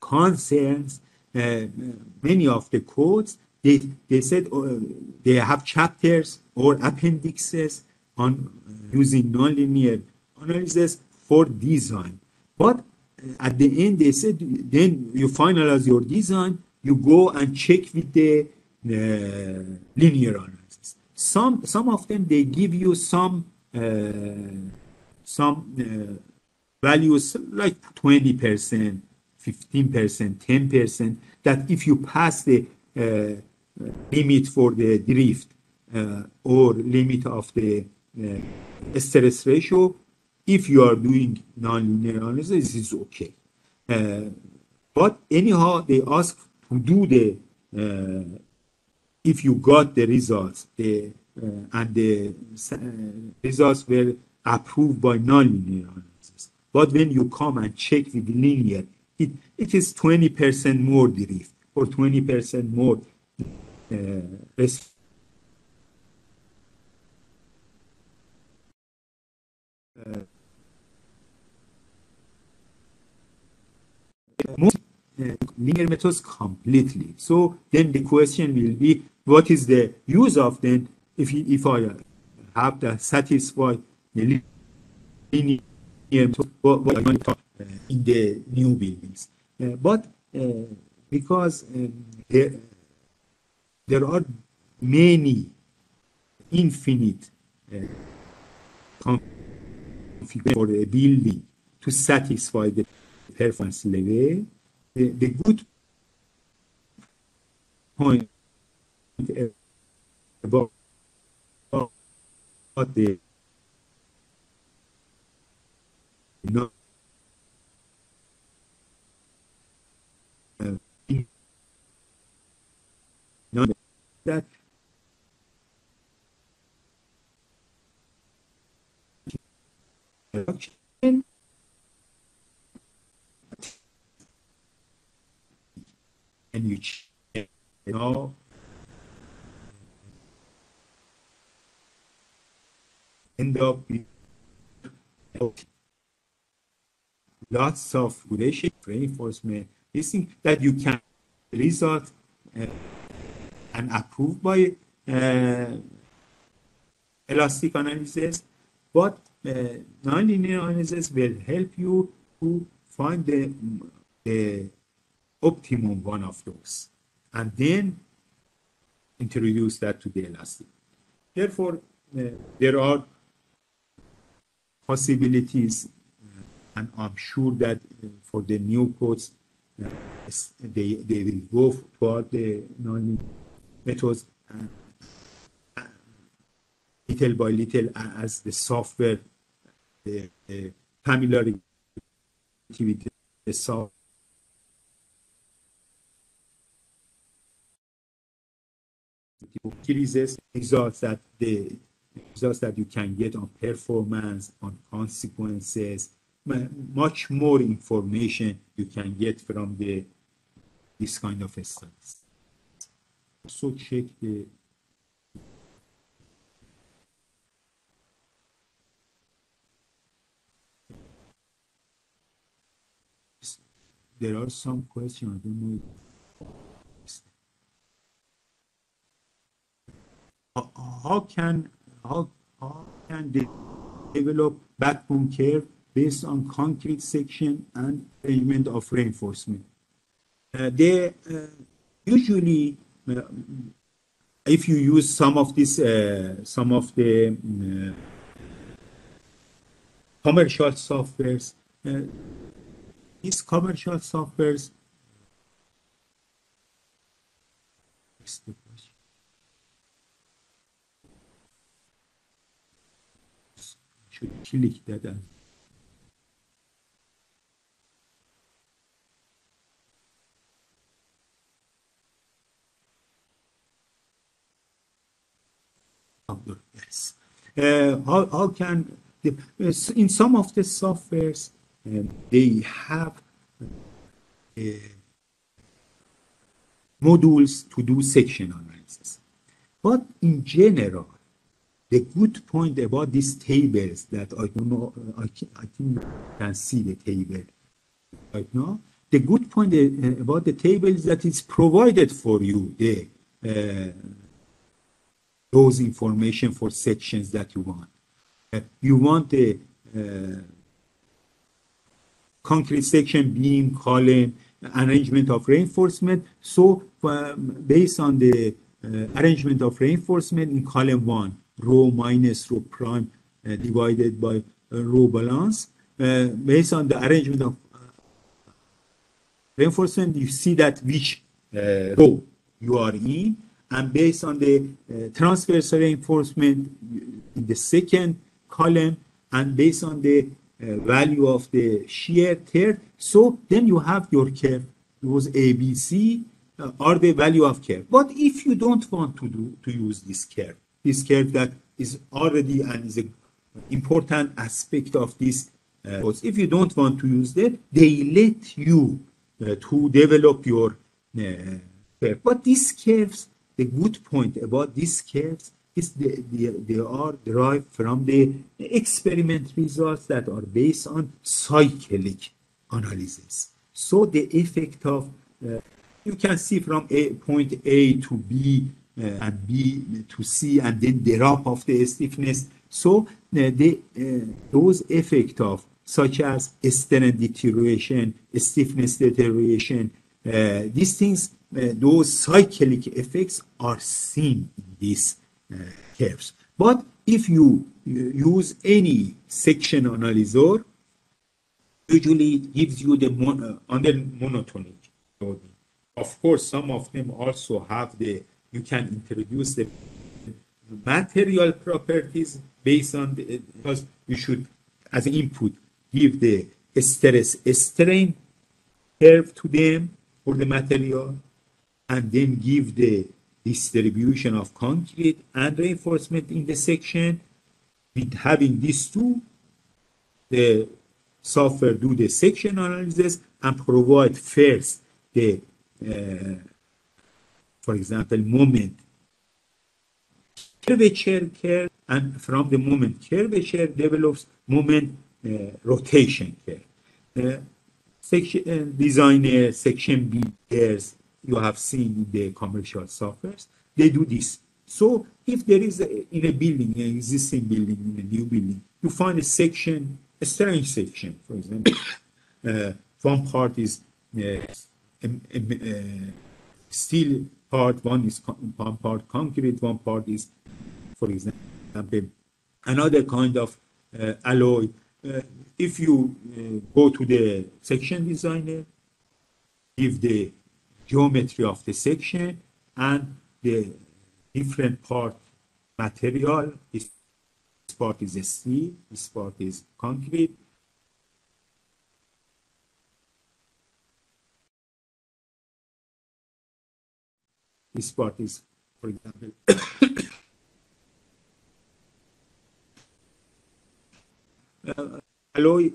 concerns, many of the codes, they said they have chapters or appendixes on using nonlinear analysis for design. But at the end, they said, then you finalize your design, you go and check with the linear analysis. Some of them, they give you some values like 20%, 15%, 10%, that if you pass the limit for the drift or limit of the stress ratio, if you are doing nonlinear analysis, it's okay. But anyhow, they ask to do the, if you got the results, and the results were approved by nonlinear analysis. But when you come and check with linear, it is 20% more drift or 20% more most linear methods completely. So then the question will be, what is the use of then if I have to satisfy the linear method, what I want in the new buildings? But because there are many infinite configurations for a building to satisfy the performance level, the good point about the non that and you know end up with lots of relationship reinforcement. This thing that you can result and approved by elastic analysis, but nonlinear analysis will help you to find the optimum one of those, and then introduce that to the elastic. Therefore, there are possibilities, and I'm sure that for the new codes, they will go toward the nonlinear methods little by little as the software, the familiarity with the software increases, results that you can get on performance, on consequences, much more information you can get from this kind of studies. So check there are some questions. I don't know. How can they develop backbone curve based on concrete section and arrangement of reinforcement? They usually, if you use some of the commercial softwares, these commercial softwares should click that. Yes. How can in some of the softwares they have modules to do section analysis, but in general, the good point about these tables that I don't know, I think you can see the table right now. The good point about the table is that it's provided for you those information for sections that you want. You want the concrete section, beam, column, arrangement of reinforcement. So based on the arrangement of reinforcement in column 1, rho minus rho prime divided by rho balance, based on the arrangement of reinforcement, you see that which row you are in, and based on the transverse reinforcement in the second column, and based on the value of the shear third, so then you have your curve. Those A, B, C are the value of curve. But if you don't want to use this curve that is already and is an important aspect of this, if you don't want to use that, they let you to develop your curve. But these curves, the good point about these curves is they are derived from the experiment results that are based on cyclic analysis. So the effect of, you can see from point A to B and B to C, and then the drop of the stiffness. So those effects of such as strength deterioration, stiffness deterioration, these things, those cyclic effects are seen in these curves. But if you use any section analyzer, usually gives you the under monotonic loading. Of course, some of them also have the, you can introduce the material properties based on the, because you should, as input, give the stress strain curve to them for the material, and then give the distribution of concrete and reinforcement in the section. With having these two, the software do the section analysis and provide first the, for example, moment curvature curve, and from the moment curvature develops moment rotation curve. Section designer, section builders, you have seen in the commercial softwares, they do this. So if there is in a building, an existing building, in a new building, you find a section, a strange section, for example. One part is steel part, one part concrete, one part is, for example, another kind of alloy. If you go to the section designer, give the geometry of the section and the different part material. This part is steel, this part is concrete. This part is, for example, alloy.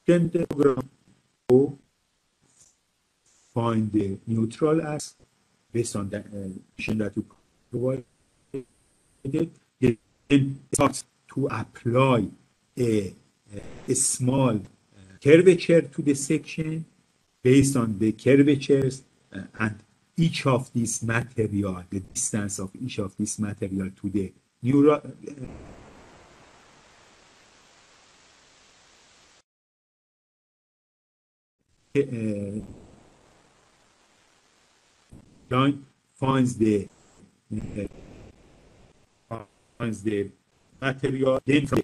Then the program will find the neutral axis based on the mission that you provided. Then it starts to apply a small curvature to the section based on the curvatures and each of these material, the distance of each of these material to the neural line finds the material, then from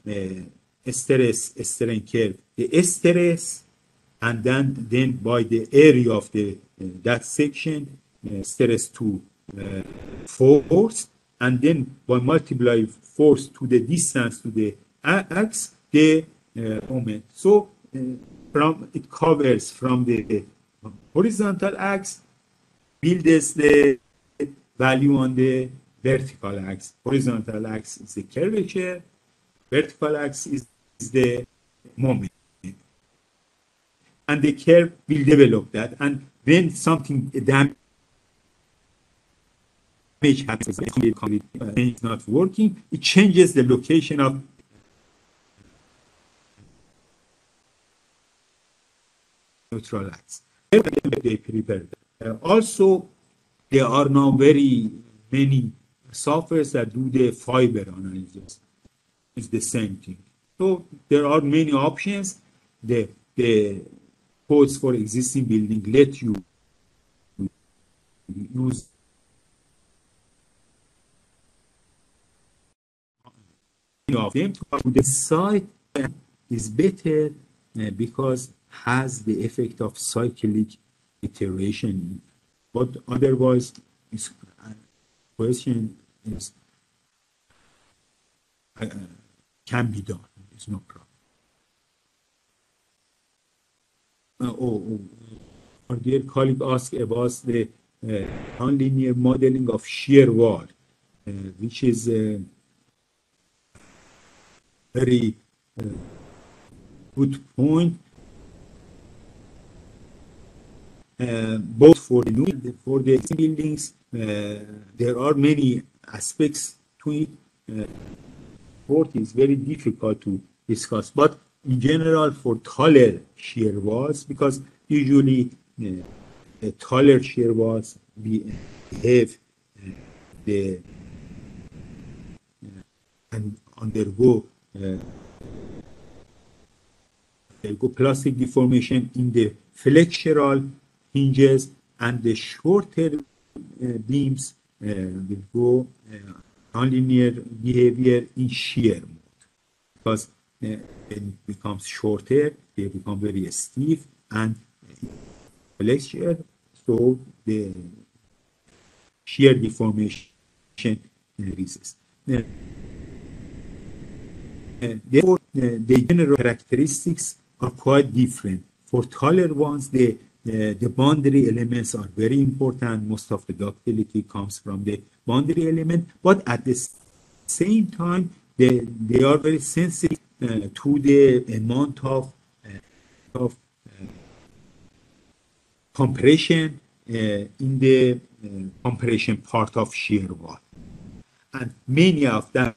stress strain curve, the stress, and then by the area of the that section, stress to force, and then by multiply force to the distance to the x, the moment. So from it covers from the horizontal axis, builds the value on the vertical axis. Horizontal axis is the curvature, vertical axis is the moment. And the curve will develop that. And when something damage happens, it's not working, it changes the location of neutral axis. They prepared. Also, there are now very many softwares that do the fiber analysis. It's the same thing. So there are many options. The codes for existing building let you use of them. The site is better because has the effect of cyclic iteration. But otherwise, this question is can be done. There's no problem. Our dear colleague asked about the nonlinear modeling of shear wall, which is very good point. Both for the new and for the buildings, there are many aspects to it. It is very difficult to discuss, but in general for taller shear walls, because usually a taller shear walls behave the and undergo plastic deformation in the flexural hinges, and the shorter beams will go nonlinear behavior in shear mode, because when it becomes shorter, they become very stiff and flexure, so the shear deformation increases. Therefore, the general characteristics are quite different. For taller ones, the boundary elements are very important. Most of the ductility comes from the boundary element, but at the same time, they are very sensitive to the amount of compression in the compression part of shear wall. And many of them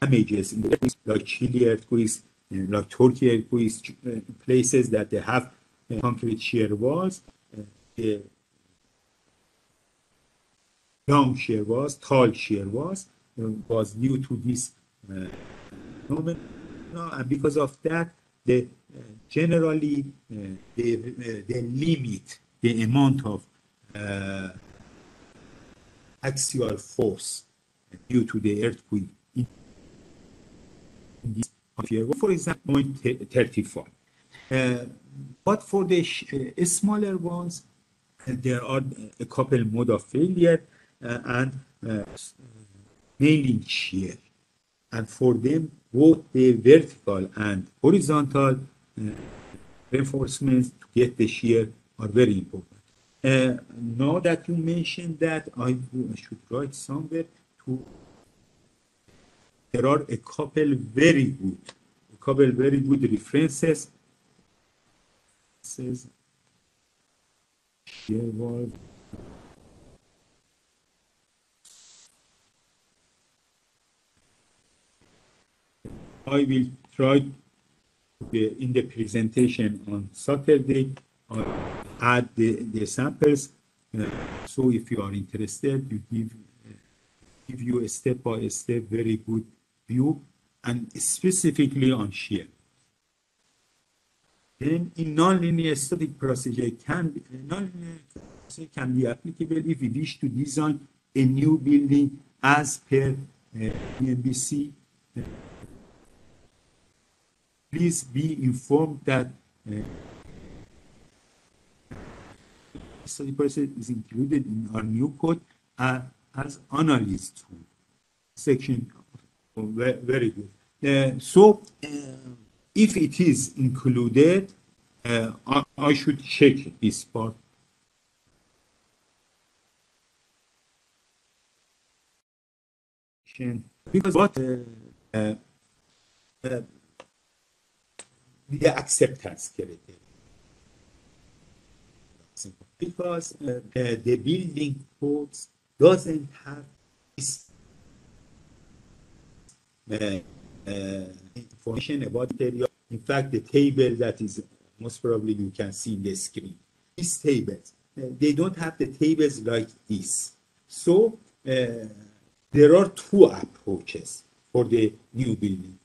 damages in the like Chile earthquakes, like Turkey earthquakes, places that they have concrete shear walls, long shear walls, tall shear walls, was due to this phenomenon, and because of that, they generally they limit the amount of axial force due to the earthquake. For example, 0.35. But for the smaller ones, there are a couple mode of failure and mainly in shear. And for them, both the vertical and horizontal reinforcements to get the shear are very important. Now that you mentioned that, I should write somewhere to. There are a couple very good references. Says shear wall. I will try in the presentation on Saturday. I add the samples. So if you are interested, you give you a step-by-step very good view, and specifically on shear. Then in nonlinear static procedure can be applicable if we wish to design a new building as per NBC. Please be informed that study process is included in our new code as analysis tool section. Very good. So if it is included, I should check this part. Because what the acceptance criteria. Because the building codes doesn't have this information about the area. In fact, the table that is most probably you can see in the screen. These tables, they don't have the tables like this. So there are two approaches for the new building.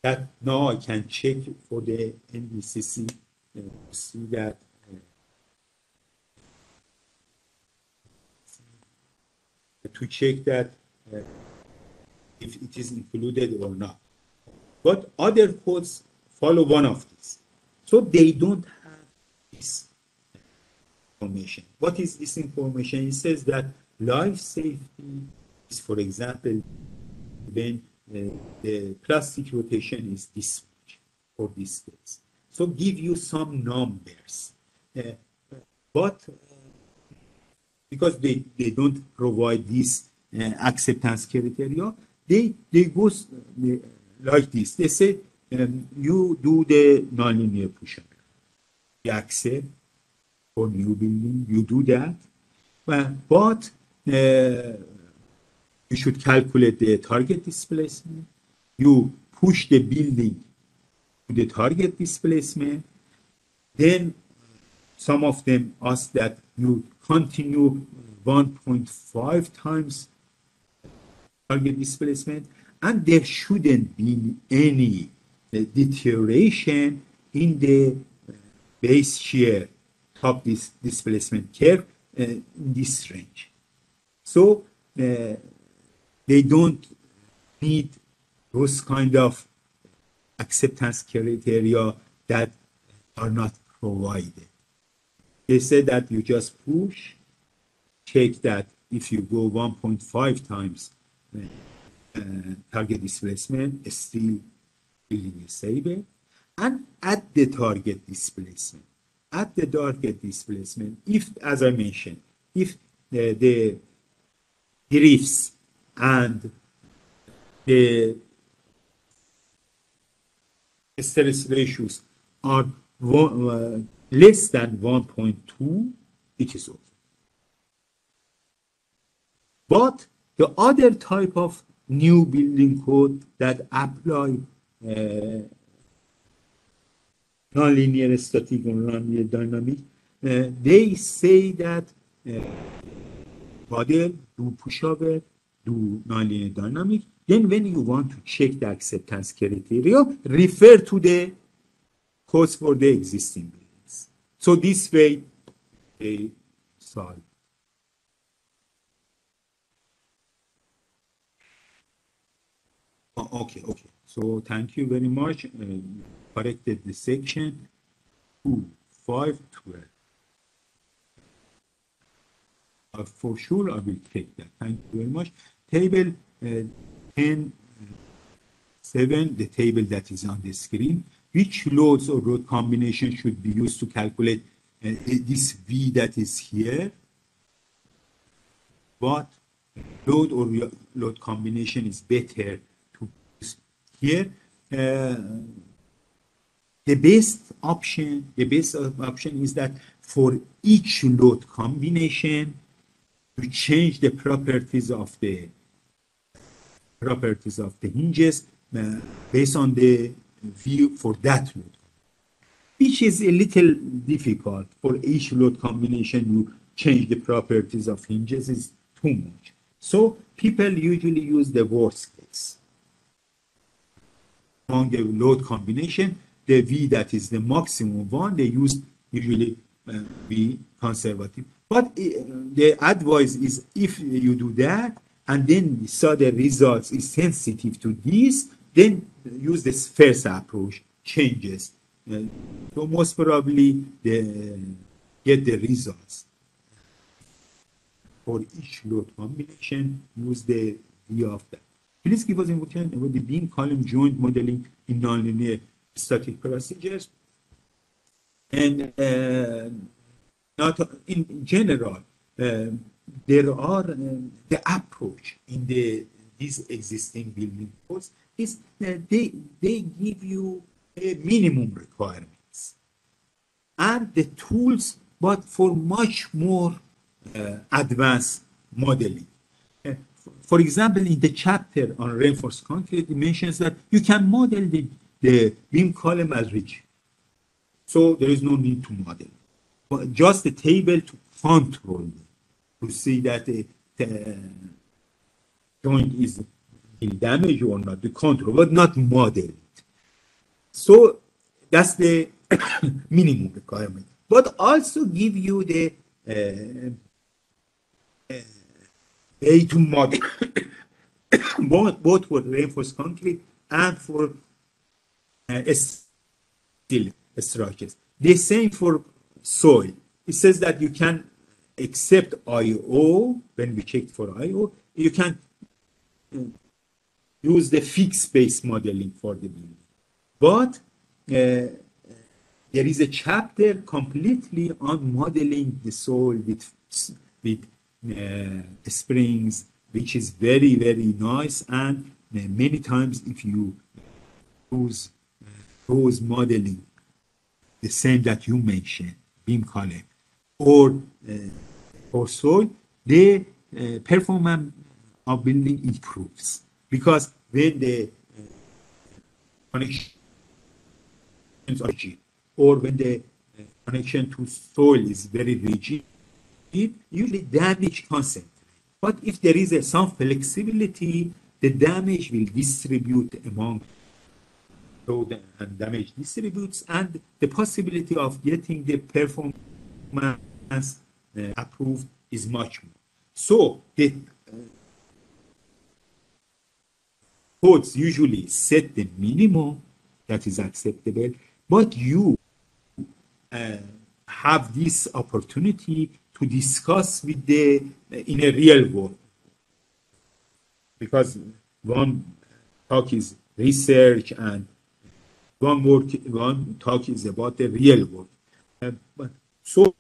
That now I can check for the NBCC to see that. To check that if it is included or not. But other codes follow one of these. So they don't have this information. What is this information? It says that life safety is, for example, when the plastic rotation is this much for this case. So give you some numbers. But because they don't provide this acceptance criteria, they go like this. They say, you do the nonlinear push-up. You accept for new building, you do that. But you should calculate the target displacement. You push the building the target displacement. Then some of them ask that you continue 1.5 times target displacement, and there shouldn't be any deterioration in the base shear top displacement curve in this range. So they don't need those kind of acceptance criteria that are not provided. They said that you just push, check that if you go 1.5 times target displacement, still building is stable. And at the target displacement, if, as I mentioned, if the drifts and the stress ratios are less than 1.2, it is over. But the other type of new building code that apply nonlinear static or nonlinear dynamic, they say that model, do pushover, do nonlinear dynamic. Then when you want to check the acceptance criteria, refer to the codes for the existing buildings. So this way, they solve. Okay. So thank you very much. Corrected the section 2, 5, 12. For sure, I will take that. Thank you very much. Table 10, 7, the table that is on the screen. Which loads or load combination should be used to calculate this V that is here? What load or load combination is better to use here? The best option is that for each load combination, to change the properties of the hinges based on the view for that load, which is a little difficult. For each load combination, you change the properties of hinges is too much. So people usually use the worst case. On the load combination, the V that is the maximum one, they use usually be conservative. But the advice is if you do that and then you saw the results is sensitive to this, then use this first approach, changes. So most probably get the results. For each load combination, use the V of that. Please give us information about the beam column joint modeling in nonlinear static procedures. And not in general, there are the approach in these existing building codes is that they give you a minimum requirements and the tools, but for much more advanced modeling. For example, in the chapter on reinforced concrete, it mentions that you can model the beam column as rigid. So there is no need to model. But just the table to control it, to see that the joint is in damage or not, the control, but not model it. So that's the minimum requirement. But also give you the way to model both for reinforced concrete and for steel structures. The same for soil. It says that you can accept IO when we checked for IO. You can use the fixed space modeling for the building. But there is a chapter completely on modeling the soil with springs, which is very, very nice. And many times if you use those modeling, the same that you mentioned, beam column, or soil, the performance of building improves. Because when the connection rigid, or when the connection to soil is very rigid, it usually damage concentrate. But if there is some flexibility, the damage will distribute among load and damage distributes, and the possibility of getting the performance approved is much more. So the codes usually set the minimum that is acceptable, but you have this opportunity to discuss with the in a real world, because one talk is research and one talk is about the real world. So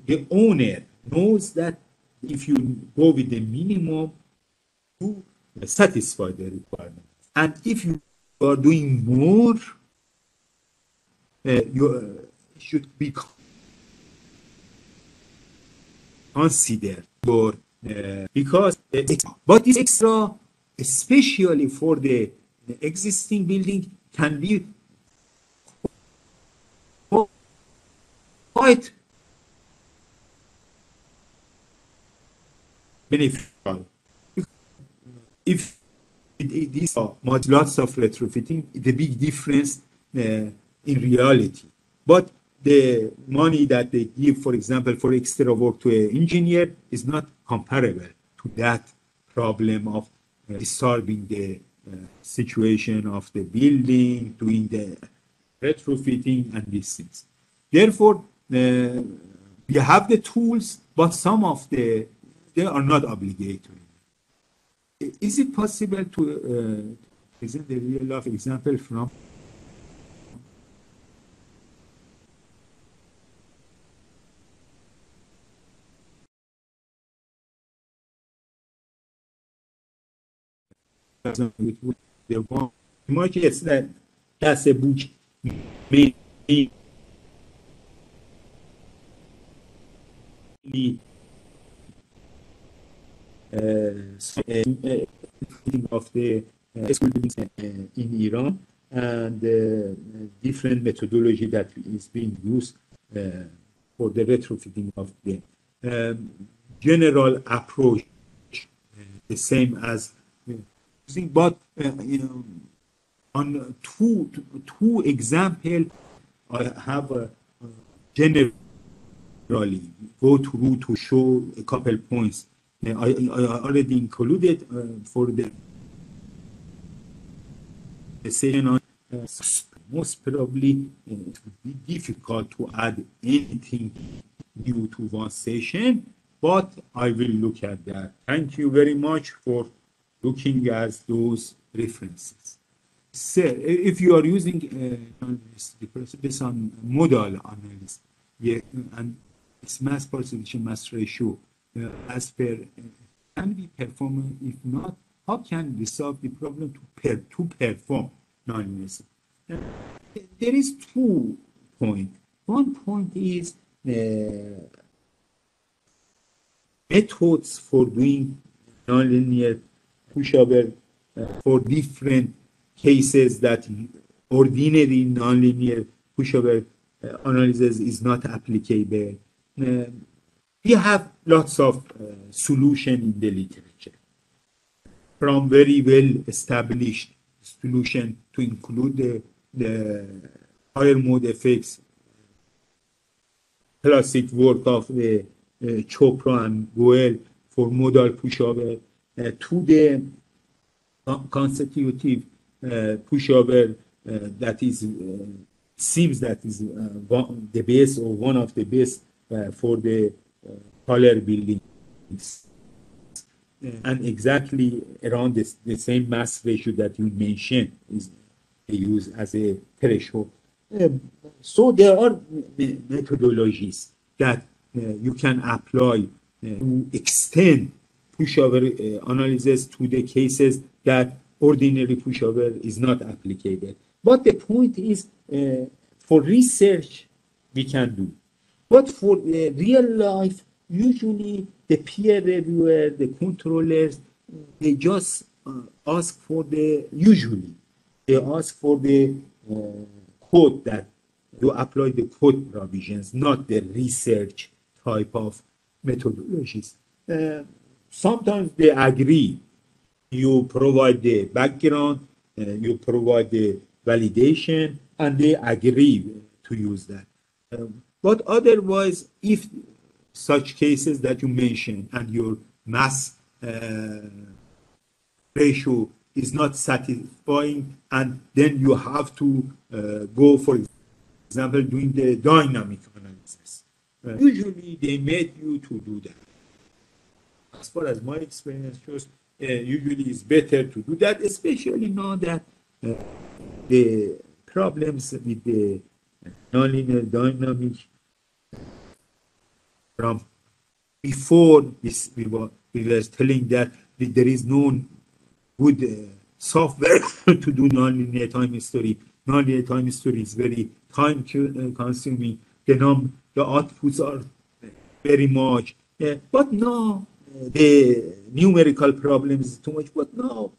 the owner knows that if you go with the minimum, you satisfy the requirement, and if you are doing more, you should be considered for because but this extra, especially for the existing building, can be quite beneficial. If these are lots of retrofitting, the big difference in reality. But the money that they give, for example, for extra work to an engineer is not comparable to that problem of disturbing the situation of the building, doing the retrofitting and these things. Therefore, we have the tools, but some of they are not obligatory. Is it possible to present a real life example from the one markets that's a book mainly of the school buildings in Iran, and different methodology that is being used for the retrofitting of the general approach, the same as but on two example, I have generally go through to show a couple points. I already included for the session on most probably it would be difficult to add anything new to one session, but I will look at that. Thank you very much for looking at those references. So if you are using based on modal analysis, yeah, and its mass participation mass ratio as per can be performed. If not, how can we solve the problem to perform nonlinear? There is 2 points. One point is methods for doing nonlinear pushover for different cases that ordinary nonlinear pushover analysis is not applicable. We have lots of solutions in the literature, from very well established solution to include the higher mode effects, classic work of the Chopra and Goel for modal pushover, to the consecutive pushover that is seems that is the best or one of the best for the taller buildings, and exactly around the same mass ratio that you mentioned is used as a threshold. So there are methodologies that you can apply to extend pushover analysis to the cases that ordinary pushover is not applicable. But the point is, for research, we can do. But for real life, usually the peer reviewer, the controllers, they just ask for the, usually, they ask for the code that you apply the code provisions, not the research type of methodologies. Sometimes they agree. You provide the background, you provide the validation, and they agree to use that. But otherwise, if such cases that you mentioned and your mass ratio is not satisfying, and then you have to go, for example, doing the dynamic analysis. Usually they made you to do that. As far as my experience shows, usually it's better to do that, especially now that the problems with the nonlinear dynamic from before this, we were telling that there is no good software to do nonlinear time history. Nonlinear time history is very time consuming. The outputs are very much. But now the numerical problems is too much. But now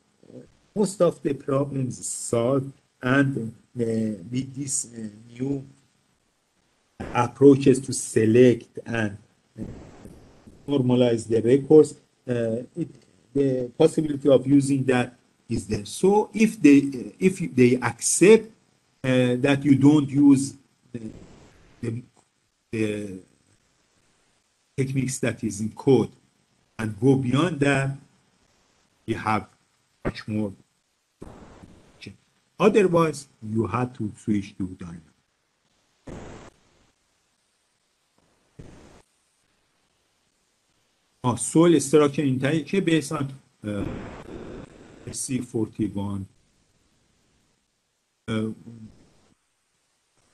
most of the problems solved, and with these new approaches to select and normalize the records, the possibility of using that is there. So if they accept that you don't use the techniques that is in code and go beyond that, you have much more. Otherwise, you have to switch to dynamic. Soil structure intelligence based on SC41.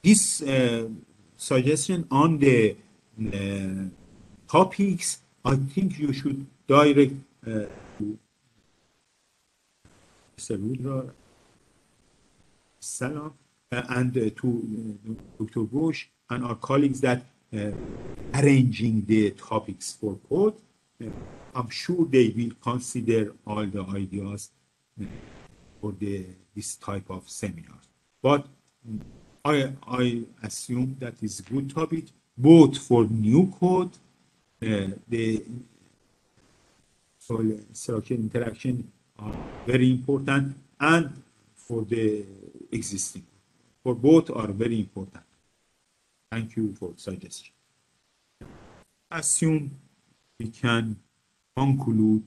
This suggestion on the topics, I think you should direct to Mr. Rudra Salam and to Dr. Ghosh and our colleagues that arranging the topics for code. I'm sure they will consider all the ideas for this type of seminar. But I assume that is a good topic, both for new code, the soil structure interaction are very important, and for the existing. For both are very important. Thank you for suggestion. Assume we can conclude